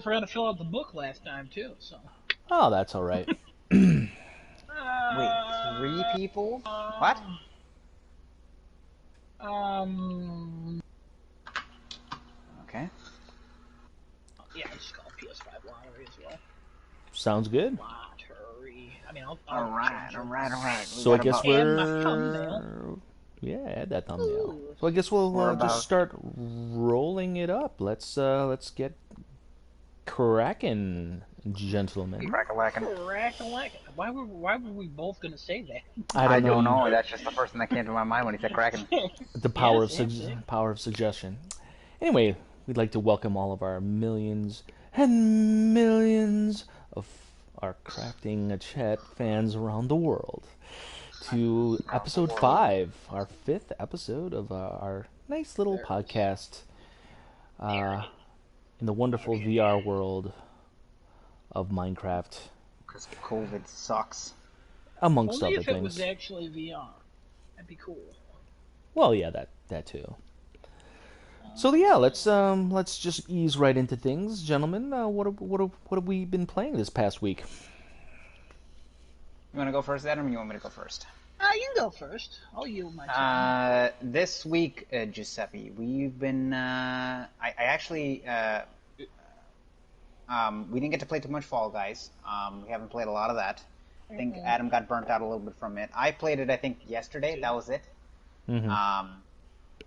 forgot to fill out the book last time too. So. Oh, that's all right. Wait, three people? What? Um. Okay. Yeah, I just call it PS5 lottery as well. Sounds good. Lottery. I mean, I'll Alright, change it. alright, alright. So I guess And my thumbnail. yeah, add that thumbnail. Ooh. So I guess we'll we're just about start rolling it up. Let's get cracking, gentlemen. crack-a-lackin'. Crack-a-lack. Why were we both gonna say that? I I don't don't know. know. That's just the first thing that came to my mind when he said cracking. The power Yes, yes. power of suggestion. Anyway, we'd like to welcome all of our millions and millions of our crafting a chat fans around the world to episode 5, our 5th episode of our nice little podcast in the wonderful VR world of Minecraft, Because COVID sucks. amongst Only other if it was things. actually VR. That'd be cool. Well, yeah, that too. So yeah, let's just ease right into things, gentlemen. What have we been playing this past week? You want to go first, Adam, or you want me to go first? You can go first. I'll yield my time. This week, Giuseppe, we've been. I actually. We didn't get to play too much Fall Guys. We haven't played a lot of that. I think Adam got burnt out a little bit from it. I played it, I think, yesterday. That was it. Mm-hmm.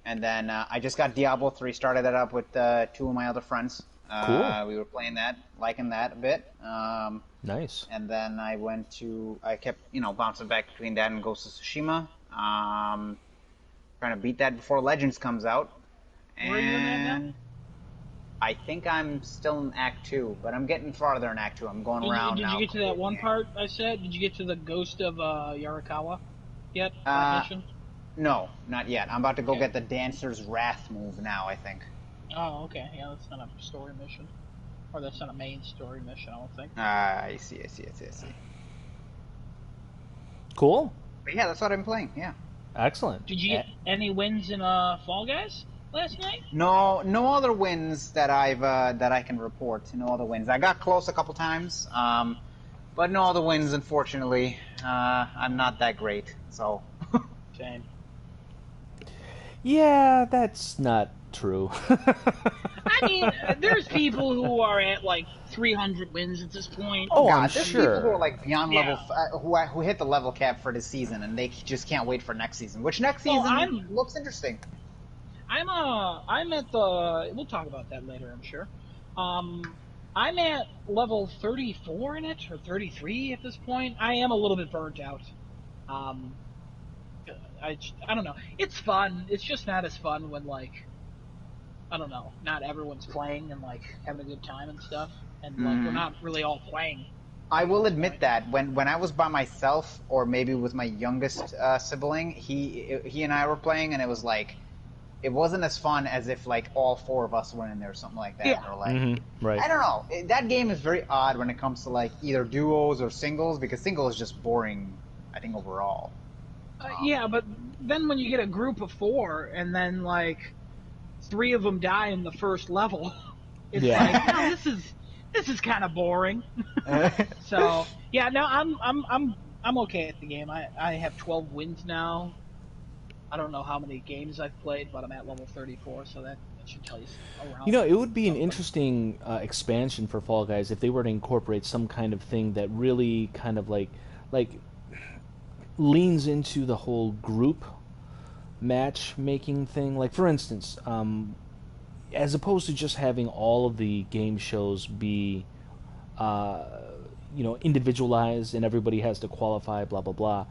And then I just got Diablo 3, started that up with two of my other friends. Cool. We were playing that, liking that a bit. Nice. And then I kept, bouncing back between that and Ghost of Tsushima. Trying to beat that before Legends comes out. Where are you in that now? I think I'm still in Act 2, but I'm getting farther in Act 2. I'm going around now. Did you get to that one part I said? Did you get to the Ghost of Yarikawa yet? Mission? No, not yet. I'm about to go get the Dancer's Wrath move now, I think. Oh, okay. Yeah, that's not a story mission. Or that's not a main story mission, I don't think. I see. Cool. But yeah, that's what I'm playing, yeah. Excellent. Did you get any wins in Fall Guys last night? No other wins that I can report. No other wins. I got close a couple times, but no other wins, unfortunately. I'm not that great, so. Same. Yeah, that's not true. I mean, there's people who are at like 300 wins at this point. Oh, God, I'm there's sure. people who are like beyond Yeah. level, who hit the level cap for this season, and they just can't wait for next season. Which next season looks interesting. I'm at the. We'll talk about that later, I'm sure. I'm at level 34 in it, or 33 at this point. I am a little bit burnt out. I don't know. It's fun. It's just not as fun when, like, I don't know, not everyone's playing and, like, having a good time and stuff. And, like, we're not really all playing. I will admit that when I was by myself, or maybe with my youngest sibling, he and I were playing, and it was like, it wasn't as fun as if like all four of us were in there or something like that. Yeah. Or like, Right. I don't know. That game is very odd when it comes to like either duos or singles, because single is just boring, I think, overall. Yeah, but then when you get a group of 4 and then, like, 3 of them die in the first level, it's like, no, this is kind of boring. So yeah, no, I'm okay at the game. I have 12 wins now. I don't know how many games I've played, but I'm at level 34, so that should tell you around. You know, it would be an interesting expansion for Fall Guys if they were to incorporate some kind of thing that really kind of like leans into the whole group matchmaking thing. Like, for instance, as opposed to just having all of the game shows be individualized and everybody has to qualify, blah blah blah,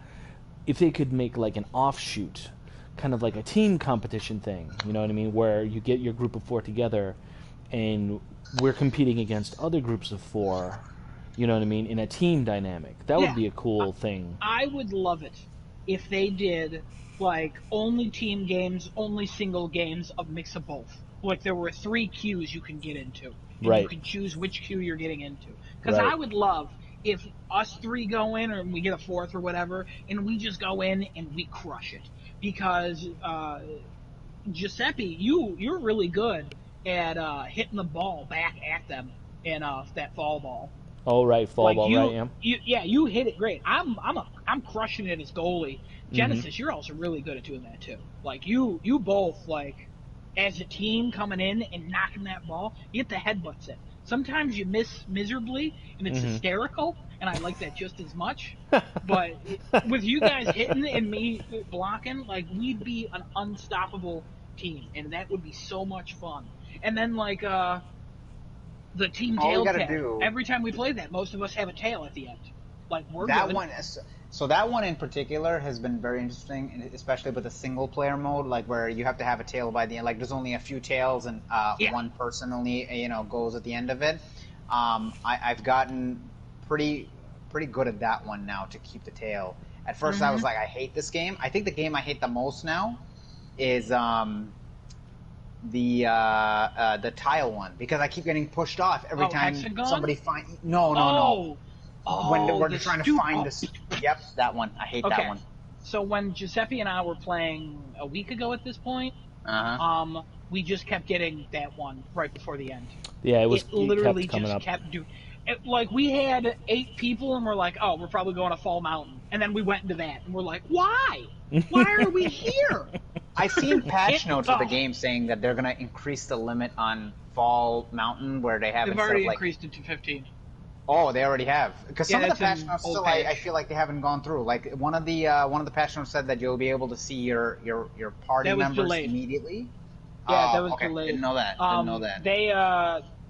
if they could make like an offshoot, kind of like a team competition thing, you know what I mean, where you get your group of 4 together and we're competing against other groups of 4, you know what I mean, in a team dynamic. That would be a cool thing. I would love it if they did, like, only team games, only single games, of mix of both. Like, there were 3 queues you can get into. And Right. you can choose which queue you're getting into. Because Right. I would love if us 3 go in, or we get a 4th or whatever, and we just go in and we crush it. Because, Giuseppe, you're really good at hitting the ball back at them in that fall ball. Oh right, fall Like ball, right? yeah, you hit it great. I'm crushing it as goalie. Mm-hmm. Genesis, you're also really good at doing that too. Like you both like as a team coming in and knocking that ball, you get the headbutts in. Sometimes you miss miserably and it's Mm-hmm. hysterical, and I like that just as much. But with you guys hitting and me blocking, like we'd be an unstoppable team, and that would be so much fun. And then like the team All we tail gotta tag. do Every time we play that, most of us have a tail at the end. Like we're that good. one. So that one in particular has been very interesting, especially with the single player mode, like where you have to have a tail by the end. Like there's only a few tails and Yeah. one person only goes at the end of it. I've gotten pretty good at that one now to keep the tail. At 1st I was like, I hate this game. I think the game I hate the most now is the tile one, because I keep getting pushed off every time Hexagon? somebody find. No. When they're trying to find this. Yep, that one. I hate that one. So when Giuseppe and I were playing a week ago at this point, we just kept getting that one right before the end. Yeah, it literally kept coming just up. kept doing. Like we had 8 people and we're like, oh, we're probably going to Fall Mountain, and then we went into that and we're like, why? Why are we here? I've seen patch notes of the game saying that they're going to increase the limit on Fall Mountain, where they have. They've already increased it to 15. Oh, they already have. Because some of the patch notes still, I feel like they haven't gone through. Like one of the patch notes said that you'll be able to see your party members delayed. immediately. Yeah, that was okay. delayed. Didn't know that.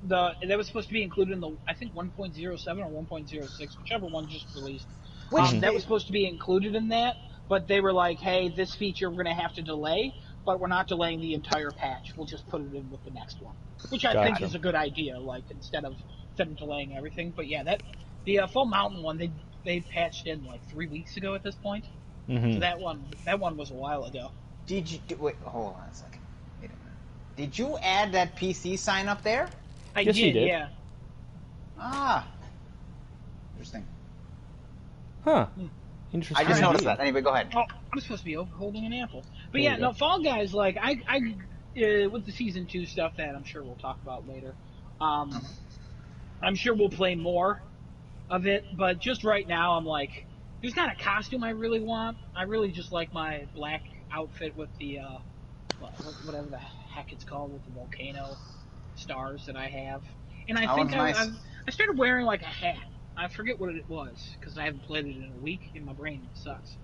That was supposed to be included in the, I think 1.07 or 1.06, whichever one just released. That was supposed to be included in that, but they were like, hey, this feature we're going to have to delay, but we're not delaying the entire patch. We'll just put it in with the next one, which I think is a good idea. Like instead of delaying everything. But yeah, the Full Mountain one they patched in like 3 weeks ago at this point. So that one was a while ago. Wait? Hold on a second. Wait a minute. Did you add that PC sign up there? I did. Yeah. Interesting. Huh. Interesting. I just noticed that. Anyway, go ahead. Oh, I'm supposed to be holding an apple. But yeah, no, Fall Guys, like, I with the Season 2 stuff that I'm sure we'll talk about later, I'm sure we'll play more of it, but just right now I'm like, there's not a costume I really want. I really just like my black outfit with the, whatever the heck it's called, with the volcano stars that I have. And I think I started wearing like a hat. I forget what it was because I haven't played it in a week and my brain sucks.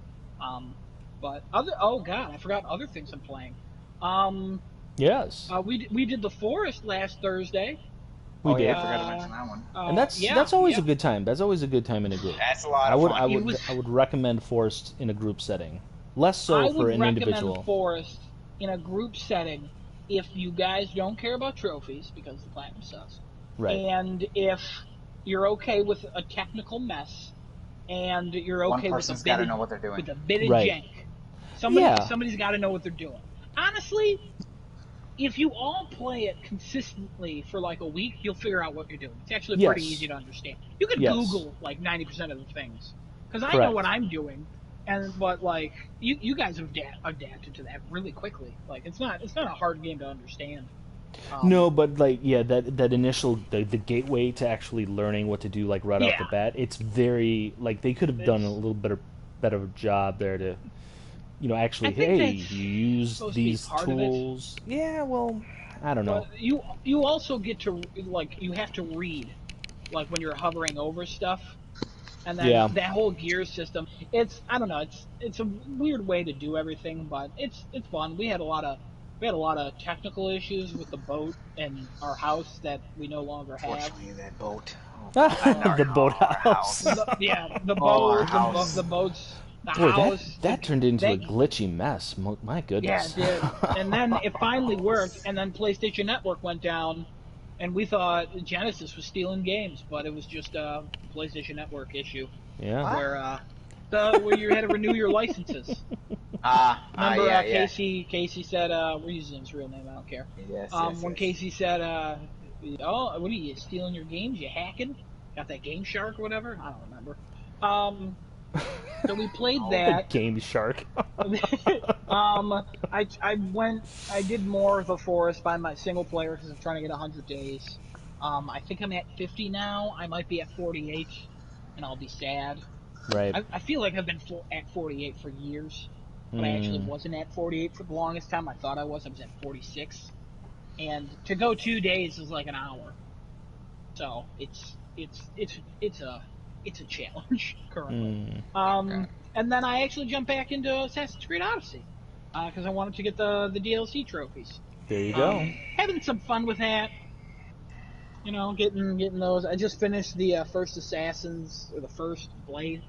But I forgot other things I'm playing. Yes. We did the forest last Thursday. We did. I forgot to mention that one. And that's always a good time. That's always a good time in a group. That's a lot of fun. I would recommend forest in a group setting. Less so for an individual. I would recommend forest in a group setting if you guys don't care about trophies, because the platinum sucks. Right. And if you're okay with a technical mess, and you're okay with a bit of know what they're doing. With a bit of jank. Somebody's got to know what they're doing. Honestly, if you all play it consistently for like a week, you'll figure out what you're doing. It's actually pretty easy to understand. You can Google like 90% of the things, because I know what I'm doing. But like you guys have adapted to that really quickly. Like it's not a hard game to understand. No, but like that initial the gateway to actually learning what to do like right off the bat, it's very like they could have done a little better job there to actually you use these tools. Yeah, well, I don't know. But you also get to you have to read like when you're hovering over stuff. And then that whole gear system, I don't know, it's a weird way to do everything, but it's fun. We had a lot of technical issues with the boat and our house that we no longer have. Fortunately, that boat. The boathouse. The boat, the boats, the house. That turned into a glitchy mess. My goodness. Yeah, it did. And then it finally worked, and then PlayStation Network went down. And we thought Genesis was stealing games, but it was just a PlayStation Network issue. Yeah. Where you had to renew your licenses. Remember Casey said, we're using his real name, I don't care. Yes, when Casey said, what are you, stealing your games? You hacking? Got that Game Shark or whatever? I don't remember. So we played that. Game Shark. I did more of the forest by my single player because I'm trying to get 100 days. I think I'm at 50 now. I might be at 48, and I'll be sad. Right. I feel like I've been at 48 for years, but I actually Mm. wasn't at 48 for the longest time. I thought I was. I was at 46, and to go 2 days is like an hour. So it's a challenge currently. Mm. And then I actually jumped back into Assassin's Creed Odyssey because I wanted to get the DLC trophies. There you go. Having some fun with that. Getting those. I just finished the first Assassins or the first Blade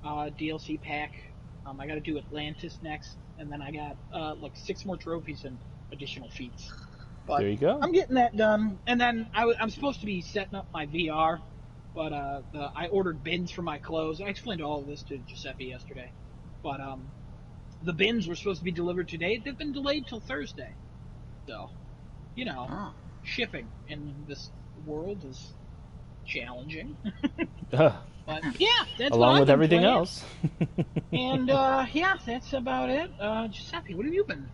DLC pack. I got to do Atlantis next, and then I got like 6 more trophies and additional feats. But There you go. I'm getting that done, and then I'm supposed to be setting up my VR, but I ordered bins for my clothes. I explained all of this to Giuseppe yesterday, but the bins were supposed to be delivered today. They've been delayed till Thursday, so shipping in this world is challenging. But yeah, that's along what with everything playing. else. And yeah, that's about it. Giuseppe, what have you been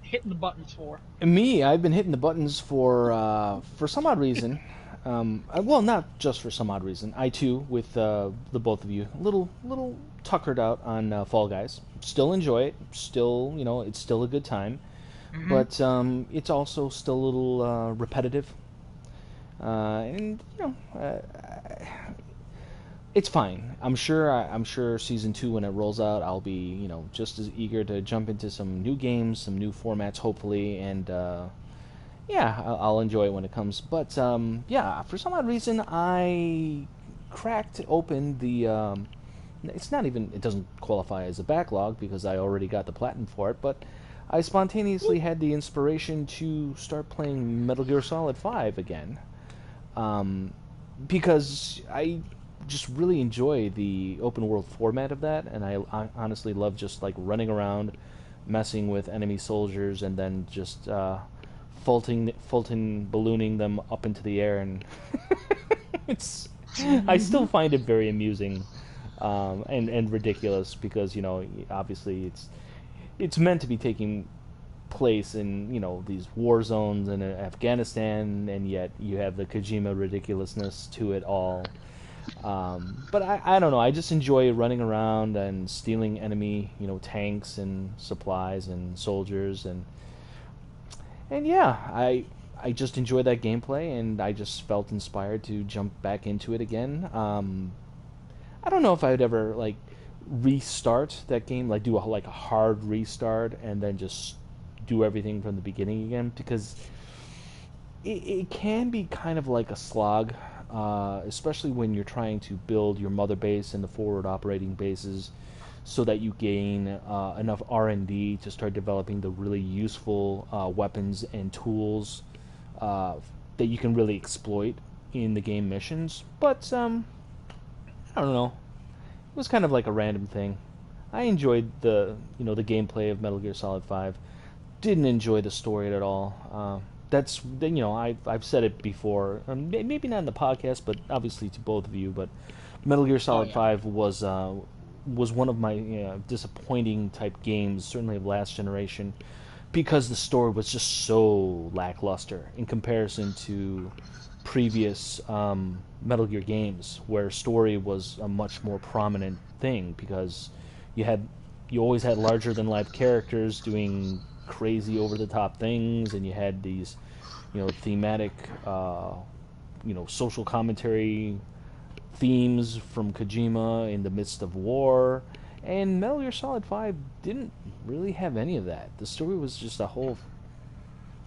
hitting the buttons for? Me, I've been hitting the buttons for some odd reason. Well, not just for some odd reason. I too, with the both of you, a little tuckered out on Fall Guys. Still enjoy it. Still, it's still a good time. Mm-hmm. But it's also still a little repetitive. And it's fine. I'm sure season 2 when it rolls out, I'll be just as eager to jump into some new games, some new formats, hopefully, and yeah, I'll enjoy it when it comes. But yeah, for some odd reason, I cracked open the. It doesn't qualify as a backlog because I already got the platinum for it, but I spontaneously had the inspiration to start playing Metal Gear Solid 5 again. Because I just really enjoy the open world format of that, and I honestly love just like running around, messing with enemy soldiers, and then just Fulton ballooning them up into the air, and I still find it very amusing, and ridiculous because obviously it's meant to be taking place in these war zones in Afghanistan, and yet you have the Kojima ridiculousness to it all. But I don't know. I just enjoy running around and stealing enemy tanks and supplies and soldiers, and yeah, I just enjoy that gameplay, and I just felt inspired to jump back into it again. I don't know if I would ever like restart that game, like do a hard restart and then just do everything from the beginning again, because it can be kind of like a slog, especially when you're trying to build your mother base and the forward operating bases so that you gain enough R&D to start developing the really useful weapons and tools that you can really exploit in the game missions. But I don't know. It was kind of like a random thing. I enjoyed the gameplay of Metal Gear Solid 5. Didn't enjoy the story at all. That's I've said it before, maybe not in the podcast, but obviously to both of you. But Metal Gear Solid 5 was one of my disappointing type games, certainly of last generation, because the story was just so lackluster in comparison to previous Metal Gear games, where story was a much more prominent thing, because you always had larger than life characters doing crazy over the top things, and you had these thematic social commentary themes from Kojima in the midst of war. And Metal Gear Solid 5 didn't really have any of that. The story was just a whole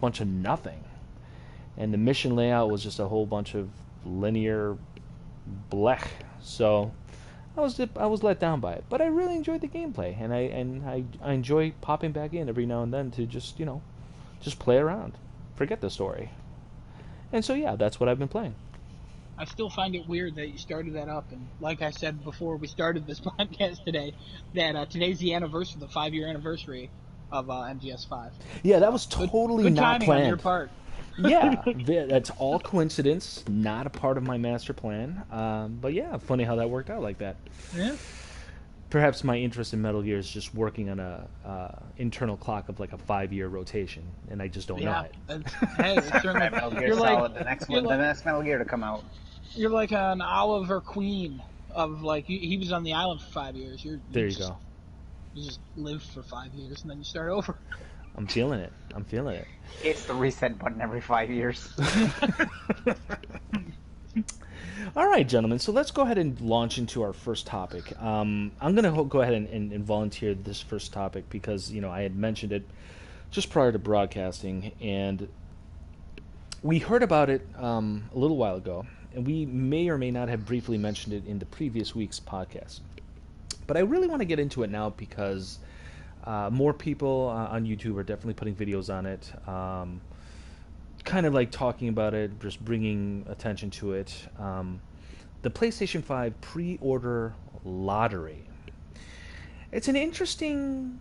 bunch of nothing, and the mission layout was just a whole bunch of linear blech. So I was let down by it, but I really enjoyed the gameplay, and I enjoy popping back in every now and then to just play around, forget the story. And so yeah, that's what I've been playing. I still find it weird that you started that up, and like I said before we started this podcast today, that today's the 5-year anniversary of MGS5. Yeah, that was totally good not timing planned on your part. Yeah, that's all coincidence, not a part of my master plan. But yeah, funny how that worked out like that. Yeah. perhaps my interest in Metal Gear is just working on a internal clock of like a 5-year rotation, and I just don't know Yeah, it. hey, it's certainly. Right, Metal Gear You're like Solid, the next you're one, the like next Metal Gear to come out. you're like an Oliver Queen of like he was on the island for 5 years. There you go. You just live for 5 years and then you start over. I'm feeling it. I'm feeling it. It's the reset button every 5 years. All right, gentlemen. So let's go ahead and launch into our first topic. I'm going to go ahead and volunteer this first topic because I had mentioned it just prior to broadcasting, and we heard about it a little while ago, and we may or may not have briefly mentioned it in the previous week's podcast. But I really want to get into it now because more people on YouTube are definitely putting videos on it. Kind of like talking about it, just bringing attention to it. The PlayStation 5 pre-order lottery. It's an interesting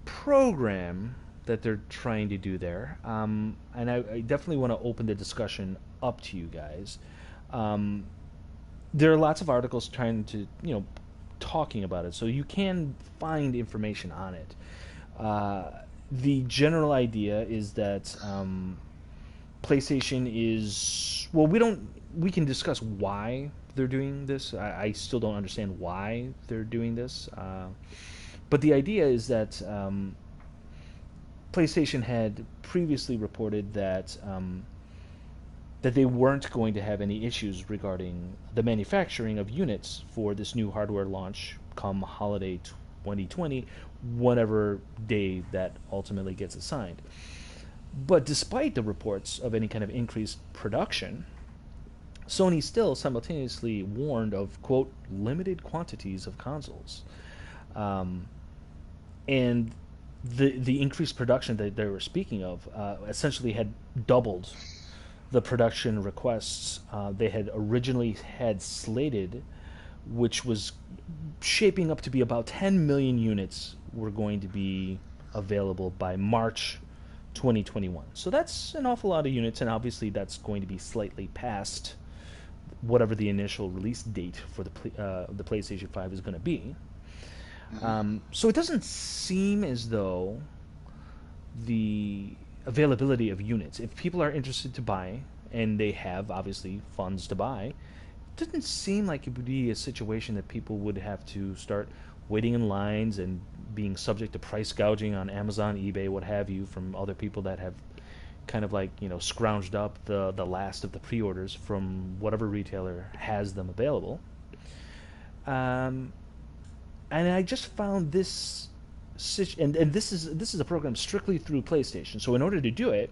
program that they're trying to do there, and I definitely want to open the discussion up to you guys. There are lots of articles trying to, talking about it, so you can find information on it. The general idea is that PlayStation is we can discuss why they're doing this. I still don't understand why they're doing this, but the idea is that PlayStation had previously reported that they weren't going to have any issues regarding the manufacturing of units for this new hardware launch come holiday 2020, whatever day that ultimately gets assigned. But despite the reports of any kind of increased production, Sony still simultaneously warned of, quote, limited quantities of consoles. And the increased production that they were speaking of essentially had doubled the production requests they had originally had slated, which was shaping up to be about 10 million units were going to be available by March 2021. So that's an awful lot of units, and obviously that's going to be slightly past whatever the initial release date for the PlayStation 5 is going to be. So it doesn't seem as though the availability of units, if people are interested to buy, and they have obviously funds to buy, it doesn't seem like it would be a situation that people would have to start waiting in lines and being subject to price gouging on Amazon, eBay, what have you, from other people that have kind of like, scrounged up the last of the pre-orders from whatever retailer has them available. And I just found this, and this is a program strictly through PlayStation. So in order to do it,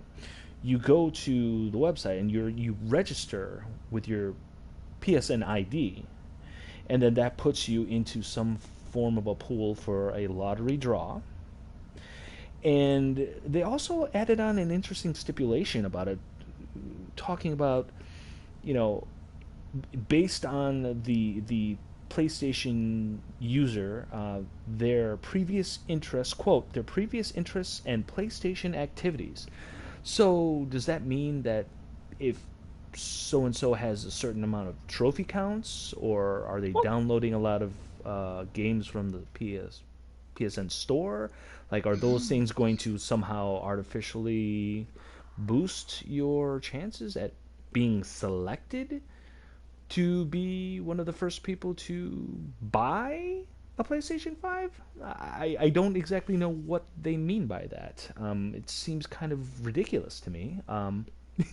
you go to the website and you register with your PSN ID, and then that puts you into some form of a pool for a lottery draw. And they also added on an interesting stipulation about it, talking about, based on the PlayStation user, their previous interests, quote, their previous interests and PlayStation activities. So does that mean that if so-and-so has a certain amount of trophy counts, or are they downloading a lot of games from the PSN store? Like, are those things going to somehow artificially boost your chances at being selected to be one of the first people to buy a PlayStation 5? I don't exactly know what they mean by that. It seems kind of ridiculous to me,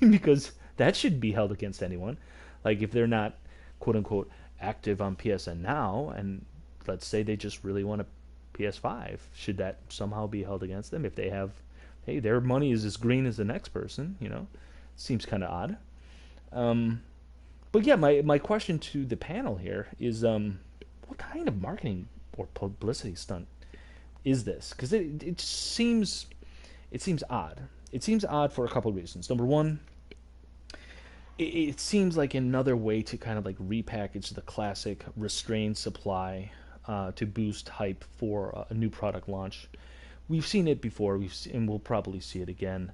because that shouldn't be held against anyone. Like, if they're not, quote-unquote, active on PSN now, and let's say they just really want a PS5, should that somehow be held against them if they have, hey, their money is as green as the next person, Seems kind of odd. But yeah, my question to the panel here is, what kind of marketing or publicity stunt is this? Because it seems odd. It seems odd for a couple of reasons. Number one, it seems like another way to kind of like repackage the classic restrained supply to boost hype for a new product launch. We've seen it before, and we'll probably see it again.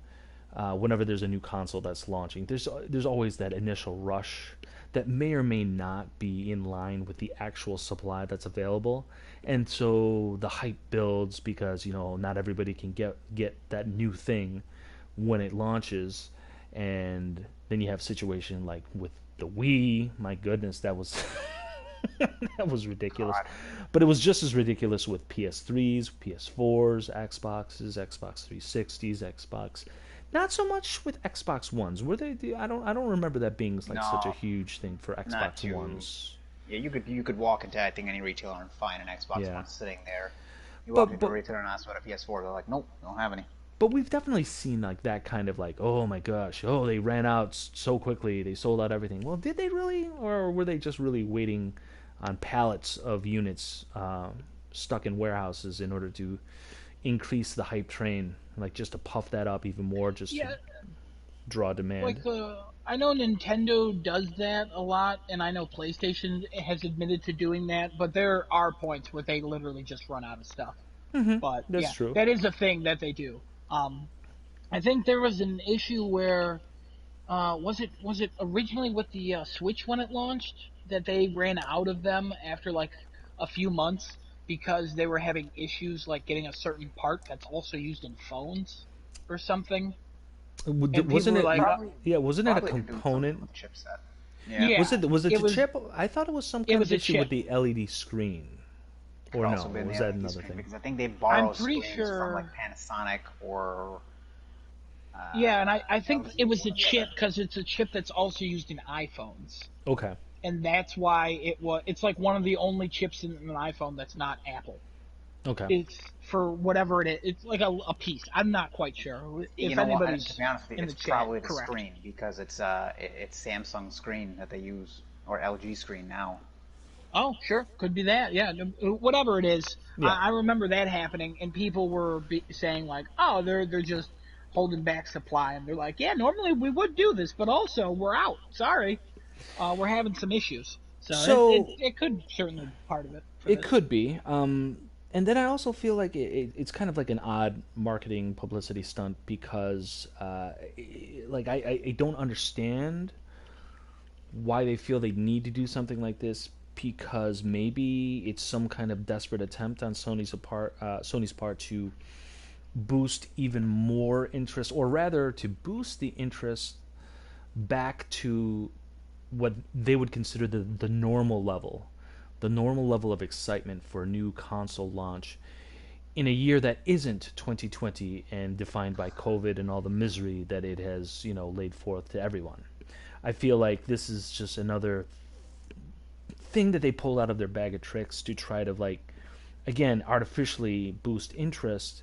Whenever there's a new console that's launching, there's always that initial rush that may or may not be in line with the actual supply that's available. And so the hype builds because, not everybody can get that new thing when it launches. And then you have a situation like with the Wii. My goodness, that was that was ridiculous. God. But it was just as ridiculous with PS3s, PS4s, Xboxes, Xbox 360s, Xbox. Not so much with Xbox Ones. Were they? I don't remember that being like such a No, huge thing for not Xbox too. Ones. Yeah, you could walk into I think any retailer and find an Xbox Yeah, One sitting there. You walk but into a but retailer and ask about a PS4, they're like, nope, don't have any. but we've definitely seen like that kind of like, oh my gosh, oh they ran out so quickly, they sold out everything. Well, did they really, or were they just really waiting on pallets of units stuck in warehouses in order to increase the hype train, like just to puff that up even more, just to Yeah, draw demand? like I know Nintendo does that a lot, and I know PlayStation has admitted to doing that, but there are points where they literally just run out of stuff. But That's yeah, true. that is a thing that they do. I think there was an issue where was it originally with the Switch when it launched that they ran out of them after like a few months because they were having issues like getting a certain part that's also used in phones or something, and people Wasn't were it? like, Yeah, wasn't it a Probably to do with something component? with chipset. Yeah, Was yeah, it it the was chip? I thought it was some it kind was of a issue with chip. the LED screen. could Or no? also be in Was the that LED another screen thing? because I think they I'm borrow pretty screens from like sure. Panasonic or Yeah, and I think it LG, was one a or the other. chip because it's a chip that's also used in iPhones, Okay. and that's why it's like one of the only chips in an iPhone that's not Apple. Okay. It's for whatever it is. It's like a piece. I'm not quite sure. You If know what? To anybody's be honest with you, in the it's chat, probably the correct. screen because it's Samsung screen that they use or LG screen now. Oh, sure, could be that. Yeah, whatever it is. Yeah. I remember that happening, and people were saying like, "Oh, they're just holding back supply," and they're like, "Yeah, normally we would do this, but also we're out. Sorry, we're having some issues." So So it could certainly be part of it for it this. could be. And then I also feel like it's kind of like an odd marketing publicity stunt because, like, I don't understand why they feel they need to do something like this because maybe it's some kind of desperate attempt on Sony's part to boost even more interest, or rather to boost the interest back to what they would consider the normal level of excitement for a new console launch in a year that isn't 2020 and defined by COVID and all the misery that it has, laid forth to everyone. I feel like this is just another thing that they pulled out of their bag of tricks to try to, like, again, artificially boost interest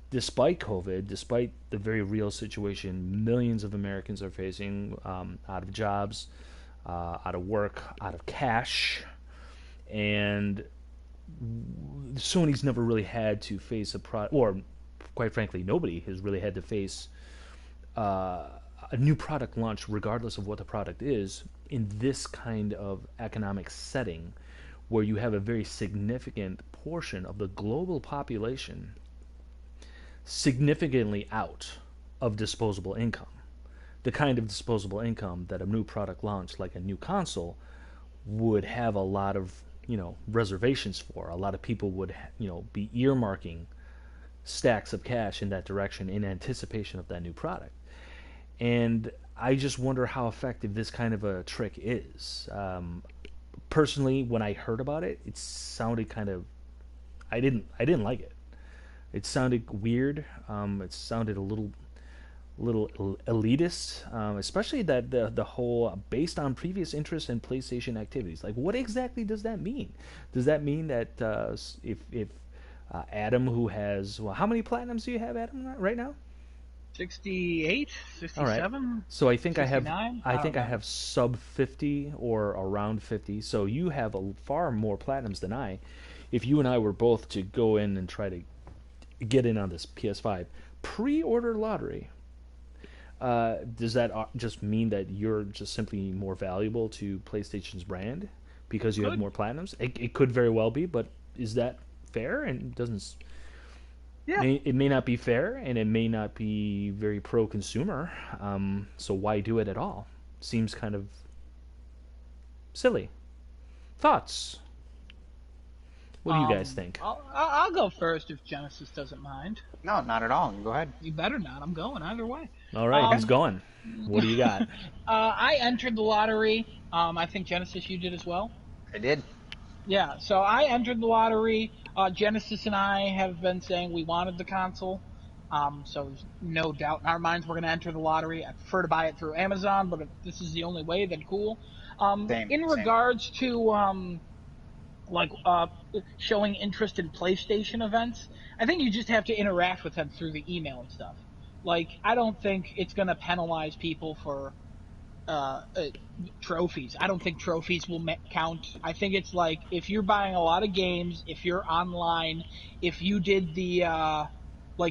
despite COVID, despite the very real situation millions of Americans are facing, out of jobs, out of work, out of cash, and Sony's never really had to face or quite frankly, nobody has really had to face a new product launch, regardless of what the product is, in this kind of economic setting, where you have a very significant portion of the global population significantly out of disposable income. The kind of disposable income that a new product launch, like a new console, would have a lot of reservations for. A lot of people would be earmarking stacks of cash in that direction in anticipation of that new product. And I just wonder how effective this kind of a trick is. Personally, when I heard about it, it sounded kind of I didn't like it. It sounded weird. It sounded a little elitist, especially that the whole based on previous interest in PlayStation activities. Like, what exactly does that mean? Does that mean that if Adam, who has, well, how many platinums do you have, Adam, right now? 68, All right. 67, So I think 69. I I don't think I know. have sub 50 or around 50. So you have far more platinums than I. If you and I were both to go in and try to get in on this PS5 pre-order lottery, does that just mean that you're just simply more valuable to PlayStation's brand because you have Could. more platinums? It could very well be, but is that fair? And doesn't Yeah. it may not be fair, and it may not be very pro-consumer. So why do it at all? Seems kind of silly. Thoughts? What do you guys think? I'll go first if Genesis doesn't mind. No, not at all. Go ahead. You better not. I'm going either way. All right, who's going? What do you got? I entered the lottery. I think Genesis, you did as well. I did. Yeah, so I entered the lottery. Genesis and I have been saying we wanted the console. So there's no doubt in our minds we're going to enter the lottery. I prefer to buy it through Amazon, but if this is the only way, then cool. In regards to showing interest in PlayStation events, I think you just have to interact with them through the email and stuff. Like, I don't think it's going to penalize people for trophies. I don't think trophies will count. I think it's like, if you're buying a lot of games, if you're online, if you did the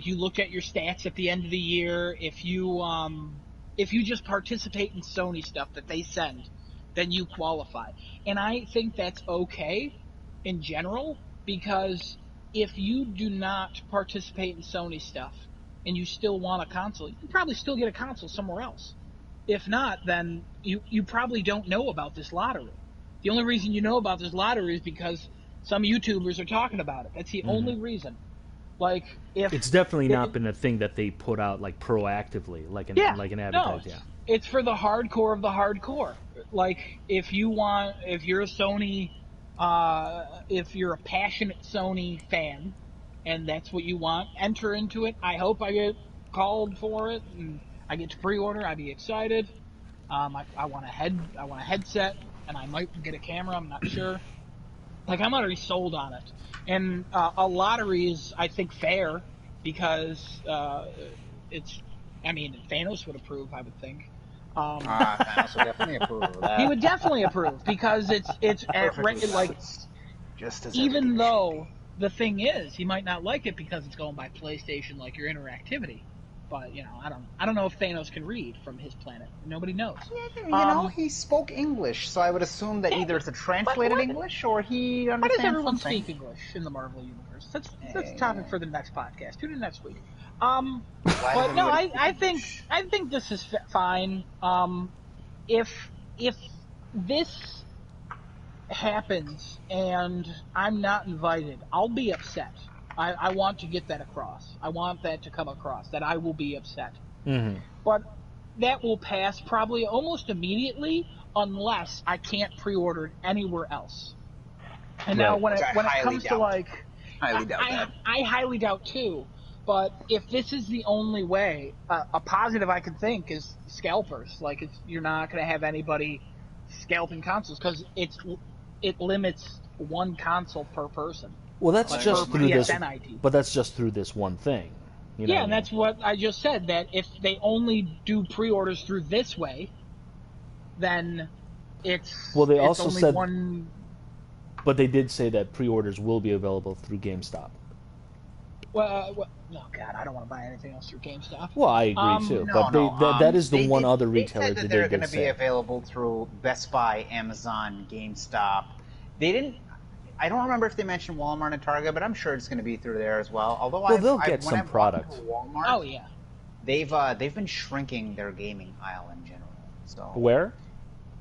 you looked at your stats at the end of the year, if you just participate in Sony stuff that they send, then you qualify. And I think that's okay in general, because if you do not participate in Sony stuff and you still want a console, you can probably still get a console somewhere else. If not, then you probably don't know about this lottery. The only reason you know about this lottery is because some YouTubers are talking about it. That's the only reason. Like, if it's definitely not been a thing that they put out like proactively, like an advertisement. No, it's for the hardcore of the hardcore. Like, if you're a Sony, if you're a passionate Sony fan, and that's what you want, enter into it. I hope I get called for it, and I get to pre-order. I'd be excited. I want a headset, and I might get a camera. I'm not sure. Like, I'm already sold on it. And a lottery is, I think, fair, because Thanos would approve, I would think. Thanos would definitely approve of that. He would definitely approve, because it's like, just as even though the thing is, he might not like it because it's going by PlayStation, like your interactivity. But, I don't know if Thanos can read from his planet. Nobody knows. He spoke English, so I would assume that either it's a translated English or he understands. Why does everyone something. speak English in the Marvel universe? That's a topic for the next podcast. Tune in next week. But no, I think this is fine. If this happens and I'm not invited, I'll be upset. I want to get that across. I want that to come across, that I will be upset. Mm-hmm. But that will pass probably almost immediately, unless I can't pre-order anywhere else. And now when it comes to highly doubt that. I highly doubt too. But if this is the only way, a positive I can think is scalpers. Like, you're not going to have anybody scalping consoles, because it limits one console per person. Well, that's just through this. ID. But that's just through this one thing. And that's what I just said. That if they only do pre-orders through this way, then it's they it's also only said one. But they did say that pre-orders will be available through GameStop. Well, oh God, I don't want to buy anything else through GameStop. Well, I agree too. But that is the one other retailer that they're going to be available through Best Buy, Amazon, GameStop. They didn't. I don't remember if they mentioned Walmart and Target, but I'm sure it's going to be through there as well. Although they'll get some product. Walmart, oh yeah, they've been shrinking their gaming aisle in general. So where?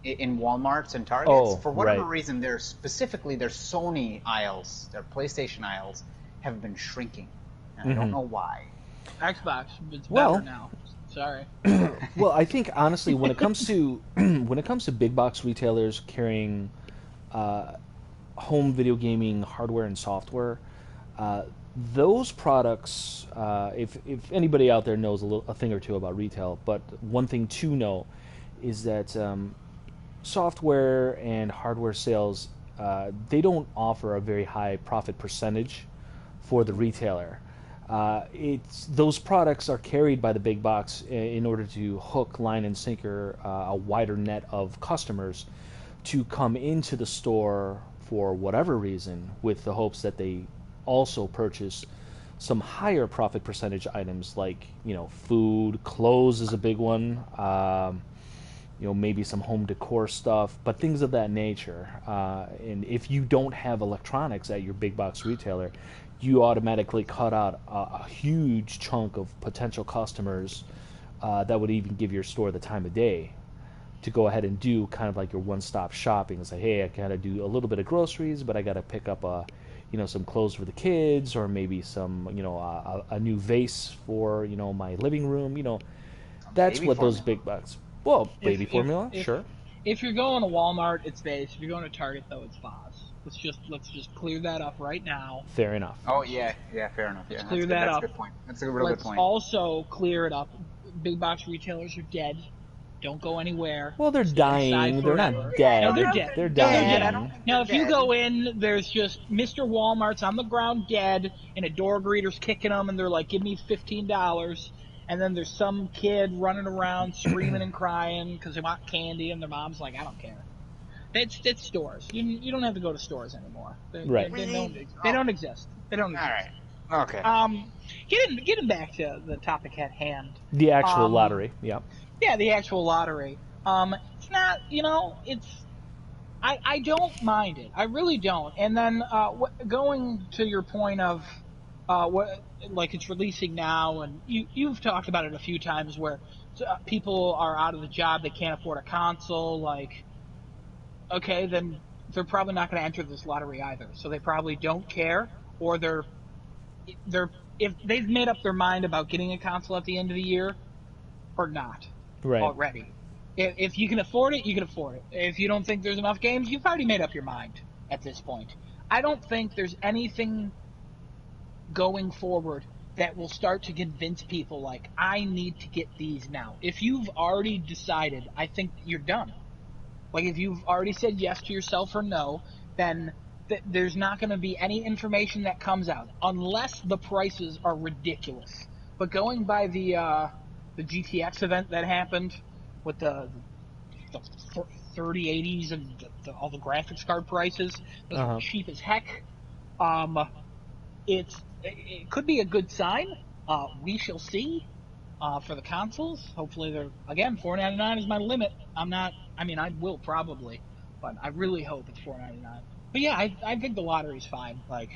In Walmarts and Targets, for whatever right. reason, their Sony aisles, their PlayStation aisles, have been shrinking. And I don't know why. Xbox, it's better now. Sorry. Well, I think honestly, when it comes to big box retailers carrying home video gaming hardware and software, those products, if anybody out there knows a thing or two about retail, but one thing to know is that software and hardware sales, they don't offer a very high profit percentage for the retailer. Those products are carried by the big box in order to hook, line, and sinker a wider net of customers to come into the store for whatever reason, with the hopes that they also purchase some higher profit percentage items, like food, clothes is a big one. Maybe some home decor stuff, but things of that nature. And if you don't have electronics at your big box retailer, you automatically cut out a huge chunk of potential customers that would even give your store the time of day to go ahead and do kind of like your one-stop shopping. It's like, hey, I gotta do a little bit of groceries, but I gotta pick up some clothes for the kids, or maybe some, a new vase for, my living room. That's Baby what those formula. big bucks. Well, baby If formula, sure. if you're going to Walmart, it's base. If you're going to Target, though, it's Foz. Let's just clear that up right now. Fair enough. Oh yeah, fair enough. Yeah, Let's clear that's good. that That's up. a good point. That's a real good Let's point. also clear it up. Big box retailers are dead. Don't go anywhere. Well, they're Stay dying. inside They're forever. not dead. No, they're dead. They're No, they're dying. dead. I don't think Now, they're if you dead. go in, there's just Mr. Walmart's on the ground dead, and a door greeter's kicking them, and they're like, "Give me $15." And then there's some kid running around screaming and crying because they want candy, and their mom's like, "I don't care." It's stores. You don't have to go to stores anymore. Right. They don't exist. They don't exist. All right. Okay. Getting back to the topic at hand. The actual lottery. Yeah. Yeah, the actual lottery. It's not, I don't mind it. I really don't. And then going to your point of like it's releasing now, and you've talked about it a few times where people are out of the job, they can't afford a console. Like, okay, then they're probably not going to enter this lottery either. So they probably don't care, or they're if they've made up their mind about getting a console at the end of the year or not. Right. Already. If you can afford it, you can afford it. If you don't think there's enough games, you've already made up your mind at this point. I don't think there's anything going forward that will start to convince people like, I need to get these now. If you've already decided, I think you're done. Like, if you've already said yes to yourself or no, then there's not going to be any information that comes out unless the prices are ridiculous. But going by the GTX event that happened with the 3080s and all the graphics card prices, those are cheap as heck. It could be a good sign. We shall see. For the consoles, hopefully they're, again, $4.99 is my limit. I will probably, but I really hope it's $4.99. But yeah, I think the lottery's fine. Like,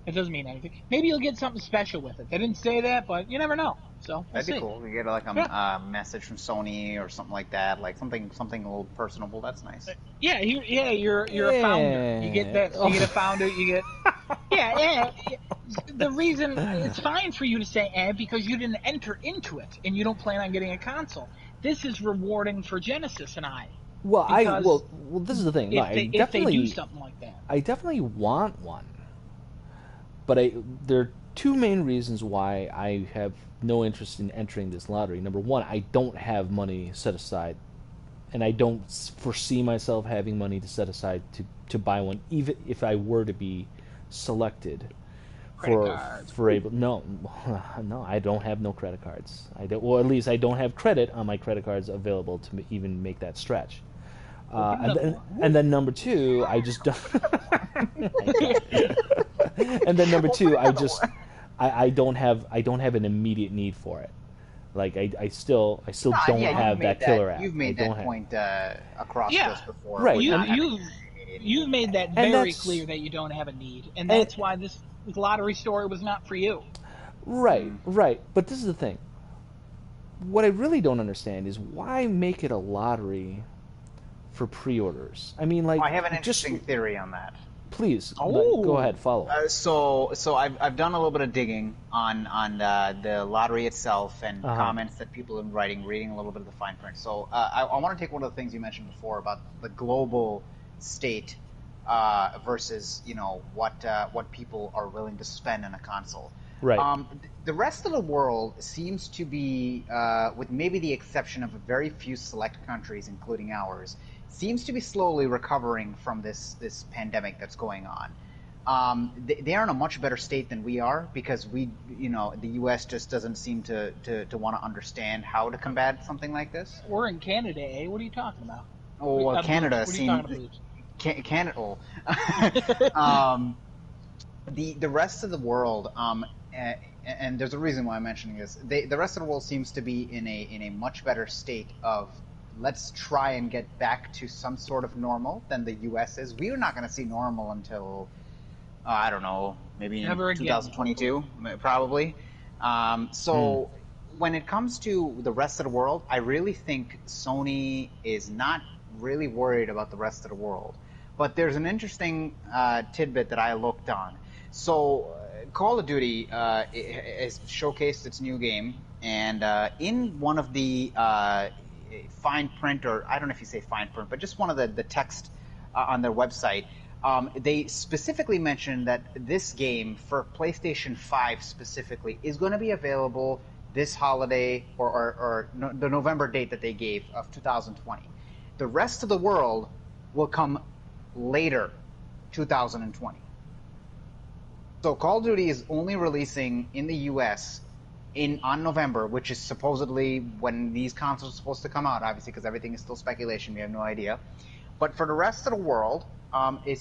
it doesn't mean anything. Maybe you'll get something special with it. They didn't say that, but you never know. So That'd be cool. You get like a message from Sony or something like that, like something a little personable. That's nice. Yeah, you're a founder. You get that. You get a founder. You get yeah. The reason it's fine for you to say because you didn't enter into it and you don't plan on getting a console. This is rewarding for Genesis and I. Well, this is the thing. If they do something like that, I definitely want one, but there are two main reasons why I have no interest in entering this lottery. Number one, I don't have money set aside, and I don't foresee myself having money to set aside to buy one, even if I were to be selected no, I don't have no credit cards. Well, at least I don't have credit on my credit cards available to even make that stretch. And then number two, I just don't. And then number two, I don't have an immediate need for it. Like I still don't have that killer app. You've made that point across this before. Right. You've made that very clear that you don't have a need, and that's why this lottery story was not for you. Right. But this is the thing. What I really don't understand is why make it a lottery for pre-orders. I mean, like, I have an interesting theory on that. Please, go ahead, follow. So I've done a little bit of digging on the lottery itself and comments that people have been reading a little bit of the fine print. So I want to take one of the things you mentioned before about the global state versus what people are willing to spend on a console. Right. The rest of the world seems to be, with maybe the exception of a very few select countries, including ours, seems to be slowly recovering from this pandemic that's going on. They are in a much better state than we are because the U.S. just doesn't seem to want to understand how to combat something like this. We're in Canada, eh? What are you talking about? Oh, well, Canada seems... Canada. The rest of the world, and there's a reason why I'm mentioning this. The rest of the world seems to be in a much better state of let's try and get back to some sort of normal than the U.S. is. We are not going to see normal until I don't know, maybe in 2022, probably. when it comes to the rest of the world, I really think Sony is not really worried about the rest of the world. But there's an interesting tidbit that I looked on. So, Call of Duty has showcased its new game, and in one of the fine print, or I don't know if you say fine print, but just one of the text on their website, they specifically mentioned that this game for PlayStation 5 specifically is going to be available this holiday or the November date that they gave of 2020. The rest of the world will come later, 2020. So Call of Duty is only releasing in the US on November, which is supposedly when these consoles are supposed to come out, obviously, because everything is still speculation. We have no idea. But for the rest of the world, it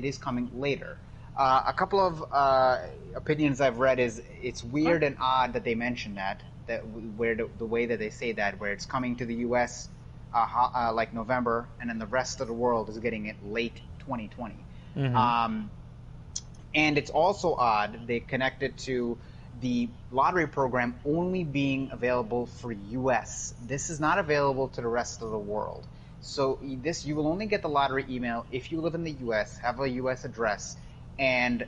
is coming later. A couple of opinions I've read is it's weird and odd that they mention that where the way that they say that, where it's coming to the US like November, and then the rest of the world is getting it late 2020. Mm-hmm. And it's also odd they connect it to the lottery program only being available for US. This is not available to the rest of the world. So you will only get the lottery email if you live in the US, have a US address, and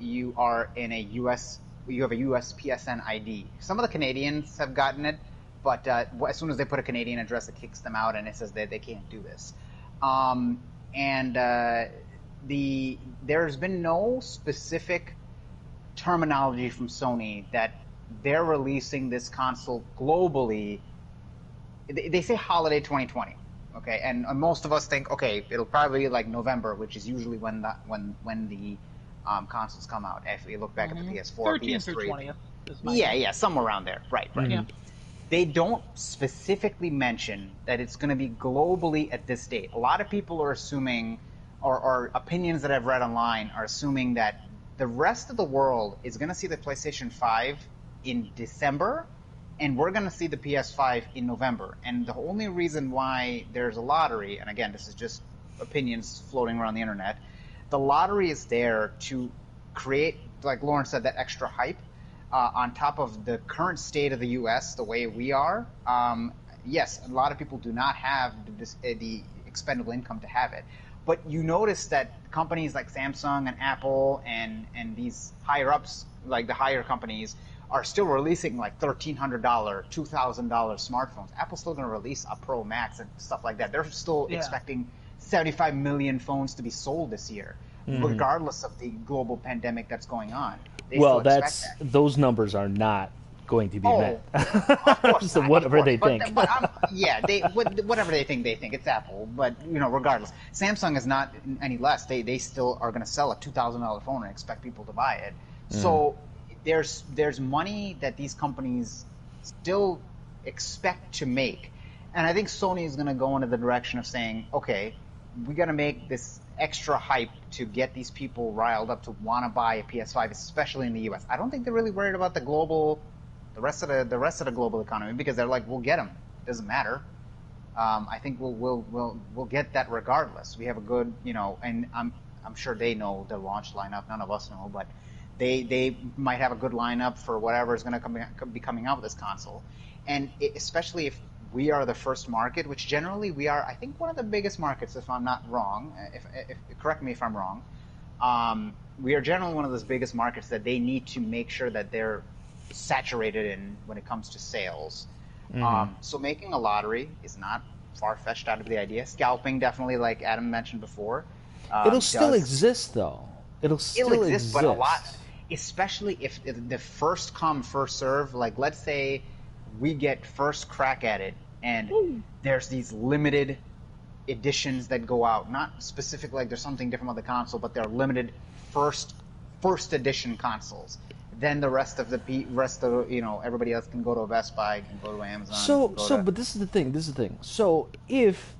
you have a US PSN ID. Some of the Canadians have gotten it, but as soon as they put a Canadian address, it kicks them out and it says that they can't do this. There's been no specific terminology from Sony that they're releasing this console globally. They say holiday 2020, okay, and most of us think, okay, it'll probably be like November, which is usually when the consoles come out. If you look back at the PS4, 13th PS3, through 20th. Yeah, somewhere around there, right. Yeah. They don't specifically mention that it's going to be globally at this date. A lot of people are assuming, or opinions that I've read online are assuming that the rest of the world is going to see the PlayStation 5 in December, and we're going to see the PS5 in November. And the only reason why there's a lottery, and again, this is just opinions floating around the internet, the lottery is there to create, like Lauren said, that extra hype on top of the current state of the U.S., the way we are. Yes, a lot of people do not have the expendable income to have it. But you notice that companies like Samsung and Apple and these higher ups, like the higher companies, are still releasing like $1,300, $2,000 smartphones. Apple's still going to release a Pro Max and stuff like that. They're still expecting 75 million phones to be sold this year, regardless of the global pandemic that's going on. Those numbers are not going to be met. Of course so not, whatever they think. Whatever they think, it's Apple. But regardless, Samsung is not any less. They still are going to sell a $2,000 phone and expect people to buy it. So there's money that these companies still expect to make, and I think Sony is going to go into the direction of saying, okay, we got to make this extra hype to get these people riled up to want to buy a PS5, especially in the US. I don't think they're really worried about the rest of the global economy, because they're like, we'll get them. It doesn't matter. I think we'll get that regardless. We have a good, and I'm sure they know the launch lineup. None of us know, but they might have a good lineup for whatever is going to be coming out with this console, and especially if we are the first market, which generally we are, I think, one of the biggest markets, if I'm not wrong. If correct me if I'm wrong. We are generally one of those biggest markets that they need to make sure that they're saturated in when it comes to sales. So making a lottery is not far-fetched out of the idea. Scalping, definitely, like Adam mentioned before. It'll still exist, though. It'll still exist, but a lot, especially if the first come, first serve. Like, let's say we get first crack at it, and there's these limited editions that go out. Not specific, like there's something different with the console, but they're limited first edition consoles. Then the rest of everybody else can go to a Best Buy, can go to Amazon. But this is the thing. So if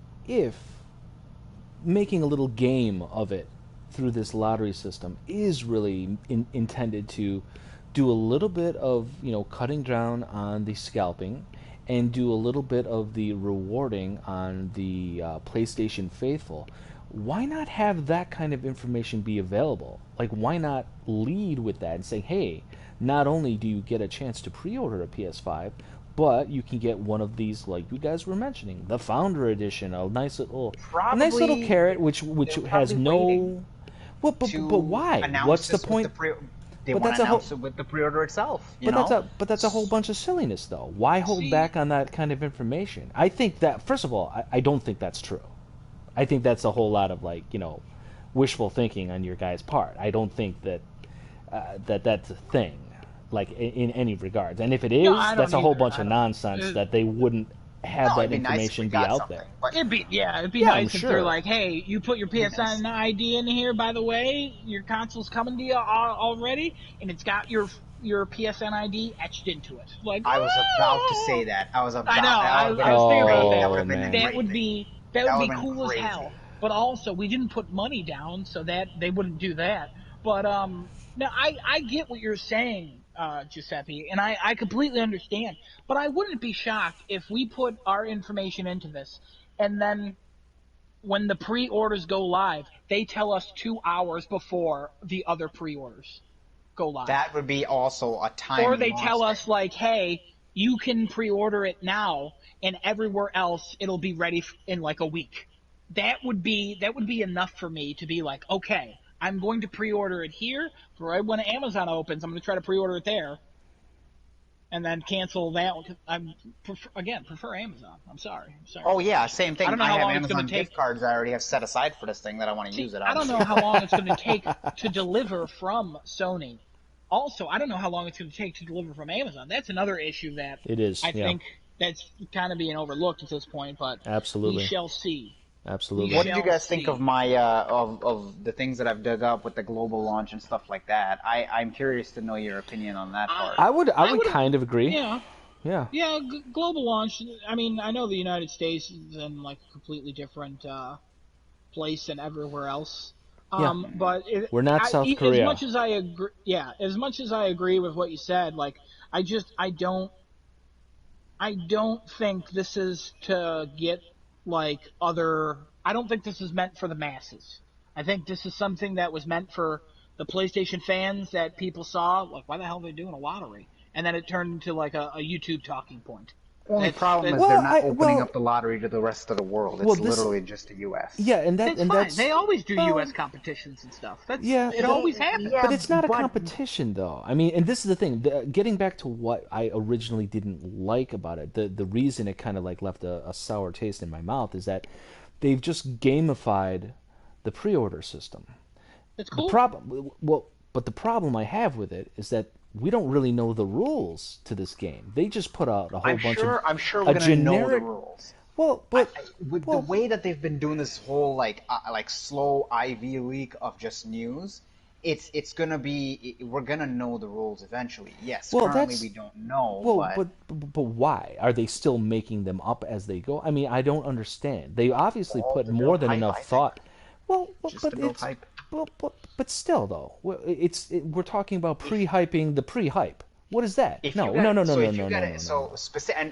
making a little game of it through this lottery system is really intended to do a little bit of cutting down on the scalping, and do a little bit of the rewarding on the PlayStation faithful, why not have that kind of information be available? Like, why not lead with that and say, hey, not only do you get a chance to pre-order a PS5, but you can get one of these, like you guys were mentioning, the Founder Edition, a nice little Probably carrot, which they're has probably waiting no. Well, but to why? announce What's the this with the point? pre. They But want that's to a whole. announce it with the pre-order itself. You But know. that's a whole bunch of silliness, though. Why hold See, back on that kind of information? I think that, first of all, I don't think that's true. I think that's a whole lot of, like, wishful thinking on your guy's part. I don't think that that's a thing, like, in any regards. And if it is, no, I that's don't a whole either. bunch I of don't. nonsense that they wouldn't have No, that it'd be nice if we information be got out something, there. but It'd be Yeah, I'm nice if sure. they're like, hey, you put your It'd be PSN nice. ID in here, by the way, your console's coming to you already, and it's got your PSN ID etched into it. Like, I was about to say oh! that. I was about. I know. That would have I was thinking been about great. that. That would have been man. a That great would thing. be That would have been cool as crazy. hell. But also, we didn't put money down, so that they wouldn't do that. But no, I get what you're saying, Giuseppe, and I completely understand. But I wouldn't be shocked if we put our information into this, and then when the pre-orders go live, they tell us 2 hours before the other pre-orders go live. That would be also a time. Or they lost tell there. us, like, hey, you can pre-order it now, and everywhere else it'll be ready in like a week. That would be enough for me to be like, okay, I'm going to pre-order it here. For right when Amazon opens, I'm going to try to pre-order it there, and then cancel that one. I prefer Amazon. I'm sorry. Oh yeah, same thing. I don't know I how have long it's Amazon going to take. gift cards I already have set aside for this thing that I want to use it. I don't know how long it's going to take to deliver from Sony. Also, I don't know how long it's going to take to deliver from Amazon. That's another issue that It is, I yeah. think that's kind of being overlooked at this point, but Absolutely. we shall see. Absolutely. What did you guys see. think of my of the things that I've dug up with the global launch and stuff like that? I'm curious to know your opinion on that part. I would kind of agree. Yeah. Yeah. Yeah, global launch. I mean, I know the United States is in like a completely different place than everywhere else. But We're not South Korea. As much as I agree with what you said, like I don't think this is to get like other. I don't think this is meant for the masses. I think this is something that was meant for the PlayStation fans that people saw. Like, why the hell are they doing a lottery? And then it turned into like a YouTube talking point. Only problem is they're not opening up the lottery to the rest of the world. It's literally just the U.S. Yeah, and that's they always do U.S. competitions and stuff. It always happens. But it's not a competition, though. I mean, and this is the thing. Getting back to what I originally didn't like about it, the reason it kind of like left a sour taste in my mouth is that they've just gamified the pre-order system. It's cool. But the problem I have with it is that we don't really know the rules to this game. They just put out a whole bunch of. I'm sure we're gonna know the rules. Well, but with the way that they've been doing this whole like slow Ivy League of just news, it's gonna be we're gonna know the rules eventually. Yes, currently we don't know. Well, but why are they still making them up as they go? I mean, I don't understand. They obviously put more than enough thought. Well, but it's hype. But still, though, we're talking about pre-hyping the pre-hype. What is that? No. And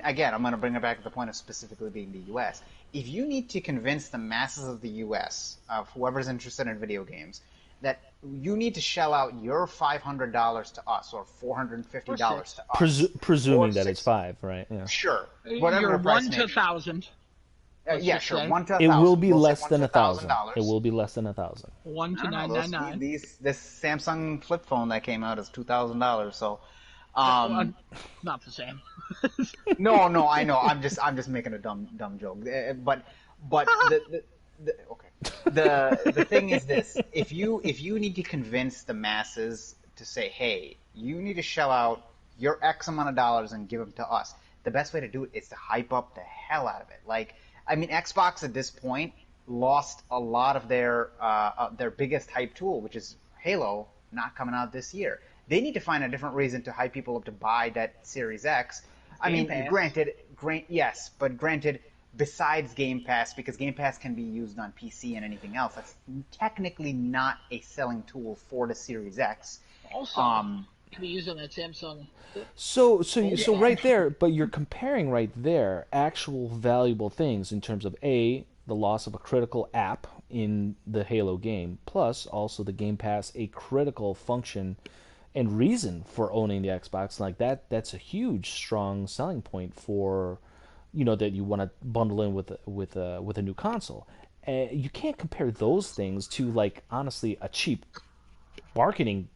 again, I'm going to bring it back to the point of specifically being the U.S. If you need to convince the masses of the U.S., of whoever's interested in video games, that you need to shell out your $500 to us or $450 to us, presuming that it's $5, right? Yeah. Sure, whatever. You're 1 to 1,000. Yeah, sure. 1 to 1,000. It will be less than $1,000. It will be less than $1,000. 1 to 999. This Samsung flip phone that came out is $2,000. So, not the same. no, I know. I'm just making a dumb joke. But the thing is this: if you need to convince the masses to say, hey, you need to shell out your X amount of dollars and give them to us, the best way to do it is to hype up the hell out of it. Like, I mean, Xbox at this point lost a lot of their biggest hype tool, which is Halo, not coming out this year. They need to find a different reason to hype people up to buy that Series X. Granted, besides Game Pass, because Game Pass can be used on PC and anything else, that's technically not a selling tool for the Series X. Also, Could be used on that Samsung. So right there, but you're comparing right there actual valuable things in terms of the loss of a critical app in the Halo game, plus also the Game Pass, a critical function and reason for owning the Xbox. Like that's a huge, strong selling point for, that you want to bundle in with a new console. You can't compare those things to, like, honestly, a cheap marketing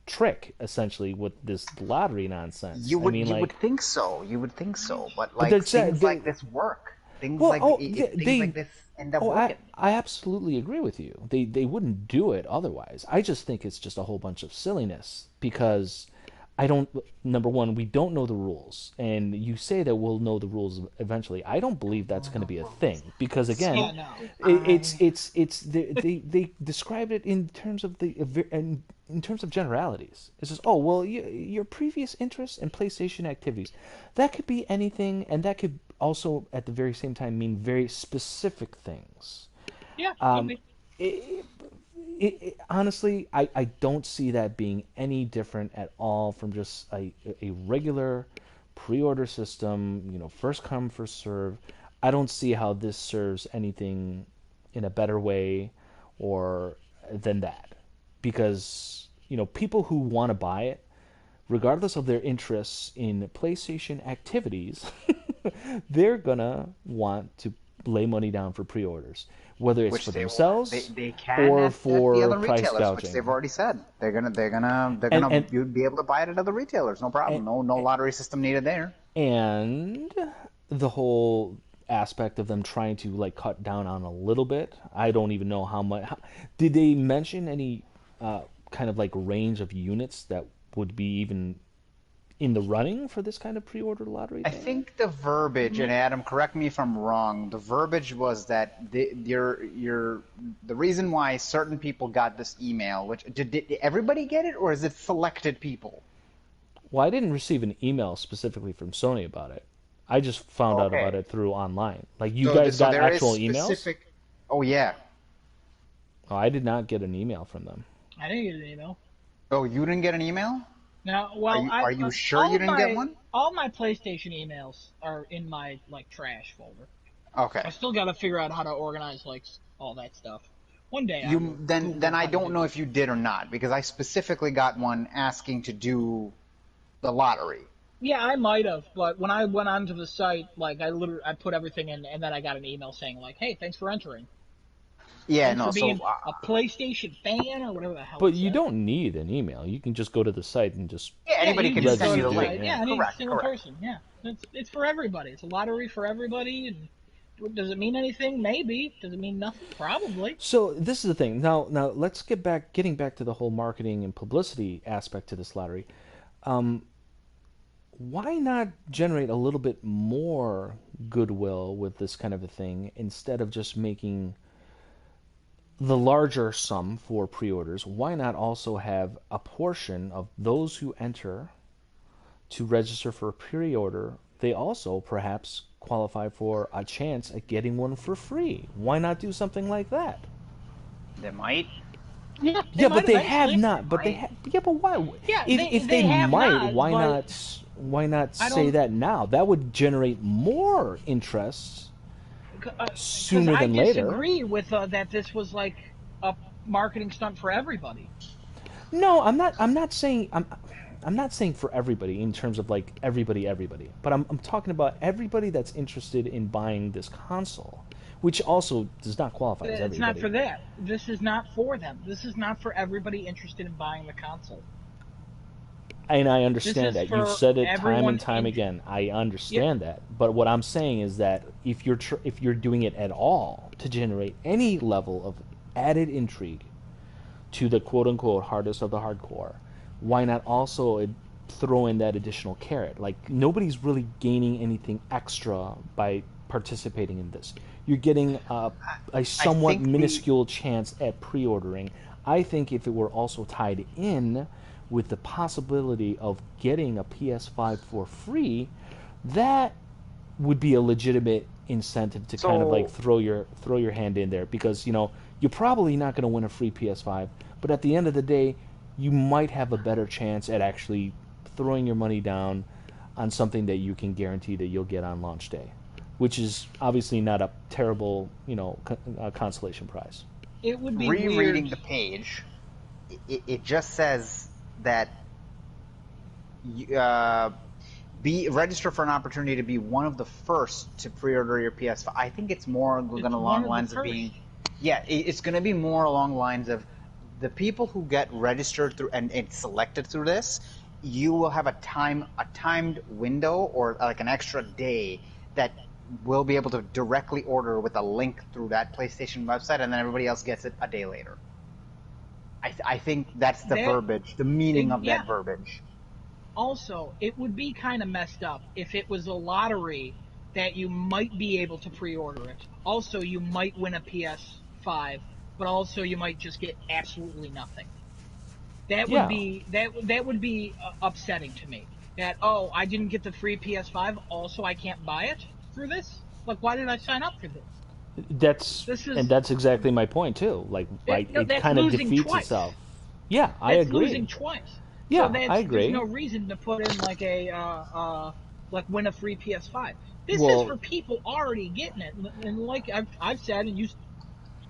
trick, essentially, with this lottery nonsense. You I would mean, you like, would think so. You would think so. But but like things like this work. Things well, like oh, things like this end up working. I absolutely agree with you. They wouldn't do it otherwise. I just think it's just a whole bunch of silliness because I don't. Number one, we don't know the rules, and you say that we'll know the rules eventually. I don't believe that's going to be a thing because, again, Yeah, no. they described it in terms of in terms of generalities. It says, oh well, your previous interests and PlayStation activities, that could be anything, and that could also at the very same time mean very specific things. Yeah, Um, could Honestly, I don't see that being any different at all from just a regular pre-order system, first come, first serve. I don't see how this serves anything in a better way or than that. Because, people who want to buy it, regardless of their interests in PlayStation activities, they're gonna want to lay money down for pre-orders, whether it's Which for they themselves they can or at the for other price retailers, gouging. which they've already said they're And gonna you'd be able to buy it at other retailers, no problem, no lottery system needed there. and the whole aspect of them trying to, like, cut down on a little bit. I don't even know how much. Did they mention any kind of like range of units that would be even in the running for this kind of pre-order lottery I thing? think the verbiage, and Adam, correct me if I'm wrong. The verbiage was that the reason why certain people got this email, which did everybody get it, or is it selected people? Well, I didn't receive an email specifically from Sony about it. I just found out about Okay, it through online. Like, you guys so got there is actual emails? specific. Oh yeah. Oh, I did not get an email from them. I didn't get an email. Oh, you didn't get an email? Now, well, Are you sure all you didn't get one? all my PlayStation emails are in my like trash folder. Okay. I still got to figure out how to organize like all that stuff. One day, I will You then Google then I how to don't do know it. if you did or not because I specifically got one asking to do the lottery. Yeah, I might have, but when I went onto the site, like I put everything in, and then I got an email saying like, "Hey, thanks for entering. Yeah, Thanks no. for So being a PlayStation fan or whatever the hell But it you said." don't need an email. You can just go to the site and just yeah, Yeah, anybody you can just just go send to you the the link. site. yeah. Yeah, any Correct, single correct. person. Yeah, it's for everybody. It's a lottery for everybody. And does it mean anything? Maybe. Does it mean nothing? Probably. So this is the thing. Now let's getting back to the whole marketing and publicity aspect to this lottery. Why not generate a little bit more goodwill with this kind of a thing instead of just making the larger sum for pre-orders? Why not also have a portion of those who enter to register for a pre-order? They also perhaps qualify for a chance at getting one for free. Why not do something like that? They might. Yeah, they Yeah, but might they have eventually. not. But they have. Yeah, but why? Yeah, If they they have might, not, why but not? Why not I say don't that now? That would generate more interest because sooner I than later. disagree with that. This was like a marketing stunt for everybody. No, I'm not saying. I'm not saying for everybody in terms of like everybody. But I'm talking about everybody that's interested in buying this console, which also does not qualify as It's not everybody. for that. This is not for them. This is not for everybody interested in buying the console. And I This understand is that. You've for said it time and everyone time in. again. I Yep. understand that. But what I'm saying is that if you're doing it at all to generate any level of added intrigue to the quote unquote hardest of the hardcore, why not also throw in that additional carrot? Like, nobody's really gaining anything extra by participating in this. You're getting a I somewhat think the minuscule chance at pre-ordering. I think if it were also tied in with the possibility of getting a PS5 for free, that would be a legitimate incentive to kind of like so throw your hand in there because you're probably not going to win a free PS5, but at the end of the day, you might have a better chance at actually throwing your money down on something that you can guarantee that you'll get on launch day, which is obviously not a terrible, consolation prize. It would be Rereading weird. the page, it just says that be register for an opportunity to be one of the first to pre-order your PS5. I think it's more going along the lines of being, it's going to be more along the lines of the people who get registered through and selected through this. You will have a timed window or like an extra day that will be able to directly order with a link through that PlayStation website, and then everybody else gets it a day later. I think that's the verbiage, the meaning of that verbiage. Also, it would be kind of messed up if it was a lottery that you might be able to pre-order it. Also, you might win a PS5, but also you might just get absolutely nothing. That would be that would be upsetting to me. That I didn't get the free PS5, also I can't buy it through this. Like, why did I sign up for this? That's exactly my point too. Like, it kind of defeats itself. Yeah, I agree. That's losing twice. Yeah, so I agree. There's no reason to put in like like win a free PS5. This is for people already getting it, and like I've said, and you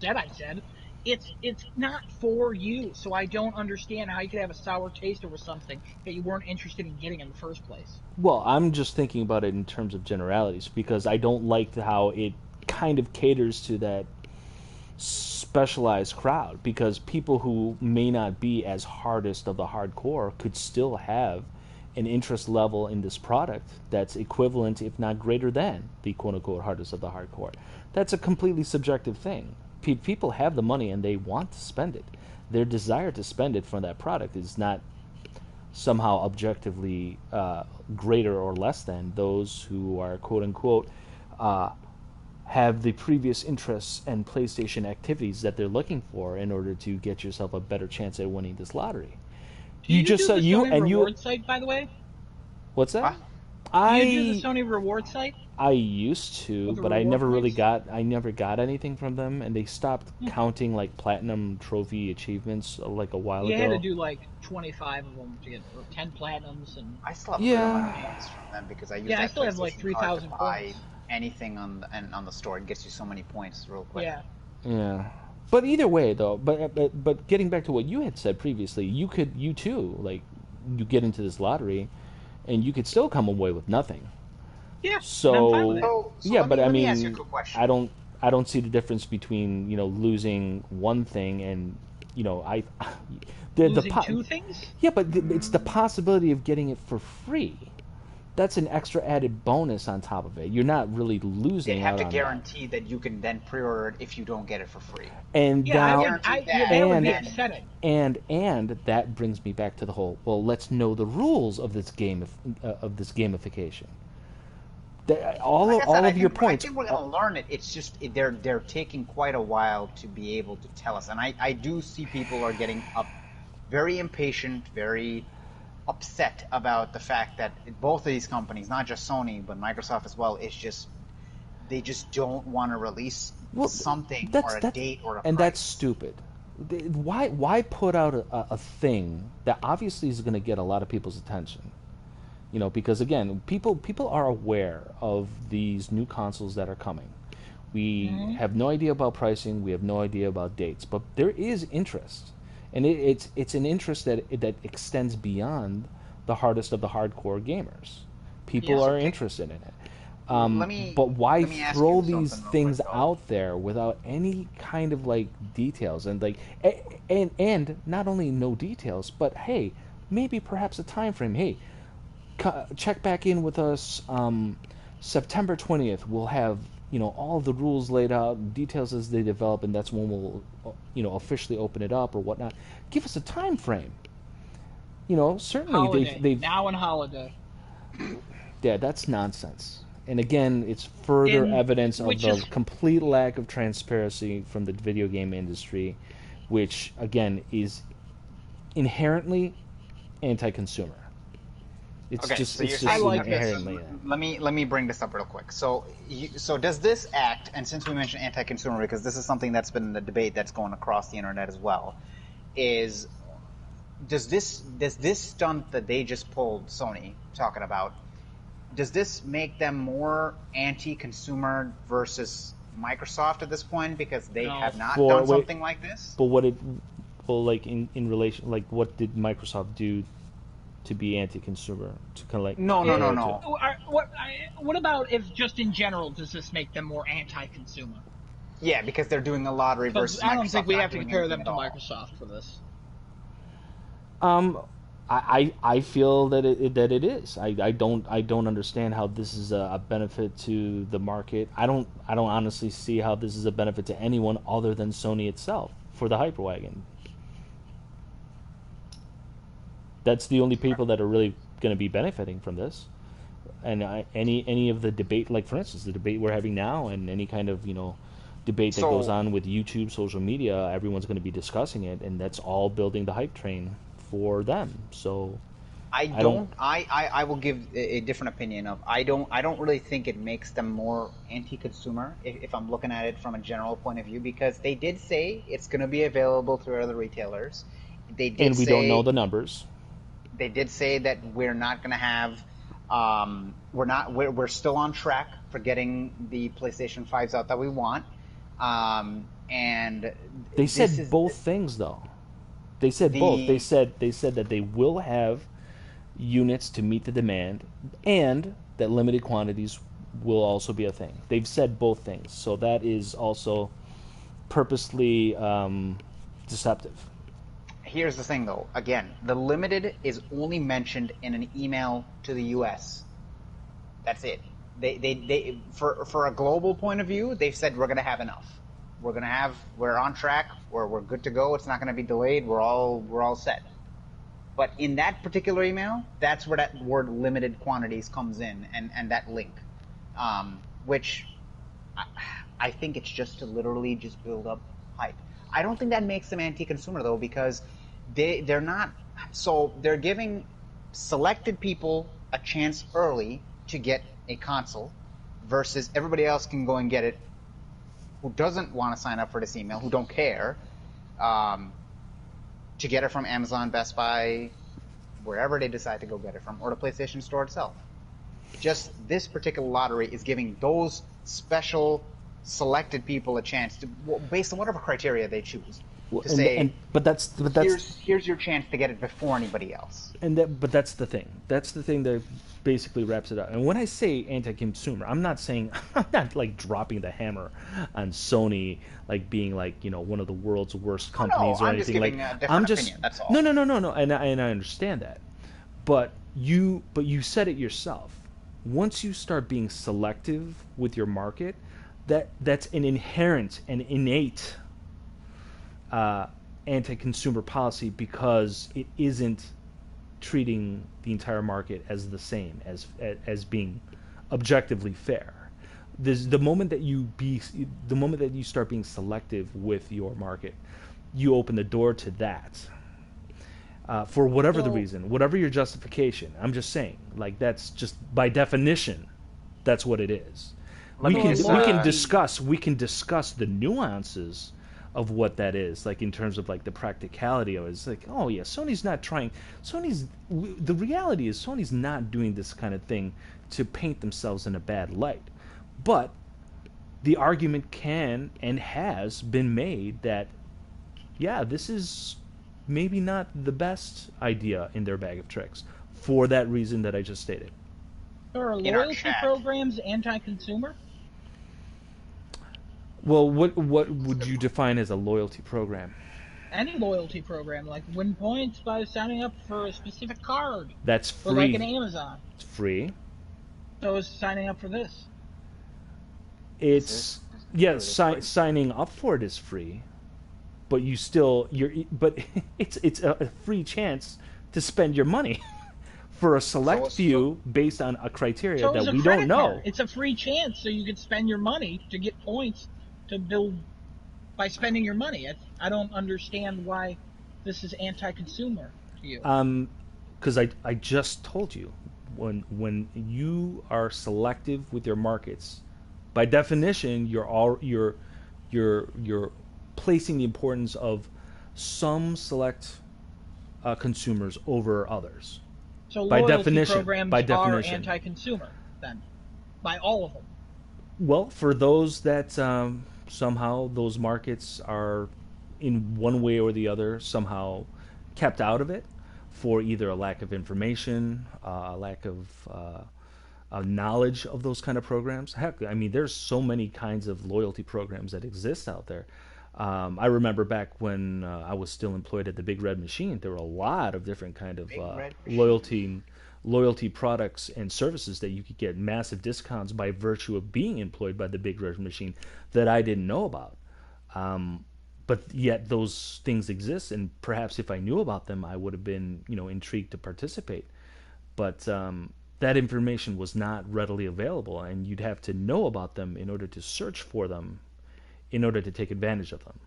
said I said, it's not for you. So I don't understand how you could have a sour taste over something that you weren't interested in getting in the first place. Well, I'm just thinking about it in terms of generalities because I don't like how it kind of caters to that specialized crowd, because people who may not be as hardest of the hardcore could still have an interest level in this product that's equivalent, if not greater than, the quote-unquote hardest of the hardcore. That's a completely subjective thing. People have the money and they want to spend it. Their desire to spend it for that product is not somehow objectively greater or less than those who are quote-unquote have the previous interests and PlayStation activities that they're looking for in order to get yourself a better chance at winning this lottery. Do you do the Sony reward site, by the way? What's that? Do you do the Sony reward site? I used to, but I never got anything from them, and they stopped counting like platinum trophy achievements like a while ago. You had to do like 25 of them to get 10 platinums, and I still have a good amount of points from them because I use that I still have like 3,000 points. Anything on the store, it gets you so many points real quick. Yeah. But either way, though, but getting back to what you had said previously, you too, like, you get into this lottery, and you could still come away with nothing. Yeah. So I mean, ask you a quick question. I don't see the difference between losing one thing and losing two things. Yeah, but it's the possibility of getting it for free. That's an extra added bonus on top of it. You're not really losing. They have to guarantee that you can then pre-order it if you don't get it for free. And that would be upsetting. And that brings me back to the whole. Well, let's know the rules of this game of this gamification. All of your points. I think we're going to learn it. It's just they're taking quite a while to be able to tell us, and I do see people are getting very impatient, very upset about the fact that both of these companies, not just Sony but Microsoft as well, they just don't want to release something or a date or a price. And that's stupid. Why put out a thing that obviously is going to get a lot of people's attention? Because again, people are aware of these new consoles that are coming. We have no idea about pricing. We have no idea about dates, but there is interest. And it's an interest that extends beyond the hardest of the hardcore gamers. People are interested in it. But why throw these things out there without any kind of like details and and not only no details, but hey, maybe perhaps a time frame. Hey, check back in with us September 20th. We'll have all the rules laid out, details as they develop, and that's when we'll officially open it up or whatnot. Give us a time frame. Certainly they've now in holiday. Yeah, that's nonsense. And again, it's further evidence of the complete lack of transparency from the video game industry, which again is inherently anti-consumer. It's just inherently. Let me bring this up real quick. So does this act? And since we mentioned anti-consumer, because this is something that's been the debate that's going across the internet as well, is does this stunt that they just pulled, Sony talking about, does this make them more anti-consumer versus Microsoft at this point because they have not done something like this? But like in relation, like what did Microsoft do to be anti-consumer? To kind of like no. What about if just in general does this make them more anti-consumer? Yeah, because they're doing a lottery versus Microsoft. I don't think we have to compare them to Microsoft for this. I feel that it is. I don't understand how this is a benefit to the market. I don't honestly see how this is a benefit to anyone other than Sony itself for the Hyperwagon. That's the only people that are really going to be benefiting from this. And any of the debate, like for instance the debate we're having now, and any kind of debate that goes on with YouTube, social media, everyone's going to be discussing it, and that's all building the hype train for them. So I will give a different opinion of I don't really think it makes them more anti-consumer if I'm looking at it from a general point of view, because they did say it's going to be available through other retailers. They did and we don't know the numbers. They did say that we're not going to have we're still on track for getting the PlayStation 5s out that we want. And they said both things though. They said both. They said that they will have units to meet the demand, and that limited quantities will also be a thing. They've said both things, so that is also purposely deceptive. Here's the thing, though. Again, the limited is only mentioned in an email to the U.S. That's it. They for a global point of view, they've said we're going to have enough. We're on track. We're good to go. It's not going to be delayed. We're all set. But in that particular email, that's where that word limited quantities comes in, and that link, which I think it's just to literally just build up hype. I don't think that makes them anti-consumer though, because they're not. So they're giving selected people a chance early to get a console, versus everybody else can go and get it who doesn't want to sign up for this email, who don't care, to get it from Amazon, Best Buy, wherever they decide to go get it from, or the PlayStation Store itself. Just this particular lottery is giving those special selected people a chance to, based on whatever criteria they choose, to say, here's your chance to get it before anybody else. But that's the thing. That's the thing that basically wraps it up. And when I say anti-consumer, I'm not like dropping the hammer on Sony, like being like one of the world's worst companies or anything. I'm just opinion, that's all. No. And I understand that. But you said it yourself. Once you start being selective with your market, that's an inherent and innate anti-consumer policy, because it isn't treating the entire market as the same, as being objectively fair. The moment that you start being selective with your market, you open the door to that. For whatever the reason, whatever your justification, I'm just saying, like, that's just by definition, that's what it is. We can discuss the nuances of what that is, like in terms of like the practicality of it. It's like, oh yeah, the reality is Sony's not doing this kind of thing to paint themselves in a bad light. But the argument can and has been made that, yeah, this is maybe not the best idea in their bag of tricks, for that reason that I just stated. Are loyalty programs anti-consumer? Well, what would you define as a loyalty program? Any loyalty program, like win points by signing up for a specific card. That's free. Or like an Amazon. It's free. So is signing up for this? It's signing up for it is free, but but it's a free chance to spend your money for a select few based on a criteria that we don't know. It's a free chance, so you could spend your money to get points to build by spending your money. I don't understand why this is anti-consumer to you. Because I just told you, when you are selective with your markets, by definition, you're placing the importance of some select consumers over others. So By loyalty definition. By programs are definition. anti-consumer, then, by all of them. Well, for those that somehow those markets are in one way or the other somehow kept out of it for either a lack of information, a lack of knowledge of those kind of programs. Heck, I mean, there's so many kinds of loyalty programs that exist out there. I remember back when I was still employed at the Big Red Machine, there were a lot of different kind of loyalty products and services that you could get massive discounts by virtue of being employed by the Big Red Machine that I didn't know about. But yet those things exist, and perhaps if I knew about them, I would have been, intrigued to participate. But that information was not readily available, and you'd have to know about them in order to search for them, in order to take advantage of them.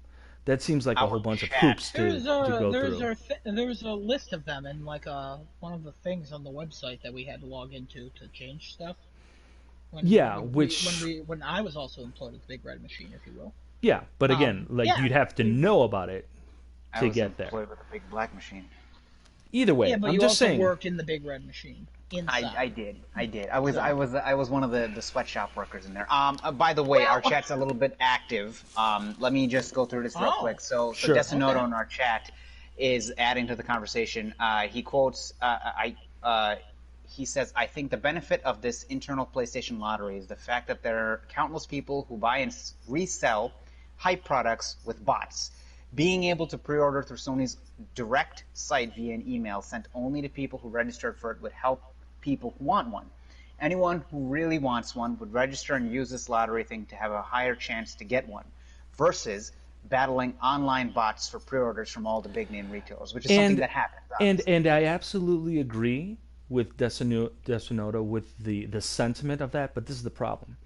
That seems like a whole bunch of hoops to go through. There's a list of them, and like one of the things on the website that we had to log into to change stuff. When I was also employed at the Big Red Machine, if you will. Yeah, but again, you'd have to know about it to get there. I was employed with the Big Black Machine. Either way, yeah, but I'm you just also saying. worked in the Big Red Machine. I did. I was one of the sweatshop workers in there. By the way, our chat's a little bit active. Let me just go through this real quick. So Sure. Desinoto in our chat is adding to the conversation. He quotes, he says, "I think the benefit of this internal PlayStation lottery is the fact that there are countless people who buy and resell hype products with bots. Being able to pre-order through Sony's direct site via an email sent only to people who registered for it would help people who want one. Anyone who really wants one would register and use this lottery thing to have a higher chance to get one, versus battling online bots for pre-orders from all the big name retailers," which is something that happens. And I absolutely agree with Desinoto with the sentiment of that, but this is the problem.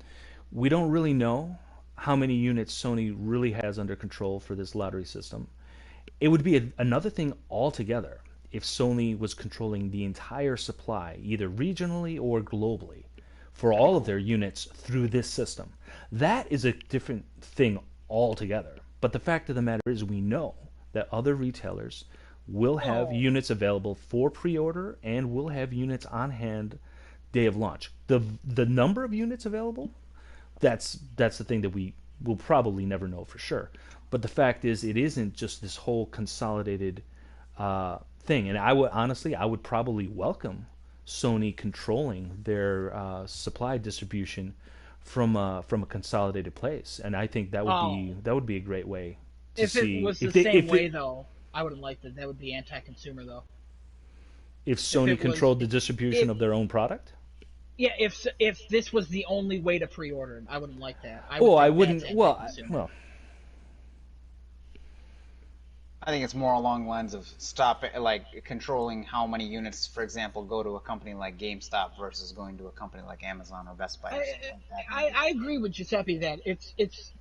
We don't really know how many units Sony really has under control for this lottery system. It would be another thing altogether if Sony was controlling the entire supply, either regionally or globally, for all of their units through this system. That is a different thing altogether. But the fact of the matter is, we know that other retailers will have units available for pre-order and will have units on hand day of launch. The number of units available, that's the thing that we will probably never know for sure. But the fact is, it isn't just this whole consolidated thing. And I would probably welcome Sony controlling their supply distribution from a consolidated place. And I think that would be a great way to see. If it was the same way, though, I wouldn't like that. That would be anti-consumer, though. If Sony controlled the distribution of their own product? Yeah, if this was the only way to pre-order, I wouldn't like that. I wouldn't. Well, I think it's more along the lines of controlling how many units, for example, go to a company like GameStop versus going to a company like Amazon or Best Buy. I agree with Giuseppe that it's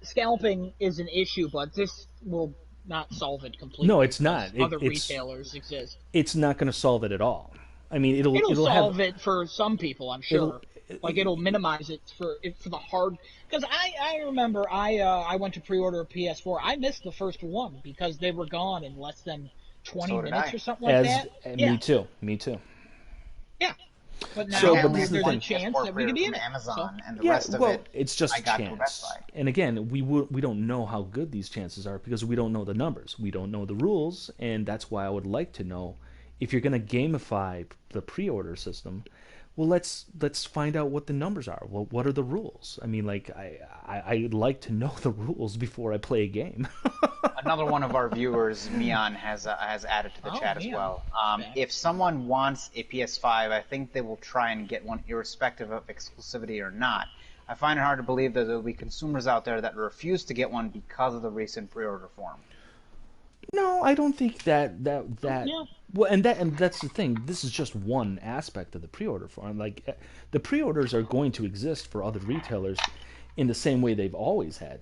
scalping is an issue, but this will not solve it completely. No, it's not. Other retailers exist. It's not going to solve it at all. I mean, it'll solve it for some people, I'm sure. It'll minimize it for the hard. Because I remember I went to pre-order a PS4. I missed the first one because they were gone in less than 20 minutes or something like that. Me too. Yeah. But now there's a chance that we can be in it. Amazon, and the rest of it, it's just chance. And again, we don't know how good these chances are because we don't know the numbers. We don't know the rules, and that's why I would like to know if you're going to gamify the pre-order system. Well, let's find out what the numbers are. Well, what are the rules? I mean, I'd like to know the rules before I play a game. Another one of our viewers, Mian, has added to the chat as well. If someone wants a PS5, I think they will try and get one irrespective of exclusivity or not. I find it hard to believe that there will be consumers out there that refuse to get one because of the recent pre-order form. No, I don't think that. Yeah. Well, and that's the thing. This is just one aspect of the pre-order form. Like, the pre-orders are going to exist for other retailers in the same way they've always had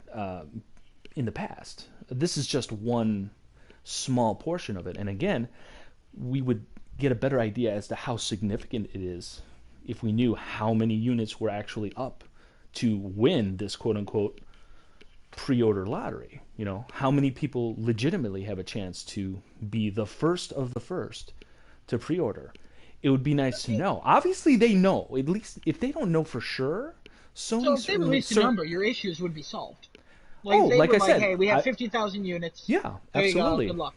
in the past. This is just one small portion of it. And again, we would get a better idea as to how significant it is if we knew how many units were actually up to win this quote-unquote pre-order lottery. You know, how many people legitimately have a chance to be the first of the first to pre-order? It would be nice to know. Obviously, they know. At least if they don't know for sure, Sony. So if they released a number, your issues would be solved. Like oh, they like were I said, hey, we have 50,000 units. Yeah, there absolutely. You go. Good luck.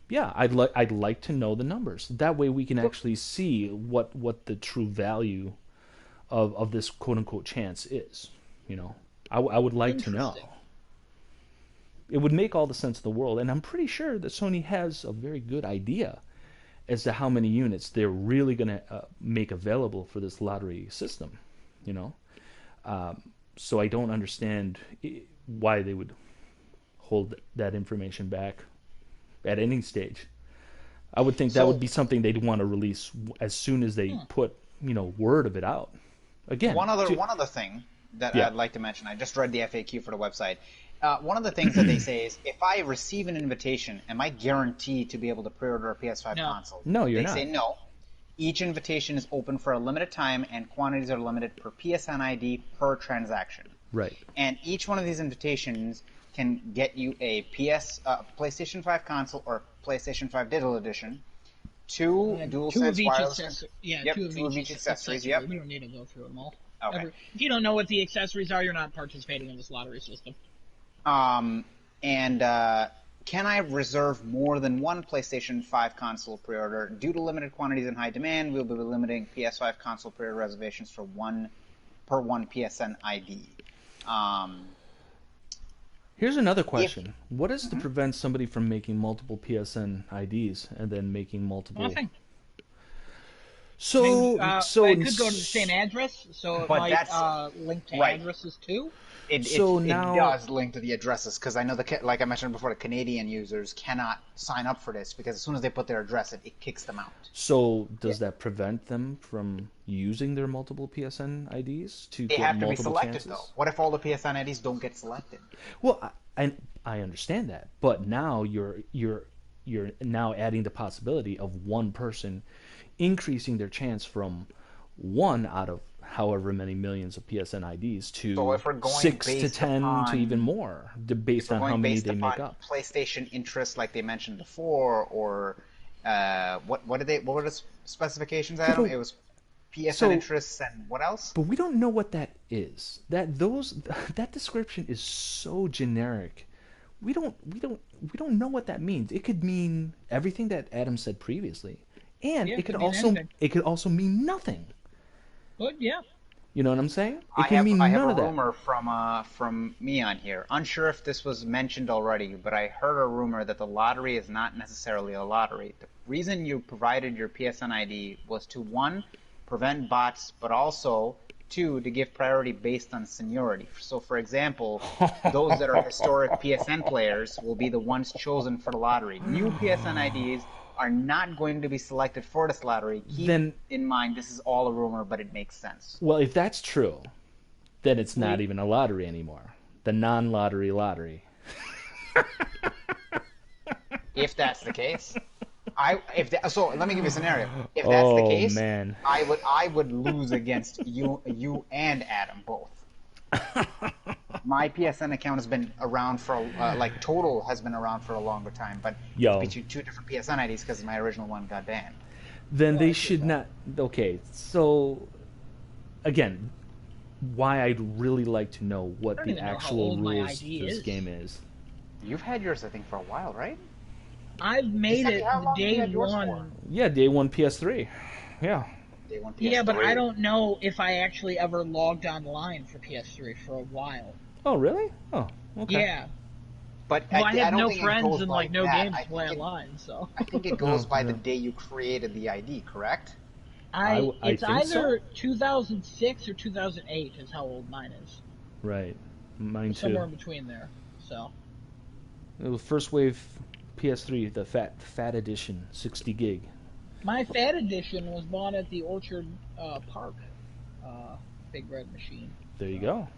Yeah, I'd like to know the numbers. That way, we can actually see what the true value of this quote unquote chance is. You know, I would like to know. It would make all the sense in the world, and I'm pretty sure that Sony has a very good idea as to how many units they're really going to make available for this lottery system. You know, so I don't understand why they would hold that information back at any stage. I would think that would be something they'd want to release as soon as they put, you know, word of it out. Again, one other thing that I'd like to mention. I just read the FAQ for the website. One of the things that they say is, if I receive an invitation, am I guaranteed to be able to pre-order a PS5 console? No, you're not. They say no. Each invitation is open for a limited time, and quantities are limited per PSN ID per transaction. Right. And each one of these invitations can get you a PlayStation 5 console or PlayStation 5 Digital Edition, two DualSense wireless. Two of each accessories. Yep. We don't need to go through them all. Okay. If you don't know what the accessories are, you're not participating in this lottery system. Can I reserve more than one PlayStation 5 console pre-order? Due to limited quantities and high demand, we'll be limiting PS5 console pre-order reservations for one PSN ID. Here's another question. What is to prevent somebody from making multiple PSN IDs and then making multiple... Nothing. So it could go to the same address, so it might link to addresses too. It does link to the addresses, because I know, like I mentioned before, the Canadian users cannot sign up for this, because as soon as they put their address in, it kicks them out. So does that prevent them from using their multiple PSN IDs to get multiple chances? They have to be selected, though. What if all the PSN IDs don't get selected? Well, I understand that, but now you're now adding the possibility of one person increasing their chance from 1 out of however many millions of PSN IDs to 6 to 10 to even more, based on how many they make up. PlayStation interest, like they mentioned before, or what were the specifications, Adam? It was PSN interests and what else? But we don't know what that is. That description is so generic. We don't know what that means. It could mean everything that Adam said previously, and it could also mean nothing. But yeah. You know what I'm saying? It can mean none of that. I have a rumor from me on here. Unsure if this was mentioned already, but I heard a rumor that the lottery is not necessarily a lottery. The reason you provided your PSN ID was to, 1, prevent bots, but also, 2, to give priority based on seniority. So, for example, those that are historic PSN players will be the ones chosen for the lottery. New PSN IDs are not going to be selected for this lottery. Keep in mind, this is all a rumor, but it makes sense. Well, if that's true, then it's not even a lottery anymore. The non-lottery lottery. If that's the case, so let me give you a scenario. If that's the case, man. I would lose against you and Adam both. My PSN account has been around for total has been around for a longer time, but between 2 different PSN IDs because my original one got banned. Then they should not. Okay, so again, why I'd really like to know what the actual rules of this game is. You've had yours, I think, for a while, right? I've made it day one. Yeah, day one PS3. Yeah. Yeah, but I don't know if I actually ever logged online for PS3 for a while. Oh, really? Oh, okay. Yeah. But I have no friends and no games to play online, so. I think it goes by the day you created the ID, correct? It's either 2006 or 2008 is how old mine is. Right. Mine too. Somewhere in between there. So. It was first wave PS3, the fat edition, 60 gig. My fat edition was bought at the Orchard Park Big Red Machine. There you go.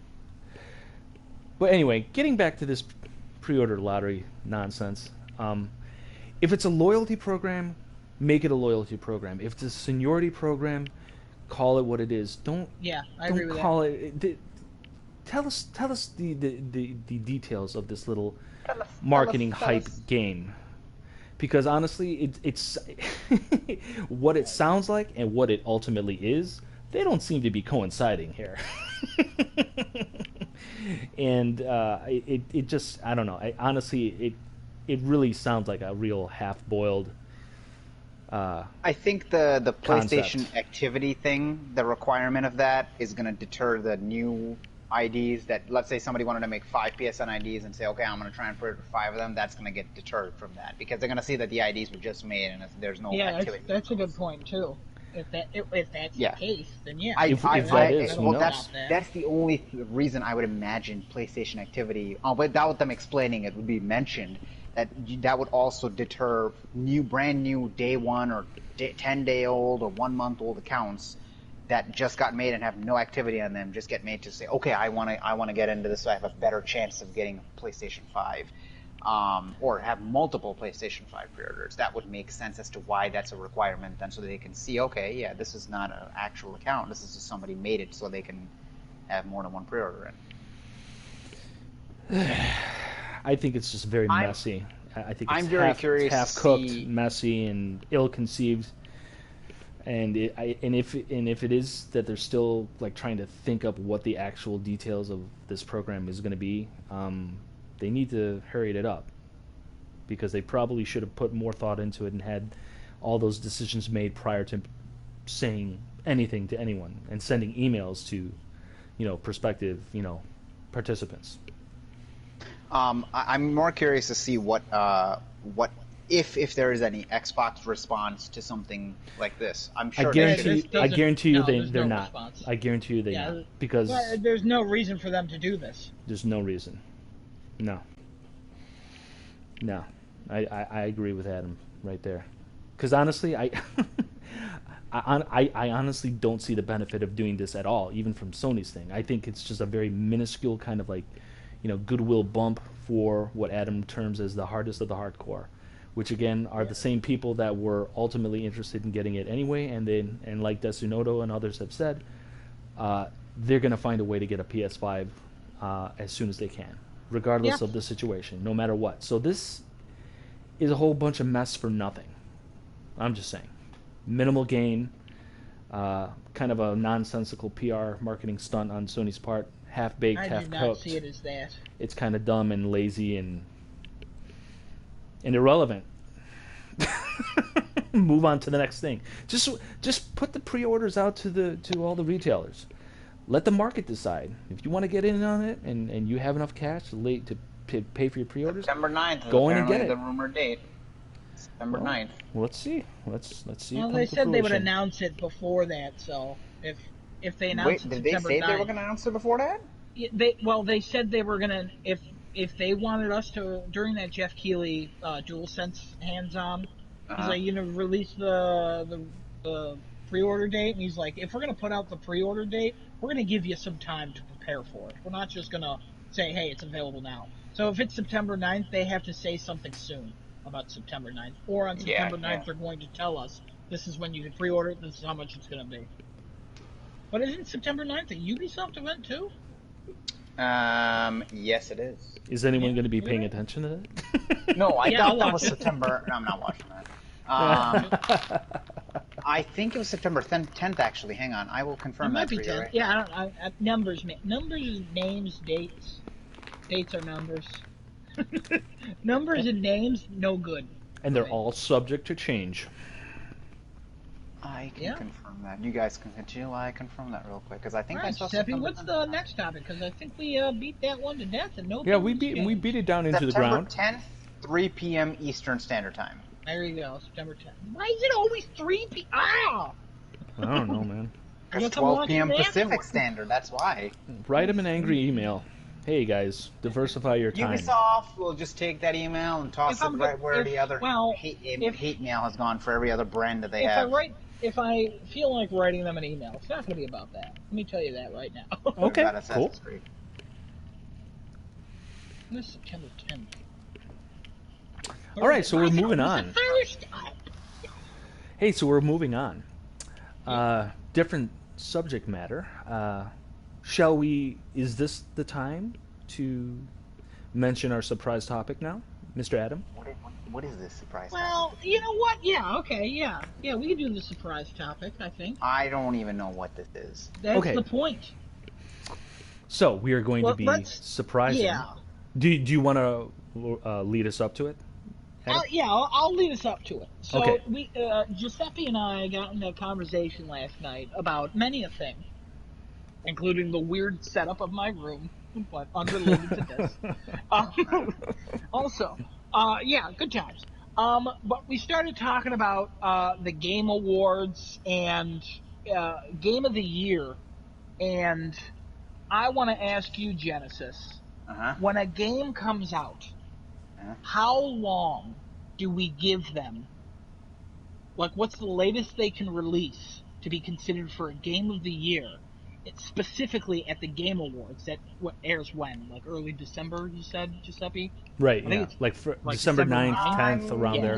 But anyway, getting back to this pre-order lottery nonsense. If it's a loyalty program, make it a loyalty program. If it's a seniority program, call it what it is. Don't agree with call it. tell us the details of this little marketing hype game, because honestly, it's what it sounds like and what it ultimately is. They don't seem to be coinciding here. And it just, I don't know. Honestly, it really sounds like a real half-boiled. I think the PlayStation concept. activity thing, the requirement of that is going to deter the new IDs. That, let's say somebody wanted to make 5 PSN IDs and say, okay, I'm going to try and put 5 of them. That's going to get deterred from that because they're going to see that the IDs were just made and there's no activity. Yeah, that's a good point too. If that's the case, then yeah. If that is, you know? That's the only reason I would imagine PlayStation activity, without them explaining it, would be mentioned. That would also deter brand new day one or 10-day-old or 1 month old accounts that just got made and have no activity on them. Just get made to say, okay, I want to get into this, so I have a better chance of getting a PlayStation 5. Or have multiple PlayStation 5 pre-orders. That would make sense as to why that's a requirement then, so they can see, okay, yeah, this is not an actual account. This is just somebody made it so they can have more than one pre-order in. I think it's just very messy. I think it's very curious half-cooked, messy, and ill-conceived. And if it is that they're still like trying to think up what the actual details of this program is going to be, they need to hurry it up, because they probably should have put more thought into it and had all those decisions made prior to saying anything to anyone and sending emails to, prospective, participants. I'm more curious to see what if there is any Xbox response to something like this. I'm sure. I guarantee you they're not. Response. I guarantee you they're not, because there's no reason for them to do this. There's no reason. No, I agree with Adam right there, because honestly, I honestly don't see the benefit of doing this at all, even from Sony's thing. I think it's just a very minuscule kind of like, goodwill bump for what Adam terms as the hardest of the hardcore, which again are the same people that were ultimately interested in getting it anyway, and like Desunoto and others have said, they're going to find a way to get a PS5 as soon as they can, regardless of the situation, no matter what. So this is a whole bunch of mess for nothing. I'm just saying. Minimal gain, kind of a nonsensical PR marketing stunt on Sony's part, half-baked, half-cooked. I do not see it as that. It's kind of dumb and lazy and irrelevant. Move on to the next thing. Just put the pre-orders out to all the retailers. Let the market decide. If you want to get in on it and you have enough cash to pay for your pre-orders, September 9th go in and get it. The rumored date. September 9th. Well, let's see. Let's see. Well, they said they would announce it before that, so if they announce it September 9th... Did they say they were going to announce it before that? They said they were going to... If they wanted us to, during that Jeff Keighley DualSense hands-on, he's like, release the pre-order date, and he's like, if we're going to put out the pre-order date, we're going to give you some time to prepare for it. We're not just going to say, hey, it's available now. So if it's September 9th, they have to say something soon about September 9th. Or on September 9th, they're going to tell us, this is when you can pre-order it, this is how much it's going to be. But isn't September 9th a Ubisoft event, too? Yes, it is. Is anyone going to be paying attention to that? No, I thought that was September. No, I'm not watching that. I think it was September 10th, actually. Hang on. I will confirm that for you. It might be 10th. Yeah, numbers, names, dates. Dates are numbers. Numbers and names, no good. And they're all subject to change. I can confirm that. You guys can continue while I confirm that real quick, because I think I saw September. What's the next topic? Because I think we beat that one to death, and no. Yeah, we beat it down into the ground. September 10th, 3 p.m. Eastern Standard Time. There you go, September 10th. Why is it always 3 p.m.? Ah! I don't know, man. It's 12 p.m. Pacific Standard. That's why. Write them an angry email. Hey guys, diversify your time. Ubisoft will just take that email and toss it right where the other hate mail has gone for every other brand that they have. If I feel like writing them an email, it's not going to be about that. Let me tell you that right now. Okay, cool. This is September 10th. All right, so we're moving on. Hey, so we're moving on. Different subject matter. shall we? Is this the time to mention our surprise topic now, Mr. Adam? What is this surprise Well, topic? you know what? Yeah, okay, yeah. Yeah, we can do the surprise topic, I think. I don't even know what this is. That's Okay, the point. so we are going to Well, be let's. surprising. Yeah. Do you want to lead us up to it, Adam? Yeah, I'll lead us up to it. Okay. So Giuseppe and I got in a conversation last night about many a thing, including the weird setup of my room, but unrelated to this. Also, yeah, good times. But we started talking about the Game Awards and Game of the Year, and I want to ask you, Genesis, Uh-huh. when a game comes out, Uh-huh. how long do we give them? Like, what's the latest they can release to be considered for a Game of the Year? It's specifically at the Game Awards that what airs when? Like early December, you said, Giuseppe? Right. I think Yeah. it's Like for like December December 9th, 9th. 10th, around Yeah. there.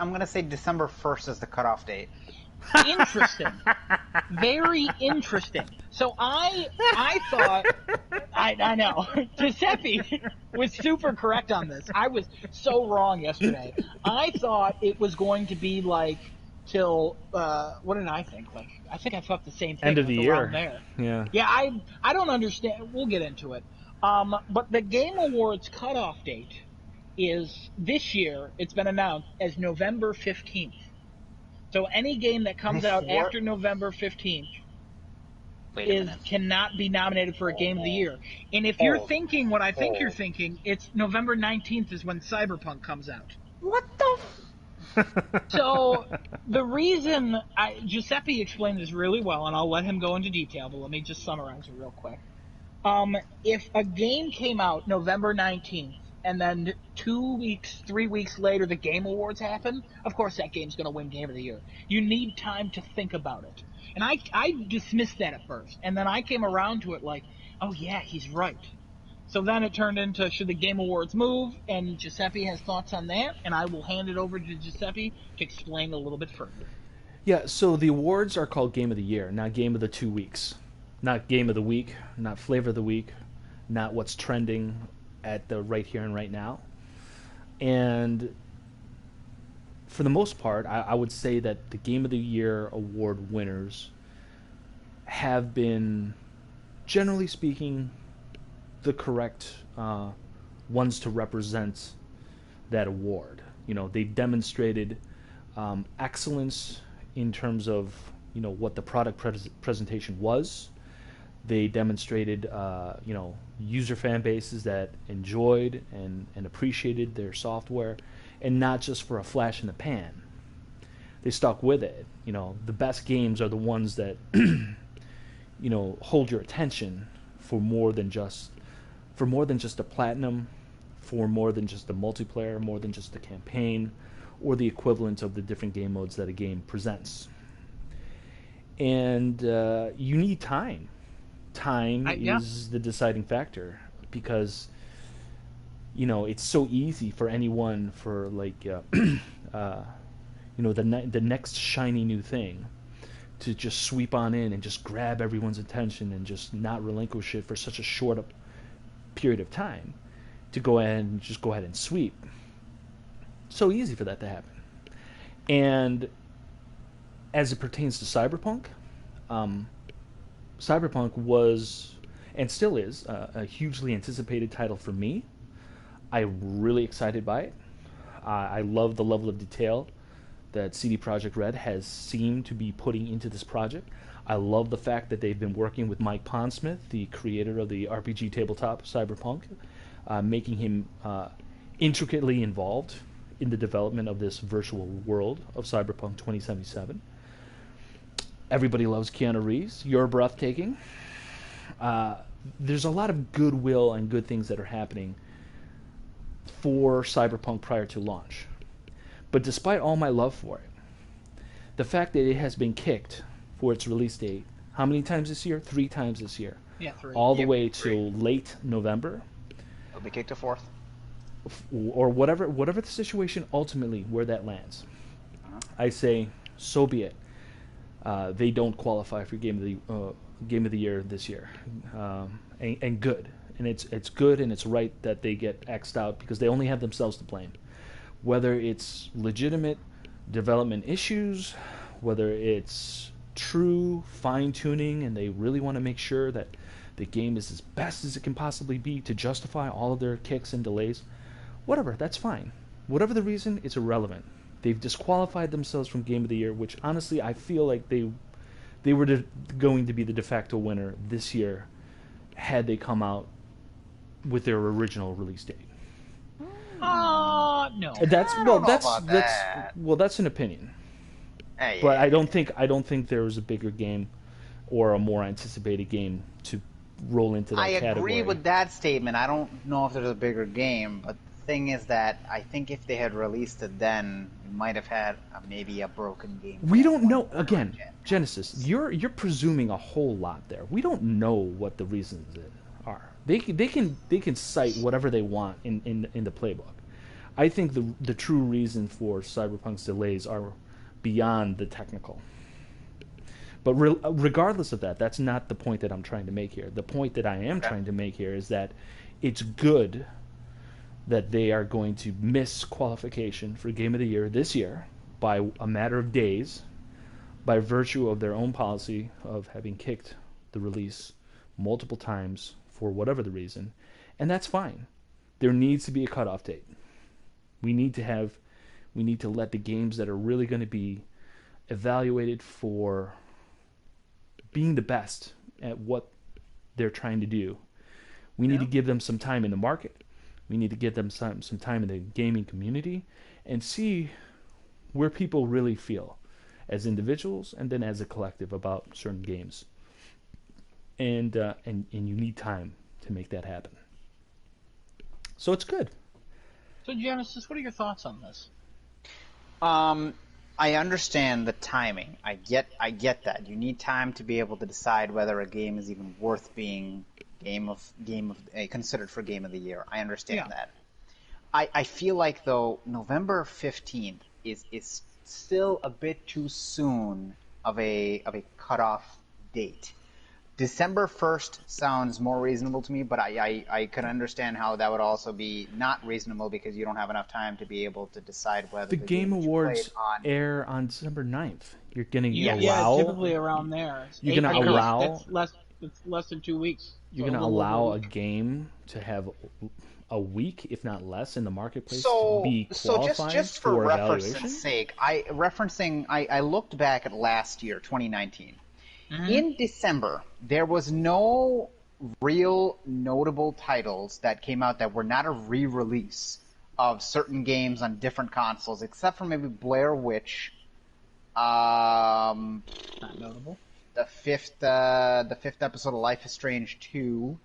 I'm gonna say December 1st is the cutoff date. Interesting. Very interesting. So I thought I know Giuseppe was super correct on this. I was so wrong yesterday. I thought it was going to be like till what did I think? Like I think I thought the same thing. End of like the around year. there. Yeah. Yeah, I don't understand. We'll get into it. But the Game Awards cutoff date is this year. It's been announced as November 15th. So any game that comes out Before- after November 15th Wait a minute. cannot be nominated for a Game of the Year. And if you're Oh. thinking what I think you're Oh. thinking, it's November 19th is when Cyberpunk comes out. What the? So the reason Giuseppe explained this really well, and I'll let him go into detail, but let me just summarize it real quick. If a game came out November 19th, and then 2 weeks, 3 weeks later, the Game Awards happen, of course that game's going to win Game of the Year. You need time to think about it. And I dismissed that at first. And then I came around to it like, oh yeah, he's right. So then it turned into, should the Game Awards move? And Giuseppe has thoughts on that, and I will hand it over to Giuseppe to explain a little bit further. Yeah, so the awards are called Game of the Year, not Game of the 2 weeks. Not Game of the Week, not Flavor of the Week, not what's trending at the right here and right now. And for the most part, I would say that the Game of the Year award winners have been, generally speaking, the correct ones to represent that award. You know, they demonstrated excellence in terms of, you know, what the product presentation was. They demonstrated, you know, user fan bases that enjoyed and appreciated their software, and not just for a flash in the pan. They stuck with it. You know, the best games are the ones that, you know, hold your attention for more than just a platinum, for more than just a multiplayer, more than just a campaign, or the equivalent of the different game modes that a game presents. And you need time. Time is the deciding factor, because, you know, it's so easy for anyone for like you know, the next shiny new thing to just sweep on in and just grab everyone's attention and just not relinquish it for such a short period of time, to go ahead and sweep. So easy for that to happen. And as it pertains to Cyberpunk, Cyberpunk was, and still is, a hugely anticipated title for me. I'm really excited by it. I love the level of detail that CD Projekt Red has seemed to be putting into this project. I love the fact that they've been working with Mike Pondsmith, the creator of the RPG tabletop Cyberpunk, making him intricately involved in the development of this virtual world of Cyberpunk 2077. Everybody loves Keanu Reeves. You're breathtaking. There's a lot of goodwill and good things that are happening for Cyberpunk prior to launch. But despite all my love for it, the fact that it has been kicked for its release date, how many times this year? 3 times this year. Yeah, 3. All the way to late November. It'll be kicked to 4th. Or whatever the situation ultimately where that lands. I say, so be it. they don't qualify for game of the year this year, and good. And it's good and it's right that they get X'd out because they only have themselves to blame. Whether it's legitimate development issues, whether it's true fine-tuning and they really want to make sure that the game is as best as it can possibly be to justify all of their kicks and delays, whatever, that's fine. Whatever the reason, it's irrelevant. They've disqualified themselves from Game of the Year, which honestly I feel like they were going to be the de facto winner this year had they come out with their original release date. No. That's an opinion. Hey, But I don't think there was a bigger game or a more anticipated game to roll into that category. I agree with that statement. I don't know if there's a bigger game, but the thing is that I think if they had released it then, we might have had maybe a broken game. We don't know. Again, Genesis, you're presuming a whole lot there. We don't know what the reasons are. They can cite whatever they want in the playbook. I think the true reason for Cyberpunk's delays are beyond the technical. But regardless of that, that's not the point that I'm trying to make here. The point that I am trying to make here is that it's good that they are going to miss qualification for Game of the Year this year by a matter of days by virtue of their own policy of having kicked the release multiple times for whatever the reason, and that's fine. There needs to be a cutoff date. We need to let the games that are really going to be evaluated for being the best at what they're trying to do. We need to give them some time in the market. We need to give them some time in the gaming community and see where people really feel as individuals and then as a collective about certain games. And you need time to make that happen. So it's good. So Genesis, what are your thoughts on this? I understand the timing. I get that. You need time to be able to decide whether a game is even worth being considered for Game of the Year. I understand that. I feel like though November 15th is still a bit too soon of a cutoff date. December 1st sounds more reasonable to me, but I can understand how that would also be not reasonable because you don't have enough time to be able to decide whether the Game Awards air on December 9th. You're going to allow... Yeah, typically around there. You're going to allow... It's less than 2 weeks. You're going to allow a game to have a week, if not less, in the marketplace to be qualified so just for reference's sake, I looked back at last year, 2019. Mm-hmm. In December, there was no real notable titles that came out that were not a re-release of certain games on different consoles, except for maybe Blair Witch. Not notable. The fifth episode of Life is Strange 2.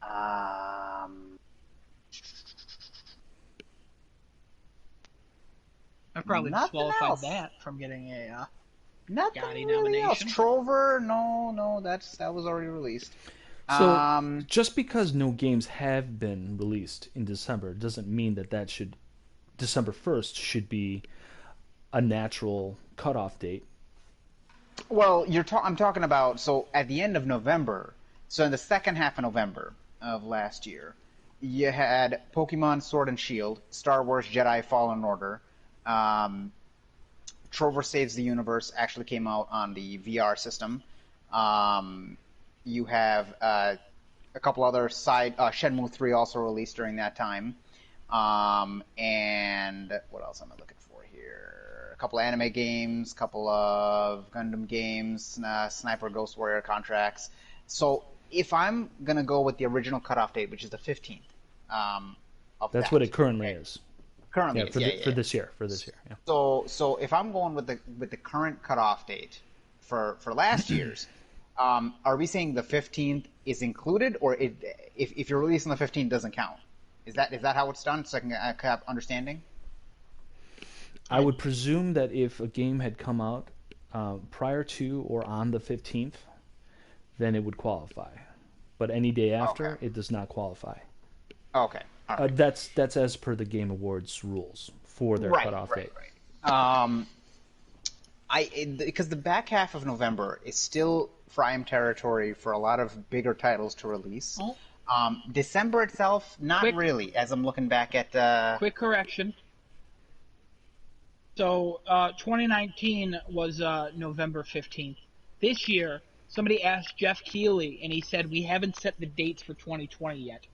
I've probably disqualified that from getting a nothing Gotti really else. nomination. Trover, no, that was already released. So just because no games have been released in December doesn't mean that December 1st should be a natural cutoff date. Well, I'm talking about, so at the end of November, so in the second half of November of last year, you had Pokemon Sword and Shield, Star Wars Jedi Fallen Order, Trover Saves the Universe actually came out on the VR system. You have a couple other Shenmue 3 also released during that time. And what else am I looking for here? A couple of anime games, a couple of Gundam games, Sniper Ghost Warrior contracts. So if I'm going to go with the original cutoff date, which is the 15th That's what it currently is. Currently, for this year. Yeah. So if I'm going with the current cutoff date for last year's, are we saying the 15th is included, or if you're releasing the 15th doesn't count? Is that how it's done? So I can have understanding. I would presume that if a game had come out prior to or on the 15th, then it would qualify. But any day after, it does not qualify. Okay. All right. That's as per the Game Awards rules for their cutoff date. Right. Because the back half of November is still prime territory for a lot of bigger titles to release. Oh, December itself, not quick, really. As I'm looking back at quick correction. So 2019 was November 15th. This year, somebody asked Jeff Keighley, and he said we haven't set the dates for 2020 yet.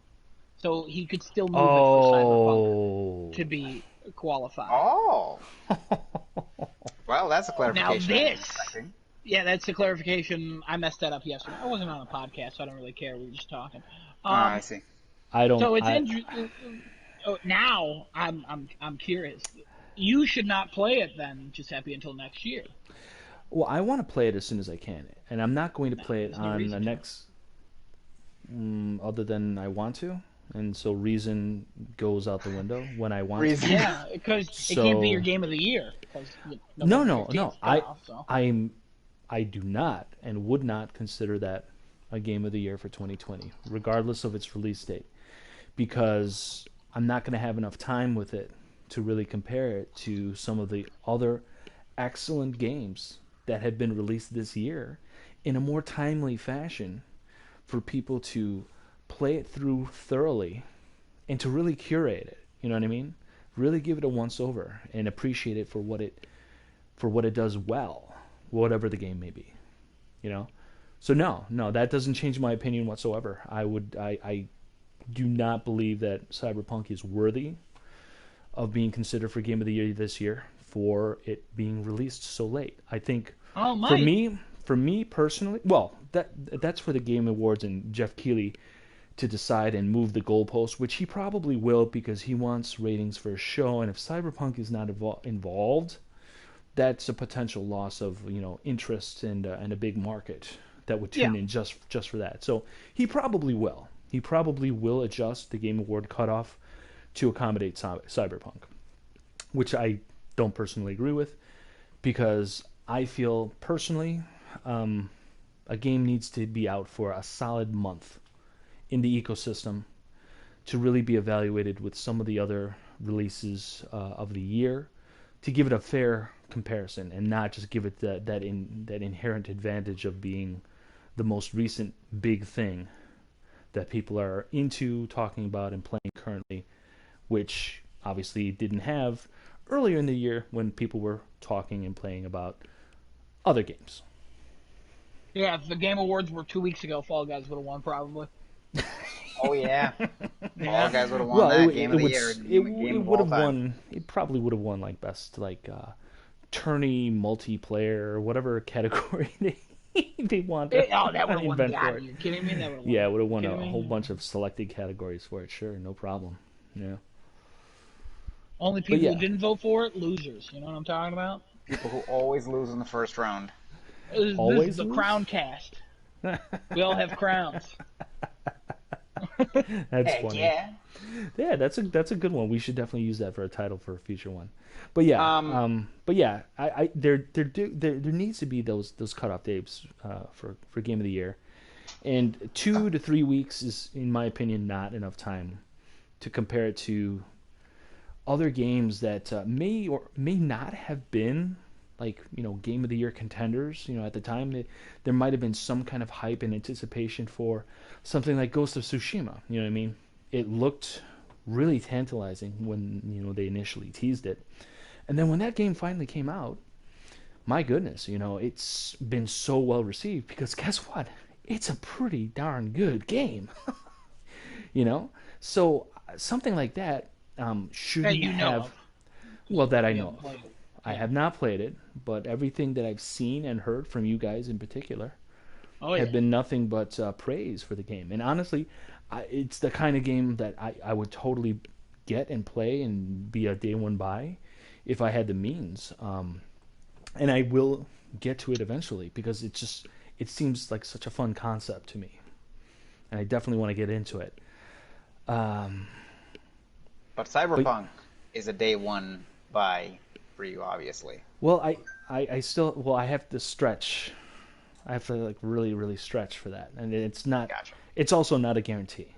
So he could still move it for Cyberpunk to be qualified. Oh. Well, that's a clarification. Now this, yeah, that's the clarification. I messed that up yesterday. I wasn't on a podcast, so I don't really care. We were just talking. I see. I don't. So it's interesting. Now I'm curious. You should not play it then, Giuseppe, until next year. Well, I want to play it as soon as I can, and I'm not going to play it on the next. Other than I want to, and so reason goes out the window when I want to. Yeah, because it can't be your game of the year. No. I do not and would not consider that a game of the year for 2020, regardless of its release date, because I'm not going to have enough time with it to really compare it to some of the other excellent games that have been released this year in a more timely fashion for people to play it through thoroughly and to really curate it. You know what I mean? Really give it a once over and appreciate it for what it does well, whatever the game may be. You know? So no, that doesn't change my opinion whatsoever. I do not believe that Cyberpunk is worthy of being considered for Game of the Year this year for it being released so late. I think for me personally, well, that's for the Game Awards and Jeff Keighley to decide and move the goalpost, which he probably will because he wants ratings for a show. And if Cyberpunk is not involved, that's a potential loss of interest and a big market that would tune in just for that. So he probably will. He probably will adjust the Game Award cutoff to accommodate Cyberpunk, which I don't personally agree with because I feel personally a game needs to be out for a solid month in the ecosystem to really be evaluated with some of the other releases of the year to give it a fair comparison and not just give it that inherent advantage of being the most recent big thing that people are into, talking about, and playing currently, which obviously didn't have earlier in the year when people were talking and playing about other games. Yeah, if the Game Awards were 2 weeks ago, Fall Guys would have won probably. Oh yeah, Fall Guys would have won that Game of the Year. It would have won. It probably would have won like best tourney multiplayer or whatever category they want. That would have won. God, are you kidding me? That would have won. Yeah, it would have won a whole bunch of selected categories for it. Sure, no problem. Yeah. Only people who didn't vote for it, losers. You know what I'm talking about? People who always lose in the first round. This is the crown cast. We all have crowns. That's funny. Yeah, that's a good one. We should definitely use that for a title for a future one. But yeah, there needs to be those cutoff dates for Game of the Year, and 2 to 3 weeks is, in my opinion, not enough time to compare it to other games that may or may not have been Game of the Year contenders. At the time there might have been some kind of hype and anticipation for something like Ghost of Tsushima. You know what I mean? It looked really tantalizing when they initially teased it. And then when that game finally came out, my goodness, it's been so well received because guess what? It's a pretty darn good game. So something like that shouldn't have. Well, that I know of. I have not played it, but everything that I've seen and heard from you guys in particular have been nothing but praise for the game. And honestly, it's the kind of game that I would totally get and play and be a day one buy if I had the means. And I will get to it eventually because it seems like such a fun concept to me. And I definitely want to get into it. But Cyberpunk is a day one buy for you, obviously. Well, I still I have to stretch. I have to really, really stretch for that, and it's not. Gotcha. It's also not a guarantee.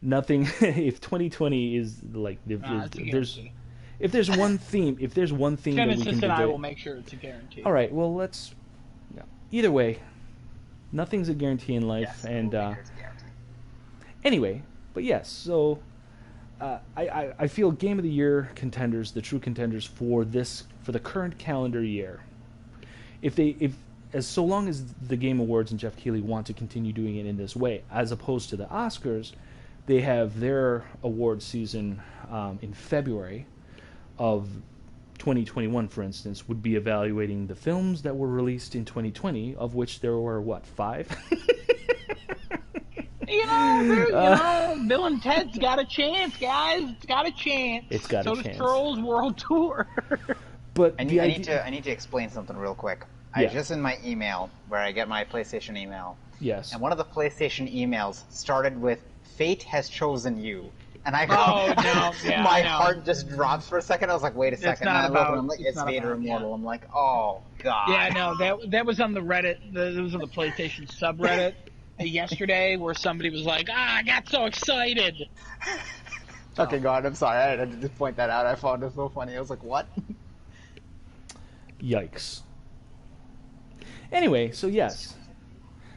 Nothing. If 2020 is if there's one theme that we can and I will debate. make sure it's a guarantee. All right, well let's. Yeah. Either way, nothing's a guarantee in life, Yes, and it's a guarantee. anyway, but yes, so. I feel Game of the Year contenders, the true contenders for the current calendar year. So long as the Game Awards and Jeff Keighley want to continue doing it in this way, as opposed to the Oscars, they have their award season in February of 2021, for instance, would be evaluating the films that were released in 2020, of which there were, what, 5? Bill and Ted's got a chance, guys. It's got a chance. It's got a so chance. does Trolls World Tour. But I need to explain something real quick. Yeah. I just in my email, where I get my PlayStation email, yes, and one of the PlayStation emails started with "Fate has chosen you," and I go, my heart just drops for a second. I was like, wait a second. And I look and I'm like, it's Vader Immortal. Yeah. I'm like, oh god. Yeah, no, that was on the Reddit. That was on the PlayStation subreddit. Yesterday, where somebody was like, I got so excited. Okay, God, I'm sorry. I had to just point that out. I found it so funny. I was like, what? Yikes. Anyway, so yes.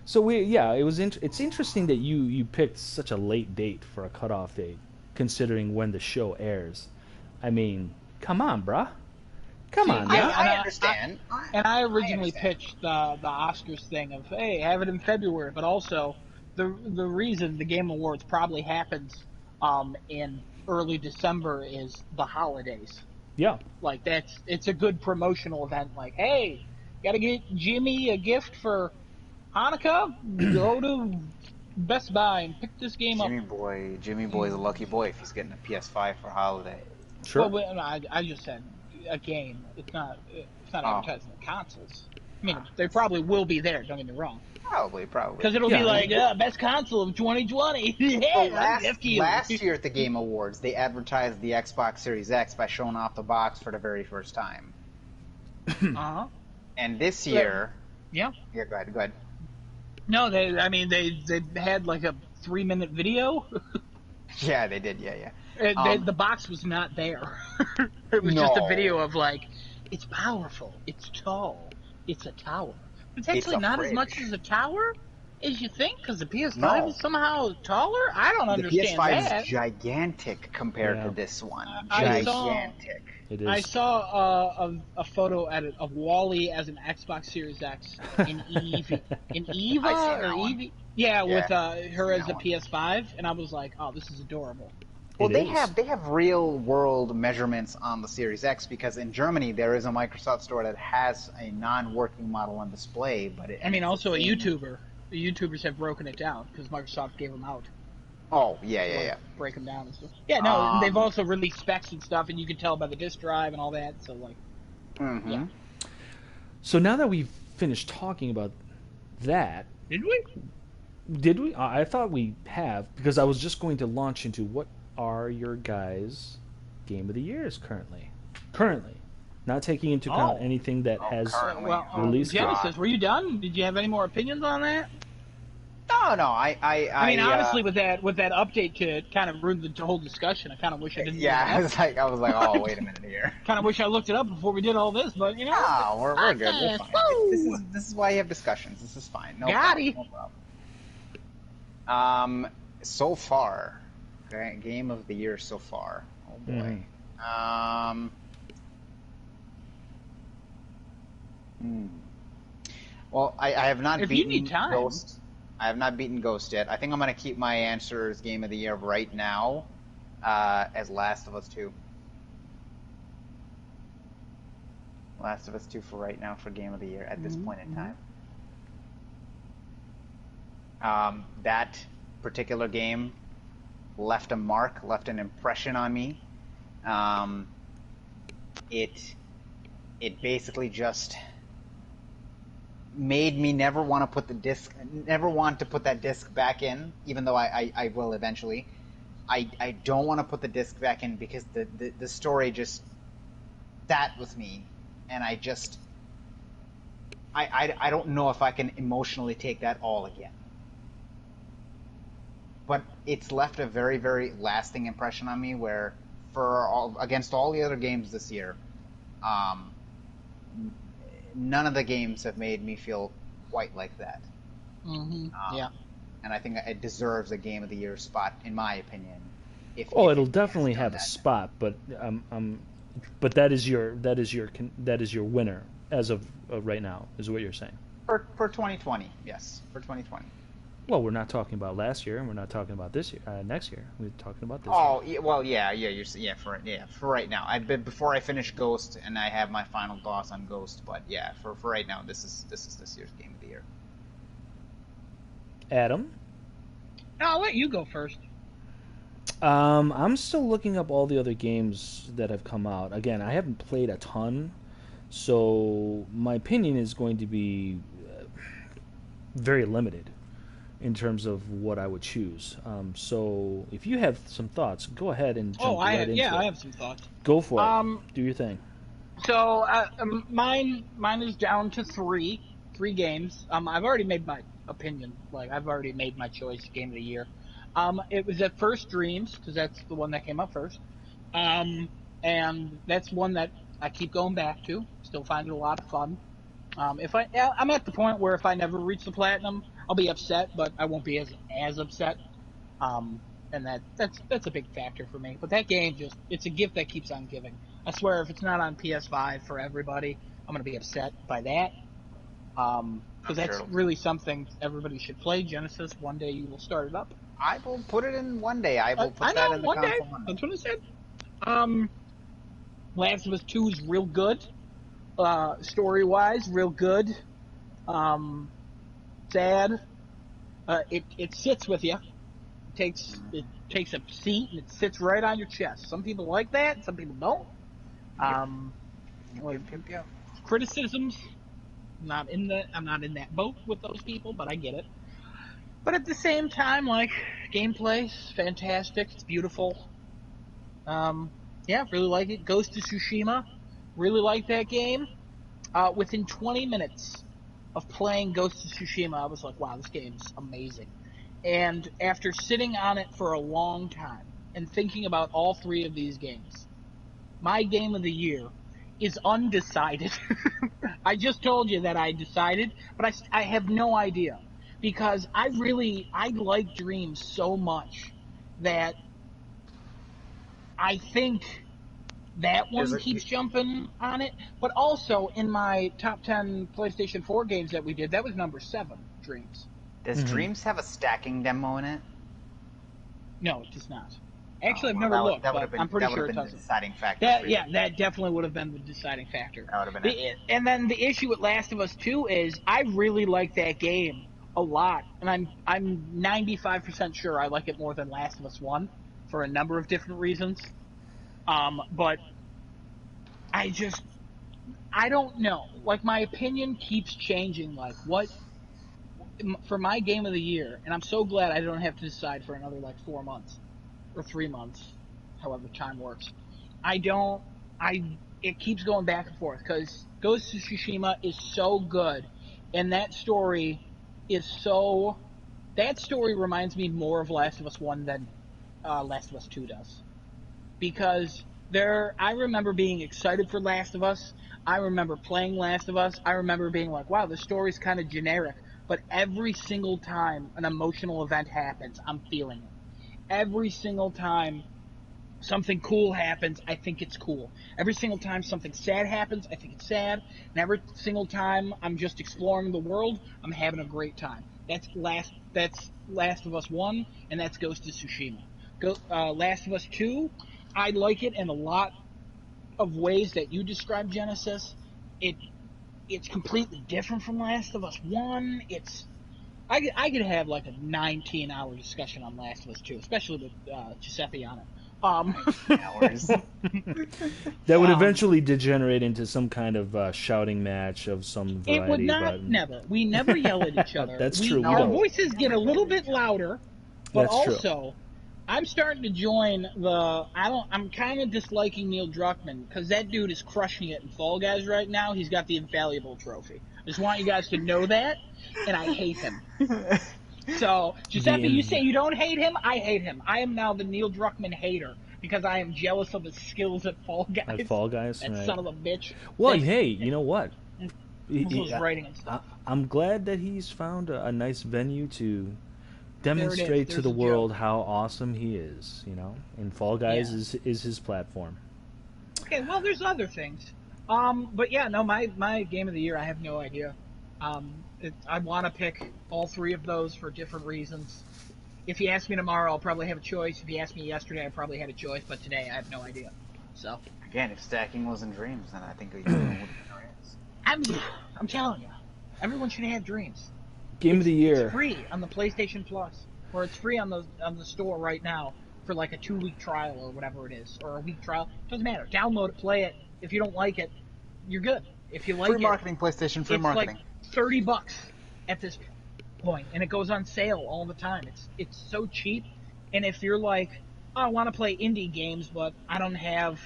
So it's interesting that you picked such a late date for a cutoff date, considering when the show airs. I mean, come on, bruh. Come on, yeah, I understand. I originally pitched the Oscars thing of, hey, have it in February, but also the reason the Game Awards probably happens in early December is the holidays. Yeah. Like it's a good promotional event. Like, hey, gotta get Jimmy a gift for Hanukkah? Go to Best Buy and pick this game up. Jimmy Boy's a lucky boy if he's getting a PS5 for holiday. Sure. Well, I just said a game. It's not advertising the consoles. I mean, they probably will be there. Don't get me wrong. Probably. Because it'll be like best console of 2020. Well, last year at the Game Awards, they advertised the Xbox Series X by showing off the box for the very first time. Uh-huh. And this year, yeah. Go ahead. No, they had like a 3-minute video. Yeah, they did. Yeah. The box was not there. It was just a video of like, it's powerful, it's tall, it's a tower. It's actually not as much as a tower as you think, because the PS5 is somehow taller. I don't understand that. The PS5 is gigantic compared to this one. Gigantic. It is. I saw a photo of Wally as an Xbox Series X in Eve, Eva or Evie. Yeah, with her as a PS5, and I was like, oh, this is adorable. Well, they have real world measurements on the Series X, because in Germany there is a Microsoft store that has a non-working model on display. But also a YouTuber. The YouTubers have broken it down because Microsoft gave them out. Oh yeah. Break them down and stuff. Yeah, no, they've also released specs and stuff, and you can tell by the disk drive and all that. So like, yeah. So now that we've finished talking about that, did we? Did we? I thought we have, because I was just going to launch into what are your guys' Game of the Years currently, not taking into account anything that has released. Genesis, were you done? Did you have any more opinions on that? No. I mean, honestly, with that update to kind of ruin the whole discussion, I kind of wish I didn't. Yeah, I was like, oh, wait a minute here. Kind of wish I looked it up before we did all this, but No, we're good. We're fine. This is why you have discussions. This is fine. No problem. So far, Game of the Year so far. Oh boy. Well, I have not beaten Ghost. I have not beaten Ghost yet. I think I'm going to keep my answer as Game of the Year right now as Last of Us 2. Last of Us 2 for right now for Game of the Year at this point in time. That particular game left a mark, left an impression on me. It basically just made me never want to put that disc back in, even though I will eventually. I don't want to put the disc back in because the story just sat with me, and I don't know if I can emotionally take that all again. But it's left a very, very lasting impression on me, where against all the other games this year, none of the games have made me feel quite like that. Mm-hmm. Yeah. And I think it deserves a Game of the Year spot, in my opinion. It'll definitely have a spot, but that is your winner as of right now, is what you're saying. For 2020, yes, for 2020. Well, we're not talking about last year, and we're not talking about this year, next year. We're talking about this. Oh, year. Well, for right now. Before I finish Ghost, and I have my final thoughts on Ghost. But yeah, for right now, this is this year's Game of the Year. Adam, I'll let you go first. I'm still looking up all the other games that have come out. Again, I haven't played a ton, so my opinion is going to be very limited in terms of what I would choose. So if you have some thoughts, go ahead and jump right into it. I have some thoughts. Go for it. Do your thing. So mine is down to three games. I've already made my opinion. Like, I've already made my choice, Game of the Year. It was at first Dreams, because that's the one that came up first. And that's one that I keep going back to. Still find it a lot of fun. I'm at the point where if I never reach the platinum, I'll be upset, but I won't be as upset. And that's a big factor for me. But that game it's a gift that keeps on giving. I swear, if it's not on PS5 for everybody, I'm going to be upset by that. Because that's really something everybody should play. Genesis, one day you will start it up. I will put it in one day. I will put that in the console one day. That's what I said. Last of Us 2 is real good. Story-wise, real good. Sad. It sits with you. It takes a seat and it sits right on your chest. Some people like that, some people don't. Criticisms. I'm not in that boat with those people, but I get it. But at the same time, like, gameplay's fantastic. It's beautiful. Really like it. Ghost of Tsushima. Really like that game. Within 20 minutes of playing Ghost of Tsushima, I was like, wow, this game's amazing. And after sitting on it for a long time and thinking about all three of these games, my Game of the Year is undecided. I just told you that I decided, but I have no idea. Because I like Dreams so much that I think that one keeps jumping on it. But also, in my top 10 PlayStation 4 games that we did, that was number 7, Dreams. Does Dreams have a stacking demo in it? No, it does not. Actually, I've never looked, but I'm pretty sure it doesn't. That would have been the deciding factor. That definitely would have been the deciding factor. That would have been it. And then the issue with Last of Us 2 is I really like that game a lot, and I'm 95% sure I like it more than Last of Us 1 for a number of different reasons. But I don't know. Like, my opinion keeps changing. Like, what for my Game of the Year, and I'm so glad I don't have to decide for another 4 months or 3 months, however time works. It keeps going back and forth because Ghost of Tsushima is so good, and that story reminds me more of Last of Us 1 than Last of Us 2 does. Because I remember being excited for Last of Us. I remember playing Last of Us. I remember being like, wow, the story's kind of generic. But every single time an emotional event happens, I'm feeling it. Every single time something cool happens, I think it's cool. Every single time something sad happens, I think it's sad. And every single time I'm just exploring the world, I'm having a great time. That's Last of Us 1, and that's Ghost of Tsushima. Last of Us 2, I like it in a lot of ways that you described, Genesis. It's completely different from Last of Us 1. I could have a 19-hour discussion on Last of Us 2, especially with Giuseppe on it. Hours. That would eventually degenerate into some kind of shouting match of some variety. It would not. Never. We never yell at each other. That's true. Our voices get a little bit louder, but That's also true. I'm starting to join I'm kind of disliking Neil Druckmann because that dude is crushing it in Fall Guys right now. He's got the invaluable trophy. I just want you guys to know that, and I hate him. So, Giuseppe, you say you don't hate him? I hate him. I am now the Neil Druckmann hater. because I am jealous of his skills at Fall At Guys. Fall Guys, That right? son of a bitch. Well, hey, you know what? Was writing and stuff. I'm glad that he's found a nice venue to There it is. demonstrate to There's the a joke. world how awesome he is. And Fall Guys Yeah. is his platform. Okay, well, there's other things. But yeah, no, my game of the year, I have no idea. I want to pick all three of those for different reasons. If you ask me tomorrow, I'll probably have a choice. If you asked me yesterday, I probably had a choice. But today, I have no idea. So Again, if stacking wasn't dreams, then I think you would have been dreams. I'm telling you, everyone should have dreams. Game of the year. It's free on the PlayStation Plus, or it's free on the store right now for like a 2-week trial or whatever it is, or a week trial. Doesn't matter. Download it, play it. If you don't like it, you're good. If you like Free marketing, PlayStation, free it's marketing. like $30 at this point, and it goes on sale all the time. It's so cheap, and if you're like, oh, I want to play indie games, but I don't have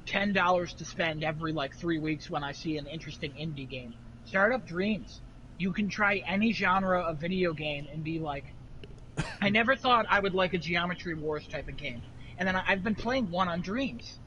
$10 to spend every like 3 weeks when I see an interesting indie game, start up Dreams. You can try any genre of video game and be like, I never thought I would like a Geometry Wars type of game. And then I've been playing one on Dreams.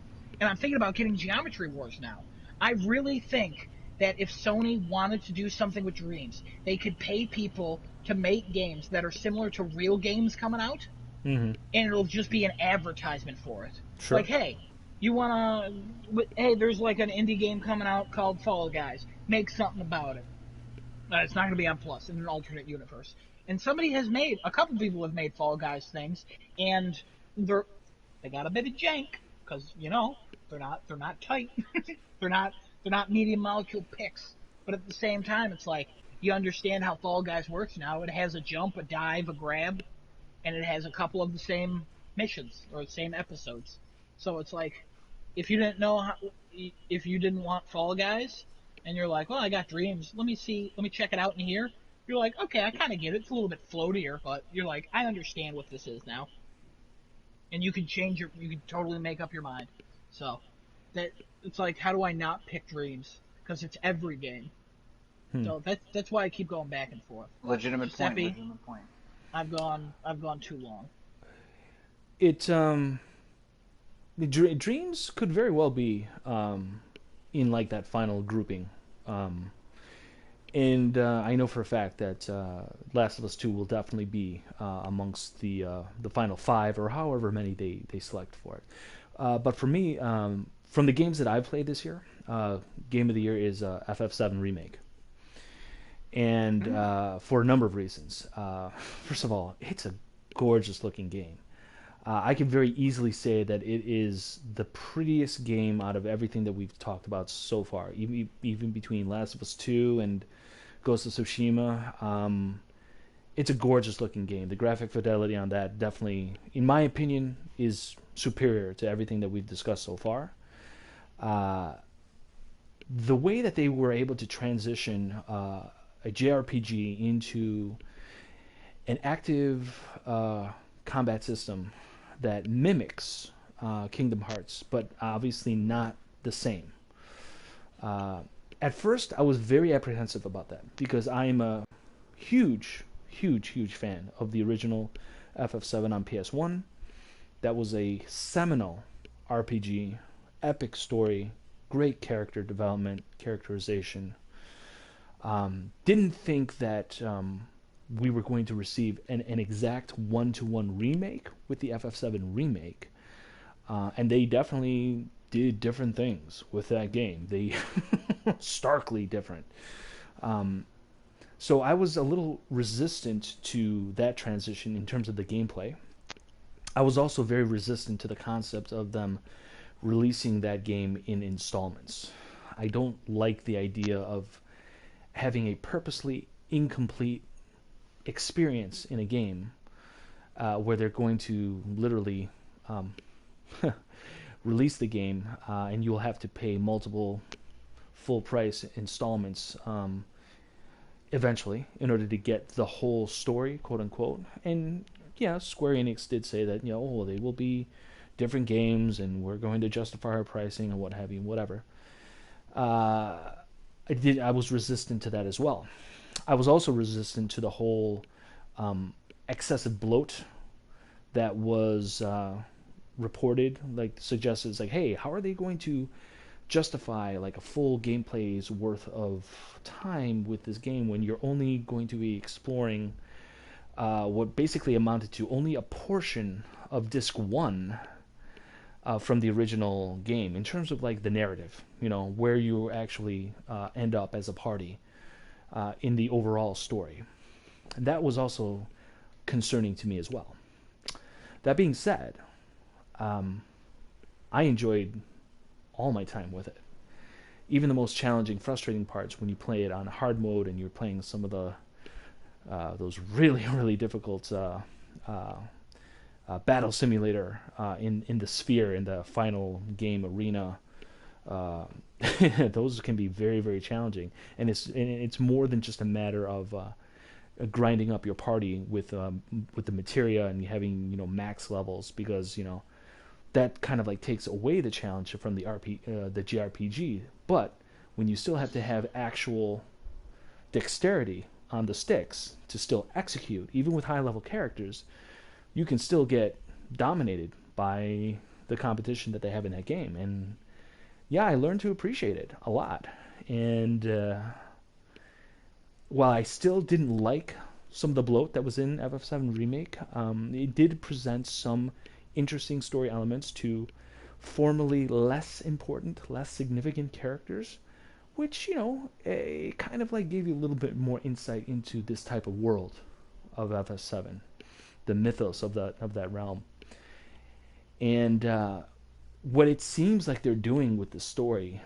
And I'm thinking about getting Geometry Wars now. I really think that if Sony wanted to do something with Dreams, they could pay people to make games that are similar to real games coming out, Mm-hmm. and it'll just be an advertisement for it. Sure. Like, hey, hey, there's like an indie game coming out called Fall Guys. Make something about it. It's not going to be on Plus, in an alternate universe. And a couple people have made Fall Guys things, and they got a bit of jank, because, they're not tight. they're not medium molecule picks. But at the same time, it's like, you understand how Fall Guys works now. It has a jump, a dive, a grab, and it has a couple of the same missions, or the same episodes. So it's like, if you didn't want Fall Guys, and you're like, well, I got Dreams, let me check it out in here. You're like, okay, I kind of get it. It's a little bit floatier, but you're like, I understand what this is now. And you can you can totally make up your mind. So, it's like, how do I not pick Dreams? Because it's every game. So that's why I keep going back and forth. Legitimate Giuseppe, point. I've gone too long. Dreams could very well be in like that final grouping. And I know for a fact that Last of Us 2 will definitely be amongst the final 5 or however many they select for it. But for me, from the games that I've played this year, Game of the Year is FF7 Remake. And for a number of reasons. First of all, it's a gorgeous looking game. I can very easily say that it is the prettiest game out of everything that we've talked about so far, even between Last of Us 2 and Ghost of Tsushima. It's a gorgeous looking game. The graphic fidelity on that definitely, in my opinion, is superior to everything that we've discussed so far. The way that they were able to transition a JRPG into an active combat system that mimics Kingdom Hearts, but obviously not the same. At first, I was very apprehensive about that because I am a huge fan of the original FF7 on PS1. That was a seminal RPG, epic story, great character development, characterization. Didn't think that we were going to receive an exact one-to-one remake with the FF7 remake. And they definitely did different things with that game. They starkly different. So I was a little resistant to that transition in terms of the gameplay. I was also very resistant to the concept of them releasing that game in installments. I don't like the idea of having a purposely incomplete experience in a game where they're going to literally release the game and you'll have to pay multiple full price installments eventually in order to get the whole story, quote unquote. And yeah, Square Enix did say that, they will be different games and we're going to justify our pricing and what have you, whatever. I was resistant to that as well. I was also resistant to the whole excessive bloat that was reported, like suggested, it's like, hey, how are they going to justify like a full gameplay's worth of time with this game when you're only going to be exploring what basically amounted to only a portion of disc 1 from the original game in terms of like the narrative, where you actually end up as a party in the overall story. And that was also concerning to me as well. That being said, I enjoyed all my time with it. Even the most challenging, frustrating parts when you play it on hard mode and you're playing some of the those really, really difficult battle simulator in the sphere, in the final game arena. Those can be very, very challenging, and it's more than just a matter of grinding up your party with the materia and having max levels, because that kind of like takes away the challenge from the JRPG. But when you still have to have actual dexterity on the sticks to still execute, even with high level characters, you can still get dominated by the competition that they have in that game. And yeah, I learned to appreciate it a lot. And while I still didn't like some of the bloat that was in FF7 Remake, it did present some interesting story elements to formerly less important, less significant characters, which, it kind of like gave you a little bit more insight into this type of world of FF7, the mythos of that realm. And what it seems like they're doing with the story,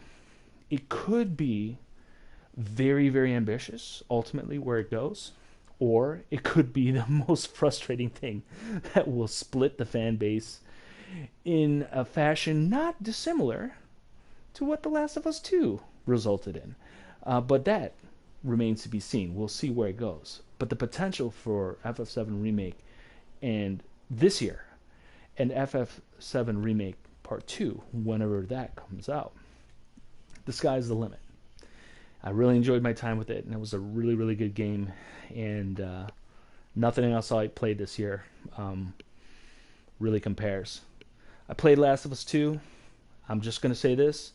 it could be very, very ambitious, ultimately, where it goes, or it could be the most frustrating thing that will split the fan base in a fashion not dissimilar to what The Last of Us 2 resulted in. But that remains to be seen. We'll see where it goes. But the potential for FF7 Remake and this year, and FF7 Remake Part 2, whenever that comes out, the sky's the limit. I really enjoyed my time with it, and it was a really, really good game. And nothing else I played this year really compares. I played Last of Us 2. I'm just going to say this.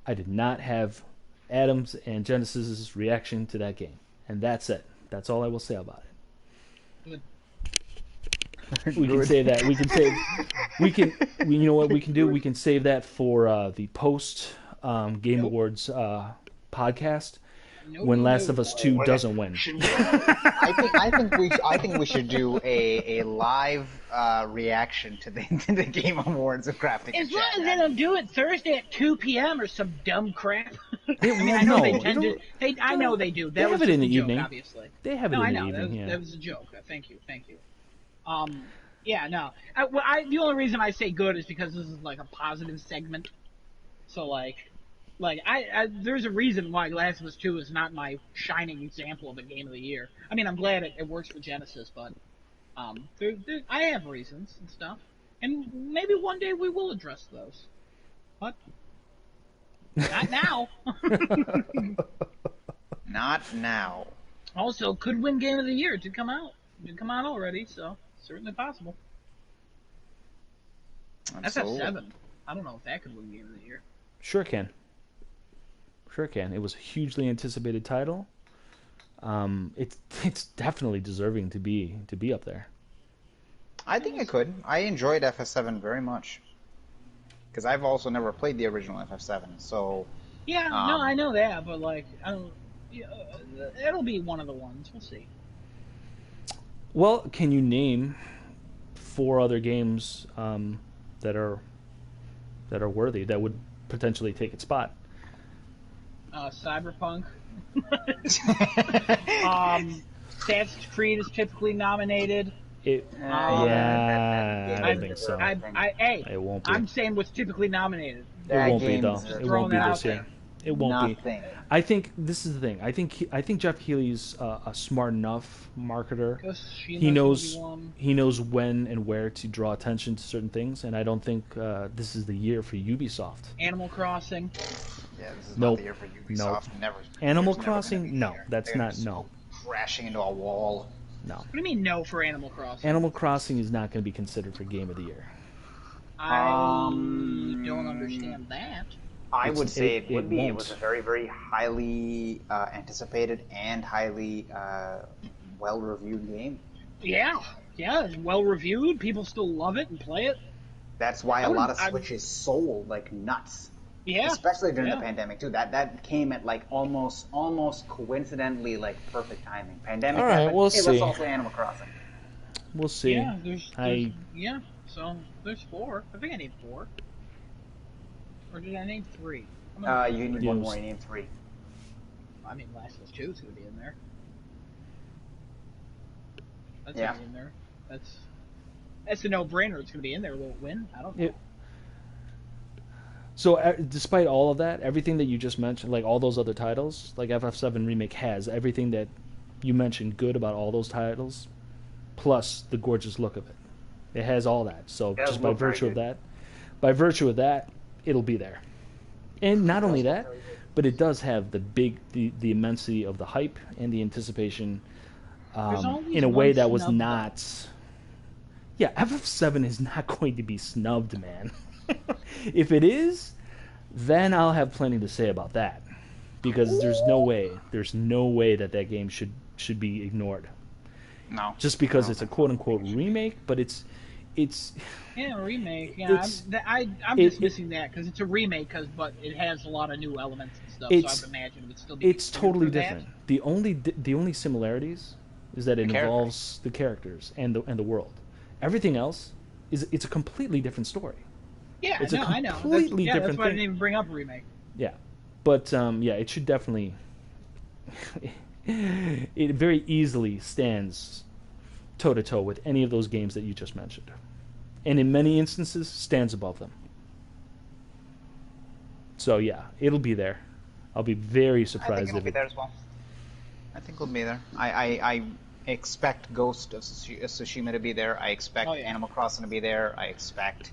I did not have Adam's and Genesis's reaction to that game. And that's it. That's all I will say about it. Good. We can say that. You know what we can do? We can save that for the post Game Awards podcast. When Last of Us 2 doesn't win. I think we should do a live reaction to the Game Awards of Crafting. As long as they don't do it Thursday at 2 p.m. or some dumb crap. I know they tend to. I know they do. They have it in the evening. Obviously, they have it in the evening. That was a joke. Thank you. Yeah, no. The only reason I say good is because this is like a positive segment. So like there's a reason why Last of Us 2 is not my shining example of a game of the year. I mean, I'm glad it works for Genesis, but I have reasons and stuff, and maybe one day we will address those, but not now. Not now. Also, could win Game of the Year. It did come out. Already, so certainly possible. Absolutely. FF7. I don't know if that could win Game of the Year. Sure can. It was a hugely anticipated title. It's definitely deserving to be up there. I think it could. I enjoyed FF7 very much, because I've also never played the original FF7. So yeah, no, I know that, but like I don't. It'll be one of the ones. We'll see. Well, can you name 4 other games that are worthy, that would potentially take its spot? Cyberpunk. Assassin's Creed is typically nominated. I don't think so. It won't be. I'm saying what's typically nominated. It won't be though. It won't be this year. It won't be. I think this is the thing. I think Jeff Keighley's a smart enough marketer. He knows when and where to draw attention to certain things, and I don't think this is the year for Ubisoft. Animal Crossing. Yeah, this is not the year for Ubisoft. Never. Animal Crossing? No, that's not. No. Crashing into a wall. No. What do you mean no for Animal Crossing? Animal Crossing is not going to be considered for Game of the Year. I don't understand that. I would say it would be. It was won't. a very, very highly anticipated and highly well-reviewed game. Yeah, it's well reviewed. People still love it and play it. That's why a lot of Switches sold like nuts. Yeah, Especially during the pandemic too. That came at like almost coincidentally like perfect timing. Pandemic. All right, happened. we'll Hey, see. let's all play Animal Crossing. We'll see. Yeah, so there's 4. I think I named 4. Or did I name 3? You need one more. You need 3. I mean, Last of Us 2 is going to be in there. That's Yeah. going to be in there. That's a no-brainer. It's going to be in there. Will it win? I don't know. So, despite all of that, everything that you just mentioned, like all those other titles, like FF7 Remake has everything that you mentioned good about all those titles, plus the gorgeous look of it. It has all that. So, just by virtue of that, it'll be there. And not only that, but it does have the immensity of the hype and the anticipation in a way that was not. Yeah, FF7 is not going to be snubbed, man. If it is, then I'll have plenty to say about that, because there's no way that game should be ignored. No. Just because it's a quote unquote remake, but it's yeah, a remake. Yeah, I'm dismissing that because it's a remake, but it has a lot of new elements and stuff. So I would imagine it would still be. It's totally different. The only similarities is that it involves the characters and the world. Everything else it's a completely different story. Yeah, it's I know. Completely different that's why I thing. didn't even bring up a remake. Yeah, but it should definitely. It very easily stands toe to toe with any of those games that you just mentioned, and in many instances stands above them. So yeah, it'll be there. I'll be very surprised. I think it'll be there as well. I think it'll be there. I expect Ghost of Tsushima to be there. I expect Animal Crossing to be there. I expect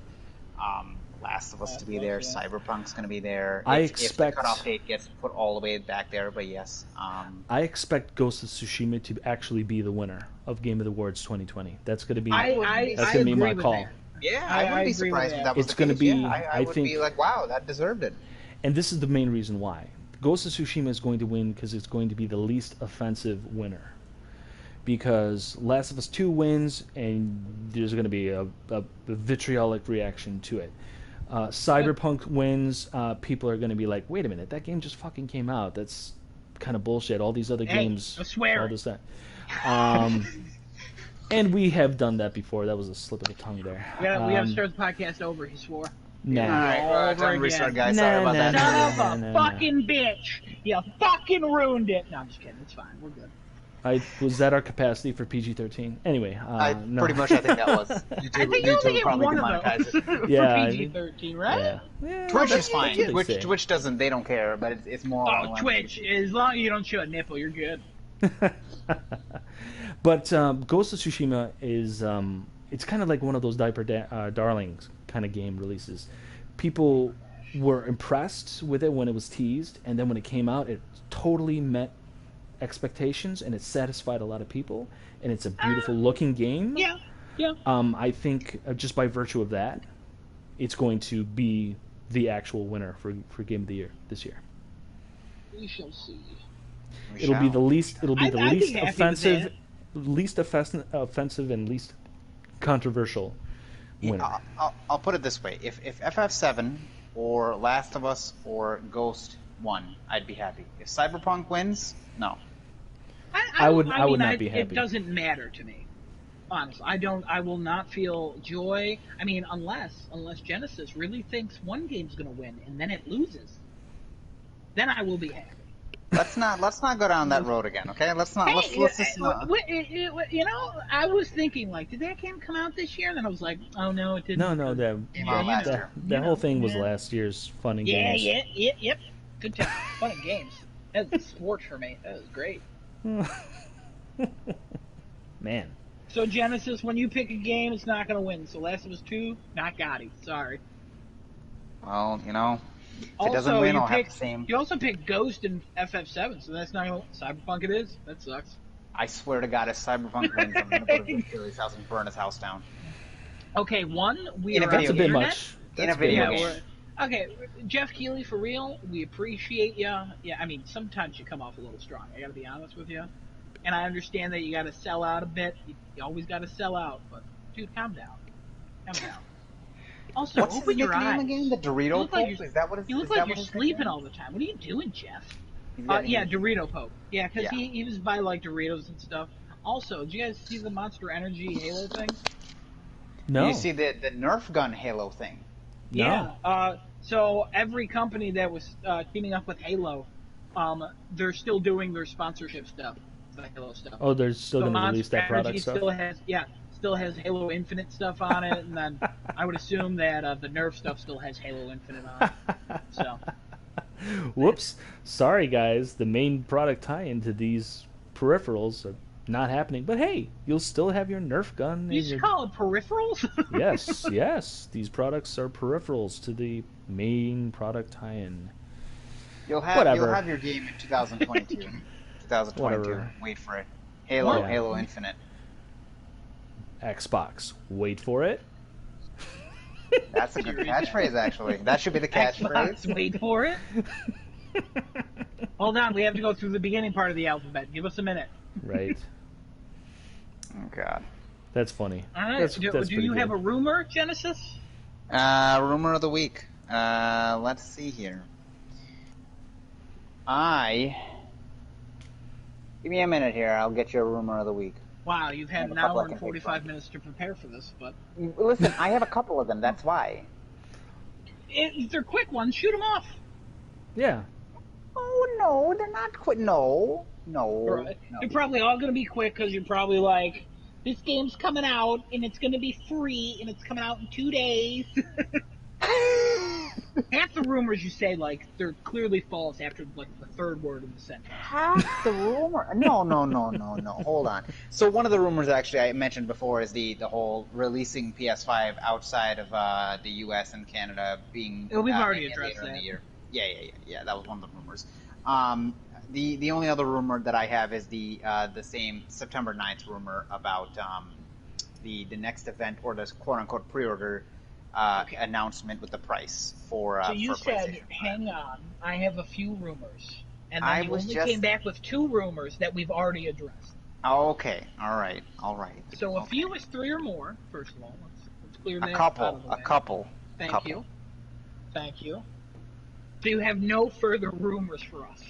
Last of Us to be there. Yeah. Cyberpunk's going to be there. If the cutoff date gets put all the way back there, but yes. I expect Ghost of Tsushima to actually be the winner of Game of the Awards 2020. That's going to be my call. That. Yeah, I wouldn't be surprised if that was the case. I would be like, wow, that deserved it. And this is the main reason why. Ghost of Tsushima is going to win because it's going to be the least offensive winner. Because Last of Us 2 wins, and there's going to be a vitriolic reaction to it. Cyberpunk wins, people are going to be like, wait a minute, that game just fucking came out. That's kind of bullshit. All these other games, I swear. all this that. And we have done that before. That was a slip of the tongue there. Yeah, we have to start the podcast over, he swore. Nah. Alright, time to restart, guys. Sorry about that. Son of a fucking bitch! You fucking ruined it! No, I'm just kidding. It's fine. We're good. Was that our capacity for PG-13? Anyway, no. Pretty much I think that was. I think you only get one of those for PG-13, right? Yeah, Twitch is fine. Twitch doesn't. They don't care, but it's more. Oh, Twitch! As long as you don't show a nipple, you're good. But Ghost of Tsushima is it's kind of like one of those diaper darlings kind of game releases. People were impressed with it when it was teased, and then when it came out, it totally met expectations, and it satisfied a lot of people, and it's a beautiful looking game. Yeah. I think just by virtue of that, it's going to be the actual winner for Game of the Year this year. We shall see. It'll be the least offensive, and least controversial winner. I'll put it this way: if FF7 or Last of Us or Ghost won, I'd be happy. If Cyberpunk wins, no. I would not be happy. It doesn't matter to me. Honestly, I will not feel joy. I mean, unless Genesis really thinks one game's going to win and then it loses, then I will be happy. Let's not go down that road again, okay? Let's not. You know, I was thinking, like, did that game come out this year? And then I was like, oh no, it didn't. No, that whole thing was last year's fun and games. Yep. Good time. Fun and games. That was sports for me. That was great. Man. So Genesis, when you pick a game, it's not going to win. So Last of Us 2, not Gotti. Sorry. Well, you know, if it doesn't win, I'll have the same. You also picked Ghost in FF7, so that's not Cyberpunk. It is. That sucks. I swear to God, if Cyberpunk wins, I'm going to go to Vin Curry's house and burn his house down. Okay, one, we In a are video That's a on the bit game. internet. much. In That's a video bit game. much. Okay, Jeff Keighley, for real, we appreciate you. Yeah, I mean, sometimes you come off a little strong. I gotta be honest with you. And I understand that you gotta sell out a bit. You always gotta sell out. But, dude, calm down. Calm down. Also, What's his open your nickname eyes. again? The You Dorito look like Pope? you're, Is that what you look is like that you're what his sleeping nickname? all the time. What are you doing, Jeff? He's getting Yeah, Dorito Pope. Yeah, because Yeah. he was by, like, Doritos and stuff. Also, did you guys see the Monster Energy Halo thing? No. You see the Nerf gun Halo thing? No. Yeah. So every company that was teaming up with Halo, they're still doing their sponsorship stuff, the Halo stuff. Oh, they're still So going to release Monster that product Energy stuff? still has Halo Infinite stuff on it, and then I would assume that the Nerf stuff still has Halo Infinite on it. So. Whoops. Sorry, guys. The main product tie-in to these peripherals are not happening. But hey, you'll still have your Nerf gun. You And just your... call it peripherals? Yes, yes. These products are peripherals to the main product tie-in. You'll have your game in 2022. 2022. Whatever. Wait for it. Halo, Yeah. Halo Infinite. Xbox. Wait for it. That's a good catchphrase, actually. That should be the catchphrase. Xbox, wait for it. Hold on, we have to go through the beginning part of the alphabet. Give us a minute. Right. Oh God. That's funny. All right. That's do pretty you good. have a rumor, Genesis? Rumor of the week. Let's see here. Give me a minute here. I'll get you a rumor of the week. Wow, you've had I have an a couple hour I can and pick 45 from. minutes to prepare for this, but Listen, I have a couple of them. That's why. if they're quick ones, shoot them off. Yeah. Oh no, they're not quick. No. You're probably all going to be quick because you're probably like, this game's coming out and it's going to be free and it's coming out in 2 days. Half the rumors you say, like, they're clearly false after, like, the third word in the sentence. Half the rumor? No. Hold on. So one of the rumors actually I mentioned before is the whole releasing PS5 outside of the U.S. and Canada being. We've already maybe addressed later in that. the year. Yeah. That was one of the rumors. The only other rumor that I have is the same September 9th rumor about the next event or the quote unquote pre-order announcement with the price for. So you for said, PlayStation 5. hang on, I have a few rumors. And I then you was only just- came back with 2 rumors that we've already addressed. Okay. All right. So a Okay. few is 3 or more, first of all. Let's clear that A out couple. of the way. Thank you. Thank you. So you have no further rumors for us.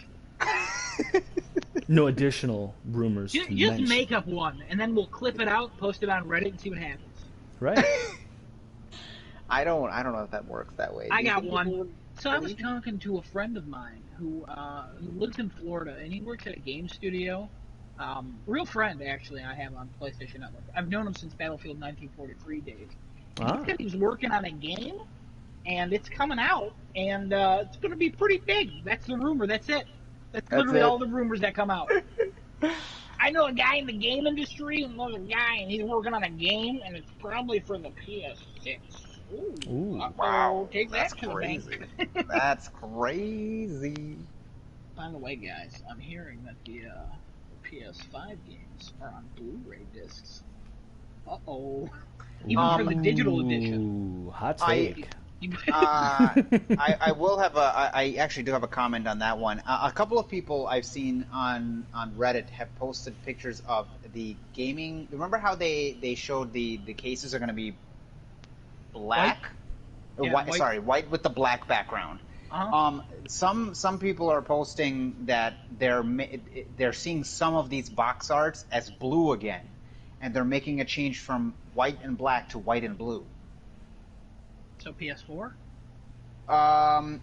No additional rumors to Just mention. make up one, and then we'll clip it out, post it on Reddit, and see what happens. Right. I don't know if that works that way. I Do you got think one. people would So I was believe it? talking to a friend of mine who lives in Florida, and he works at a game studio. Real friend, actually, I have on PlayStation Network. I've known him since Battlefield 1943 days. Ah. He said he was working on a game, and it's coming out, and it's going to be pretty big. That's the rumor. That's it. That's literally it. all the rumors that come out. I know a guy in the game industry, and there's a guy, and he's working on a game, and it's probably for the PS6. Ooh. Wow, Take that that's to the crazy. bank. That's crazy. By the way, guys, I'm hearing that the PS5 games are on Blu-ray discs. Uh-oh. Even for the digital edition. Ooh, hot take. I will have I actually do have a comment on that one. A couple of people I've seen on Reddit have posted pictures of the gaming. Remember how they showed the cases are going to be black? Yeah, White, white. Sorry, white with the black background. Uh-huh. Some people are posting that they're seeing some of these box arts as blue again, and they're making a change from white and black to white and blue. So PS4?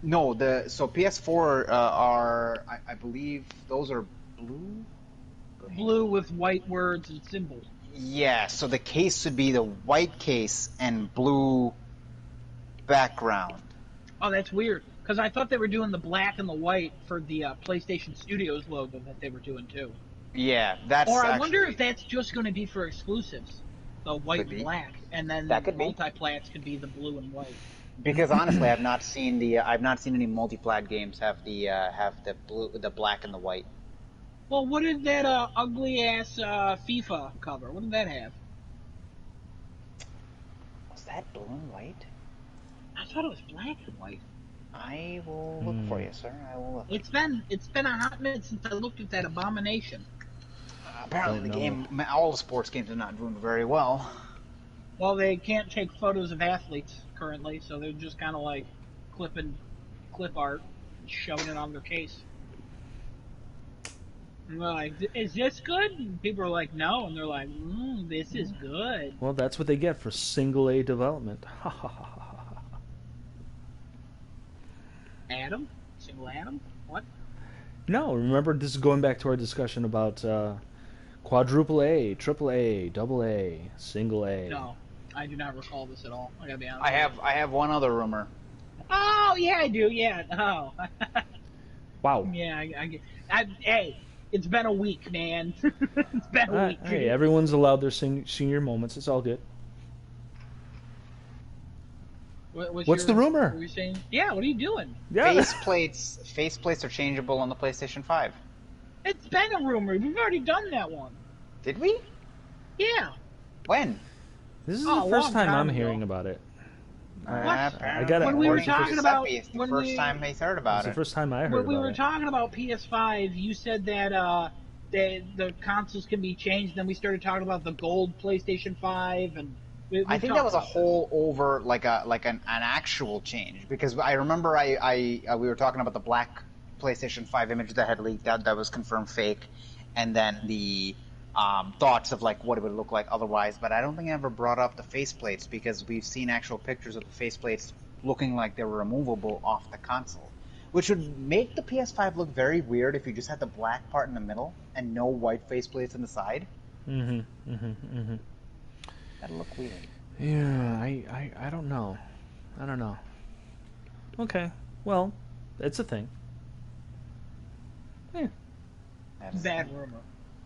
No, so PS4 are I believe those are blue. Blue with white words and symbols. Yeah, so the case should be the white case and blue background. Oh, that's weird. Because I thought they were doing the black and the white for the PlayStation Studios logo that they were doing too. Yeah, that's. Or I actually, wonder if that's just going to be for exclusives, the white Could and be. black, and then That could be. multiplats could be the blue and white. because honestly, I've not seen any multiplat games have the black and the white. Well, what did that ugly ass FIFA cover? What did that have? that blue and white? I thought it was black and white. I will look for you, sir. I will look. It's been a hot minute since I looked at that abomination. Apparently, the game, all the sports games are not doing very well. Well, they can't take photos of athletes currently, so they're just kind of like clip art, and shoving it on their case. And they're like, "Is this good?" And people are like, "No," and they're like, "This is good." Well, that's what they get for single A development. Adam? Single Adam? What? No, remember, this is going back to our discussion about quadruple A, triple A, double A, single A. No, I do not recall this at all. I gotta be honest. I have one other rumor. Oh yeah, I do. Yeah. Oh. Wow. Yeah. Hey, it's been a week, man. It's been a week. Hey, everyone's allowed their senior moments. It's all good. What's the rumor? What are you saying? Yeah, what are you doing? Yeah. Faceplates are changeable on the PlayStation 5. It's been a rumor. We've already done that one. Did we? Yeah. When? This is the first time I'm hearing about it. I got it. When we were talking about it's the first time they heard about it. It's the first time I heard when about we were it. talking about PS5, you said that the consoles can be changed. Then we started talking about the gold PlayStation 5, and I think that was a whole over like an actual change, because I remember we were talking about the black PlayStation 5 image that had leaked out that was confirmed fake, and then the thoughts of like what it would look like otherwise. But I don't think I ever brought up the faceplates, because we've seen actual pictures of the faceplates looking like they were removable off the console, which would make the PS5 look very weird if you just had the black part in the middle and no white faceplates on the side. That'd look weird. Yeah, I don't know. I don't know. Okay, well, it's a thing. Yeah. Bad rumor.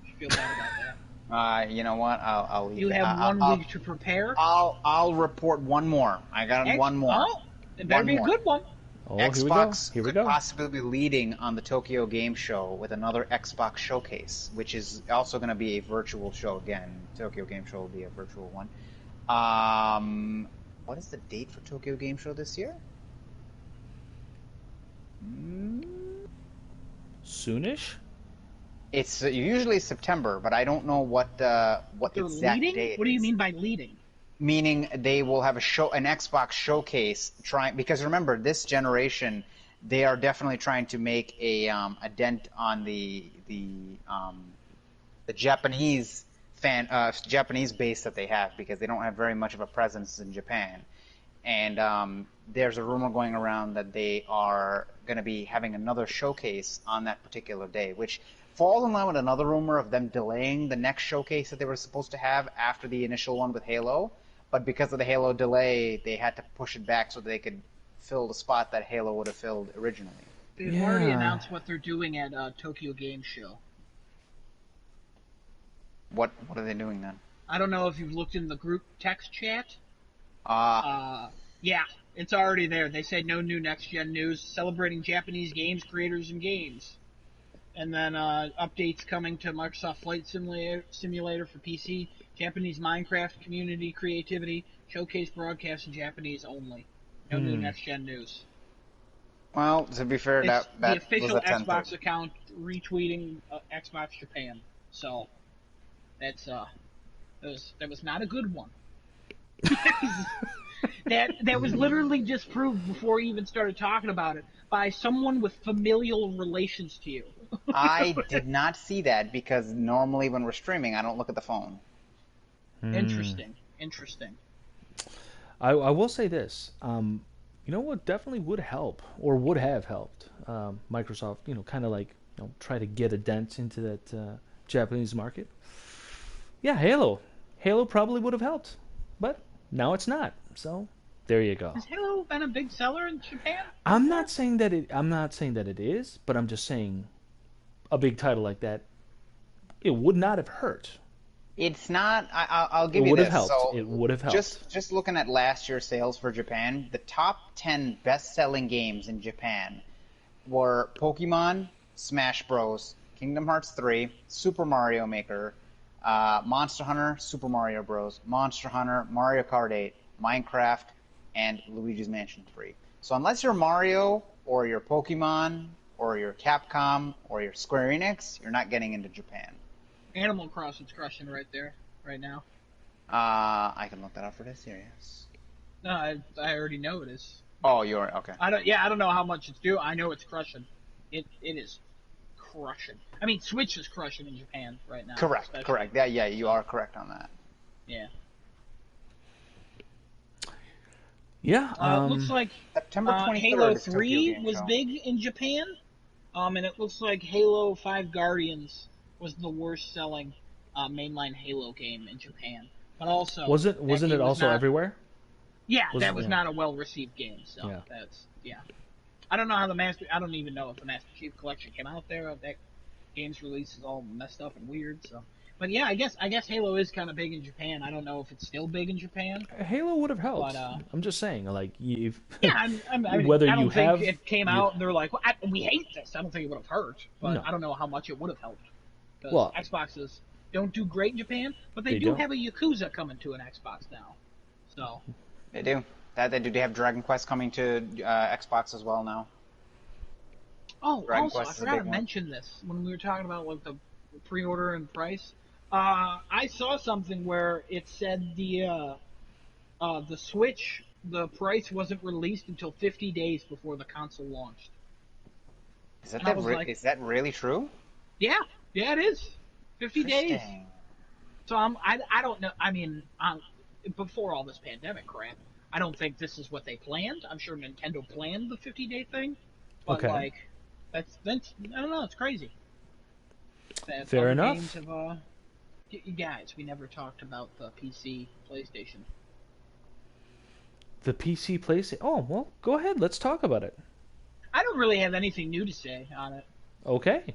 You feel bad about that. You know what? I'll leave You it. have 1 week to prepare. I'll report one more. I got one more. Oh, it better be a good one. Oh, Xbox here we could go. possibly be leading on the Tokyo Game Show with another Xbox showcase, which is also going to be a virtual show again. Tokyo Game Show will be a virtual one. What is the date for Tokyo Game Show this year? Soonish? It's usually September, but I don't know what exact leading? date. What do you mean by leading? Meaning they will have an Xbox showcase because remember, this generation, they are definitely trying to make a dent on the Japanese Japanese base that they have, because they don't have very much of a presence in Japan. And there's a rumor going around that they are going to be having another showcase on that particular day, which falls in line with another rumor of them delaying the next showcase that they were supposed to have after the initial one with Halo. But because of the Halo delay, they had to push it back so they could fill the spot that Halo would have filled originally. They've already announced what they're doing at Tokyo Game Show. What are they doing then? I don't know if you've looked in the group text chat. Yeah, it's already there. They say no new next-gen news, celebrating Japanese games creators and games. And then updates coming to Microsoft Flight Simulator for PC, Japanese Minecraft community creativity, showcase broadcast in Japanese only. No new next-gen news. Well, to be fair, that the official was Xbox account retweeting Xbox Japan. So that's that was not a good one. that was literally disproved before we even started talking about it by someone with familial relations to you. I did not see that, because normally when we're streaming, I don't look at the phone. Interesting. I will say this. You know what definitely would help, or would have helped, Microsoft, kind of like, try to get a dent into that Japanese market. Yeah, Halo. Halo probably would have helped, but now it's not. So there you go. Has Halo been a big seller in Japan? I'm not saying that it is, but I'm just saying a big title like that, it would not have hurt. It's not. I'll give you this. It would have helped. Just looking at last year's sales for Japan, the top 10 best-selling games in Japan were Pokemon, Smash Bros, Kingdom Hearts 3, Super Mario Maker, Monster Hunter, Super Mario Bros, Monster Hunter, Mario Kart 8, Minecraft, and Luigi's Mansion 3. So unless you're Mario, or you're Pokemon, or you're Capcom, or you're Square Enix, you're not getting into Japan. Animal Crossing's crushing right there, right now. I can look that up for this here, yes. No, I already know it is. Oh, you're okay. I don't know how much it's due. I know it's crushing. It is crushing. I mean, Switch is crushing in Japan right now. Correct. Yeah, you are correct on that. Yeah. Yeah. Looks like September 23rd Halo is Tokyo 3 Game was Show. big in Japan. And it looks like Halo 5 Guardians was the worst selling mainline Halo game in Japan. But also wasn't it also everywhere? Yeah, that was not a well-received game. So yeah. I don't know how I don't even know if the Master Chief Collection came out there. That game's release is all messed up and weird. So, but yeah, I guess Halo is kind of big in Japan. I don't know if it's still big in Japan. Halo would have helped. But, I'm just saying, like, I mean, whether I don't you think have it came out and they're like, well, we hate this. I don't think it would have hurt, but No. I don't know how much it would have helped. Because Well, Xboxes don't do great in Japan, but they do have a Yakuza coming to an Xbox now. So They do. They do. They have Dragon Quest coming to Xbox as well now. Oh, Dragon also, I Quest is a forgot big to one. mention this when we were talking about like the pre-order and price. I saw something where it said the Switch, the price wasn't released until 50 days before the console launched. Is that really true? Yeah, it is. 50 days. Interesting. So I don't know. I mean, before all this pandemic crap, I don't think this is what they planned. I'm sure Nintendo planned the 50-day thing, but Okay. like that's I don't know. It's crazy. That Fair other enough. Games have, you guys, we never talked about the PC PlayStation. The PC PlayStation. Oh well, go ahead. Let's talk about it. I don't really have anything new to say on it. Okay.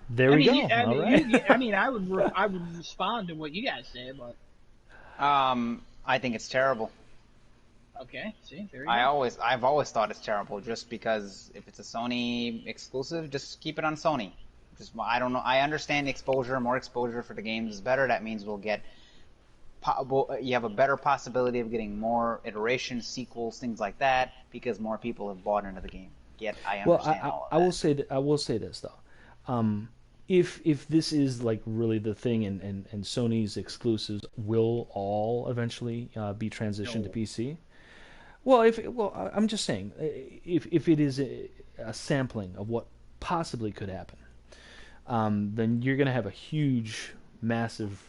There we go. All right. I would respond to what you guys say, but I think it's terrible. okay. See, there you go. I've always thought it's terrible, just because if it's a Sony exclusive, just keep it on Sony. I don't know. I understand exposure, more exposure for the games is better. That means we'll get. You have a better possibility of getting more iterations, sequels, things like that, because more people have bought into the game. Yet I understand all of that. I will say this though. If this is like really the thing, and Sony's exclusives will all eventually be transitioned to PC. Well, I'm just saying, if it is a sampling of what possibly could happen, then you're going to have a huge, massive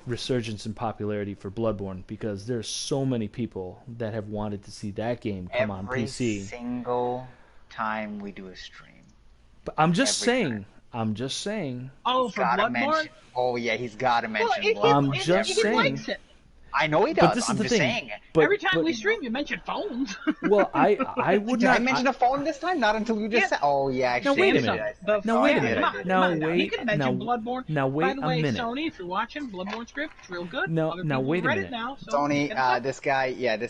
resurgence in popularity for Bloodborne, because there's so many people that have wanted to see that game come on PC. Every single time we do a stream. But I'm just Every saying. time. I'm just saying. Oh, for Bloodborne? Oh yeah, he's got to mention I'm Bloodborne. just he saying. likes it. I know he does. But this is I'm the just thing. saying. But, Every time we stream, you mention phones. Well, I would Did not. I mention a phone this time? Not until you just said. Oh yeah, actually. Now, wait a I minute. did. Now, wait a Yeah, minute. I did. Now, You wait. can mention Bloodborne. Now, wait By the way, a minute. Sony, if you're watching, Bloodborne script, it's real good. No, Other now, people wait a read minute. it now, so Tony, get it up. this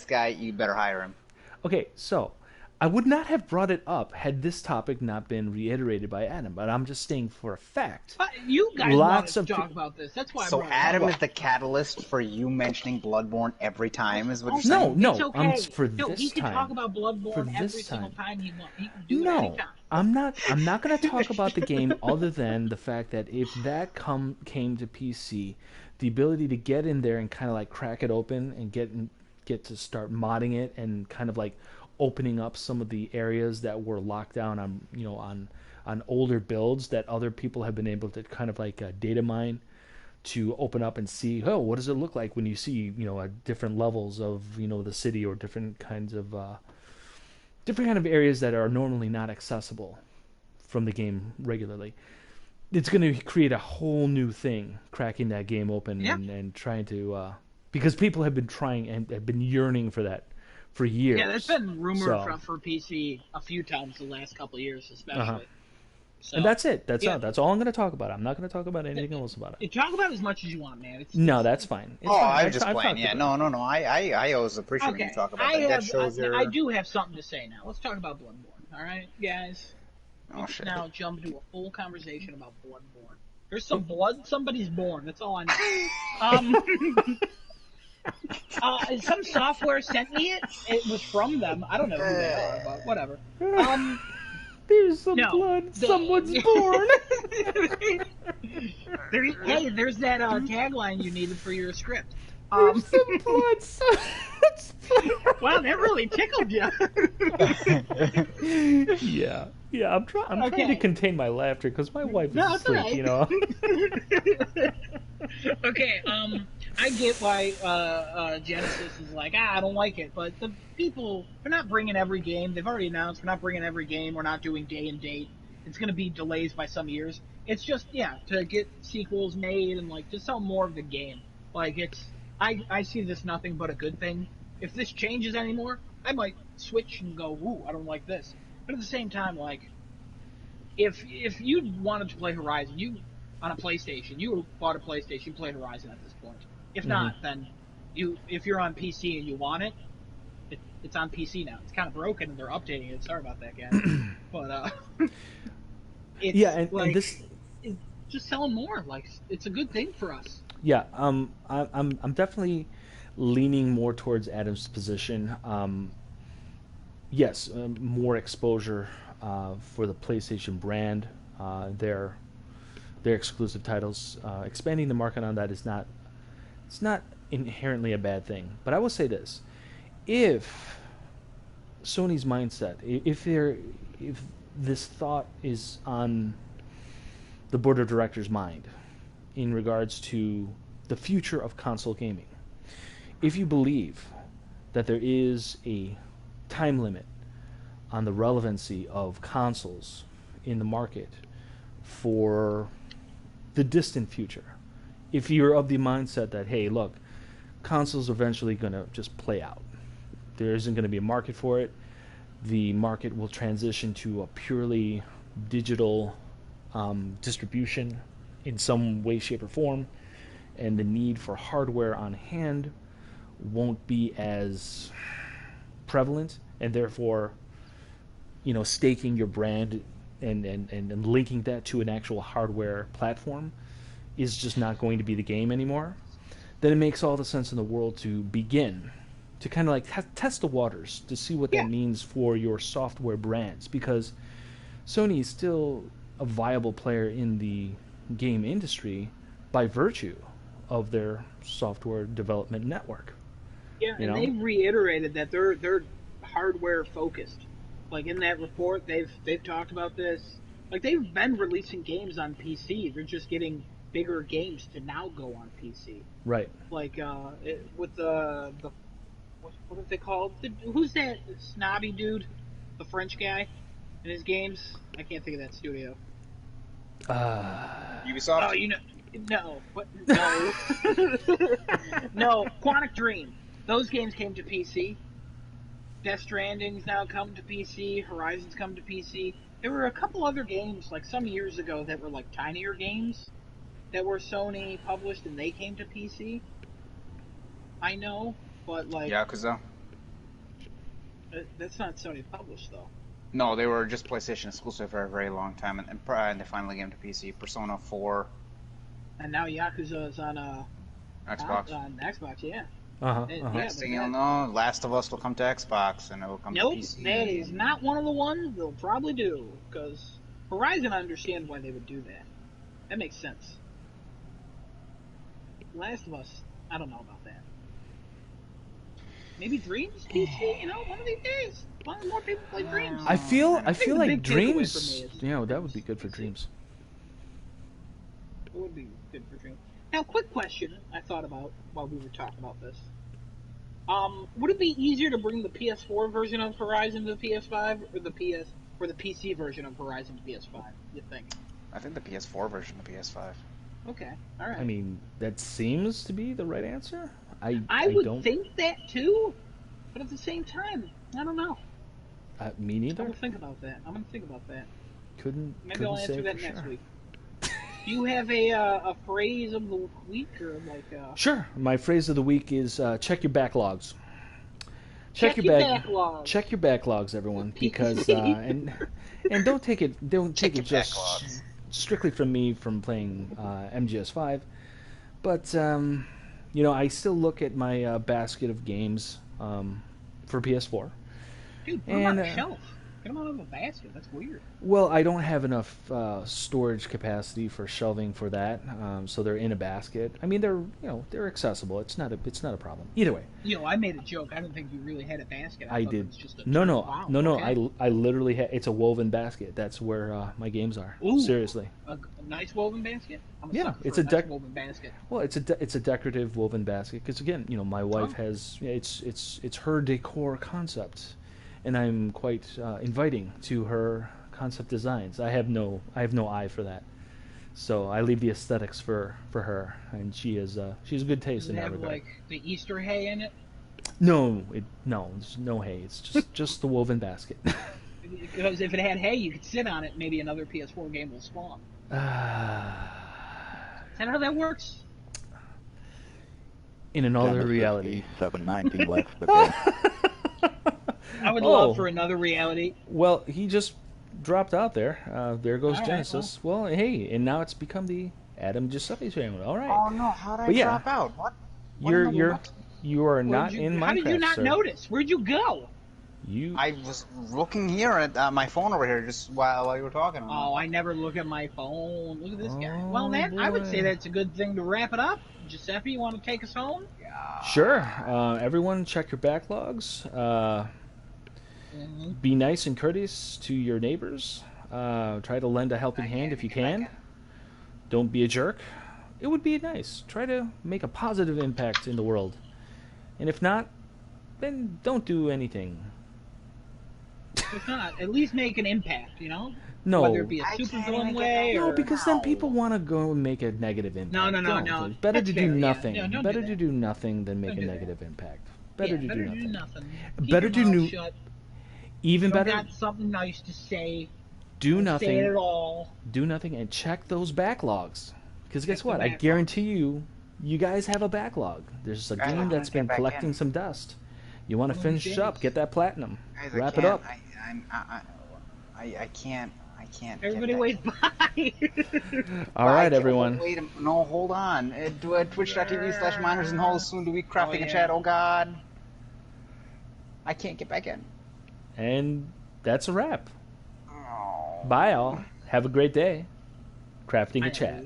guy, you better hire him. Okay, so I would not have brought it up had this topic not been reiterated by Adam, but I'm just saying for a fact. But you guys Lots wanted to of talk about this. That's why I So brought Adam it up. is the catalyst for you mentioning Bloodborne every time, is what you're saying? No, It's okay. for No, this he can time. talk about Bloodborne For every this single time. time he wants. He can do it No, anytime. I'm not going to talk about the game other than the fact that if that came to PC, the ability to get in there and kind of like crack it open and get to start modding it and kind of like opening up some of the areas that were locked down on older builds that other people have been able to kind of like data mine to open up and see, oh, what does it look like when you see different levels of the city, or different kind of areas that are normally not accessible from the game regularly. It's going to create a whole new thing, cracking that game open and trying to because people have been trying and have been yearning for that for years. Yeah, there's been rumored for PC a few times the last couple of years, especially. Uh-huh. So, And that's it. That's yeah. all. That's all I'm going to talk about. I'm not going to talk about anything else about it. Talk about as much as you want, man. No, that's fine. It's Oh, fine. I was just I've playing. talked Yeah, about it. no. I always appreciate when you talk about that. That shows your. I do have something to say now. Let's talk about Bloodborne, all right, guys? Oh Let's shit. now jump to a full conversation about Bloodborne. There's some blood, somebody's born. That's all I know. Some software sent me it. It was from them. I don't know who they are, but whatever. There's some No. blood. Someone's born. There's that tagline you needed for your script. There's some blood. Someone's born. Wow, that really tickled you. Yeah. I'm trying to contain my laughter because my wife is asleep. Right. You know. Okay. I get why Genesis is like, I don't like it, but the people, they're not bringing every game. They've already announced we're not bringing every game. We're not doing day and date. It's going to be delays by some years. It's just, to get sequels made and, like, to sell more of the game. Like, I see this nothing but a good thing. If this changes anymore, I might switch and go, ooh, I don't like this. But at the same time, like, if you wanted to play Horizon, on a PlayStation, you bought a PlayStation, play Horizon at this point. If not, then if you're on PC and you want it, it's on PC now. It's kind of broken and they're updating it. Sorry about that, guys. But it's this it's just selling more. Like, it's a good thing for us. Yeah, I'm definitely leaning more towards Adam's position. Yes, more exposure for the PlayStation brand, their exclusive titles. Expanding the market on that is not inherently a bad thing. But I will say this: if Sony's mindset, if this thought is on the board of directors' mind in regards to the future of console gaming, if you believe that there is a time limit on the relevancy of consoles in the market for the distant future, if you're of the mindset that, hey, look, consoles are eventually going to just play out, there isn't going to be a market for it, the market will transition to a purely digital distribution in some way, shape, or form, and the need for hardware on hand won't be as prevalent, and therefore, staking your brand and linking that to an actual hardware platform is just not going to be the game anymore, then it makes all the sense in the world to begin to kind of like test the waters to see what that means for your software brands, because Sony is still a viable player in the game industry by virtue of their software development network. Yeah, and they reiterated that they're hardware focused. Like, in that report, they've talked about this. Like, they've been releasing games on PC. They're just getting bigger games to now go on PC. Right. Like, with the what are they called? Who's that snobby dude? The French guy in his games? I can't think of that studio. Ubisoft? Oh, no. No, Quantic Dream. Those games came to PC. Death Stranding's now come to PC. Horizon's come to PC. There were a couple other games, like, some years ago that were, like, tinier games that were Sony published and they came to PC. I know, but, like... Yakuza? That's not Sony published, though. No, they were just PlayStation exclusive for a very long time, and they finally came to PC. Persona 4. And now Yakuza is on Xbox. On Xbox, yeah. Next thing you'll know, Last of Us will come to Xbox, and it will come to PC. Nope, that is not one of the ones they'll probably do, because Horizon, I understand why they would do that. That makes sense. Last of Us, I don't know about that. Maybe Dreams PC, one of these days. More people play Dreams. I feel like Dreams, that would be good for Dreams. It would be good for Dreams. Now, quick question I thought about while we were talking about this. Would it be easier to bring the PS4 version of Horizon to the PS5 or the PC version of Horizon to PS5, you think? I think the PS4 version of PS5. Okay, all right. I mean, that seems to be the right answer. I would think that too, but at the same time, I don't know. Me neither. I'm gonna think about that. Maybe I'll answer that next week. Do you have a phrase of the week, or like? Sure. My phrase of the week is check your backlogs. Check your backlogs. Check your backlogs, everyone, because and don't take it strictly from me from playing MGS5, but You know, I still look at my basket of games for PS4. Dude, put them on a shelf. Get them out of a basket. That's weird. Well, I don't have enough storage capacity for shelving for that, so they're in a basket. I mean, they're accessible. It's not a problem. Either way. I made a joke. I didn't think you really had a basket. I thought did. It was just a No. Wow. Okay. Okay. I literally it's a woven basket. That's where my games are. Ooh, Seriously. A nice woven basket. I'm a Yeah, sucker it's for a nice woven basket. Well, it's a decorative woven basket because again, my wife has it's her decor concept, and I'm quite inviting to her concept designs. I have no eye for that, so I leave the aesthetics for her, and she has good taste Does in it that have regard. like the Easter hay in it? No, there's no hay. It's just the woven basket. Because if it had hay, you could sit on it. Maybe another PS4 game will spawn. Is that how that works? In another reality. 719 left, but yeah. I would love for another reality. Well, he just dropped out there. There goes All right, Genesis. Well, hey, and now it's become the Adam Giuseppe family. All right. Oh no! How did I drop out? What? You are not in Minecraft. How did you not sir. notice? Where'd you go? I was looking here at my phone over here just while you were talking. Oh, I never look at my phone. Look at this guy. Well, I would boy. say that's a good thing to wrap it up. Giuseppe, you want to take us home? Sure. Everyone, check your backlogs. Be nice and courteous to your neighbors. Try to lend a helping hand if you can. Don't be a jerk. It would be nice. Try to make a positive impact in the world. And if not, then don't do anything. If not, at least make an impact, No. Whether it be a super villain way or... No, because then people want to go and make a negative impact. No. Don't. It's better to do nothing. Yeah, don't Better do to do nothing than make Don't a do that. negative impact. Better to do nothing. Keep Better your to mouth shut. Even If you better. got something nice to say. Do don't nothing. Say it at all. Do nothing and check those backlogs. Because guess Check the what? I backlog. guarantee you guys have a backlog. There's a Guys, game I'm that's gonna been get back collecting in. some dust. You want to One of these finish up, days. get that platinum, Guys, wrap I it up. I can't. Everybody get wait by. All right, everyone. Wait no, hold on. Twitch.tv/miners and holes. Soon to be crafting yeah. a chat. Oh God. I can't get back in. And that's a wrap. Oh. Bye, all. Have a great day. Crafting a chat.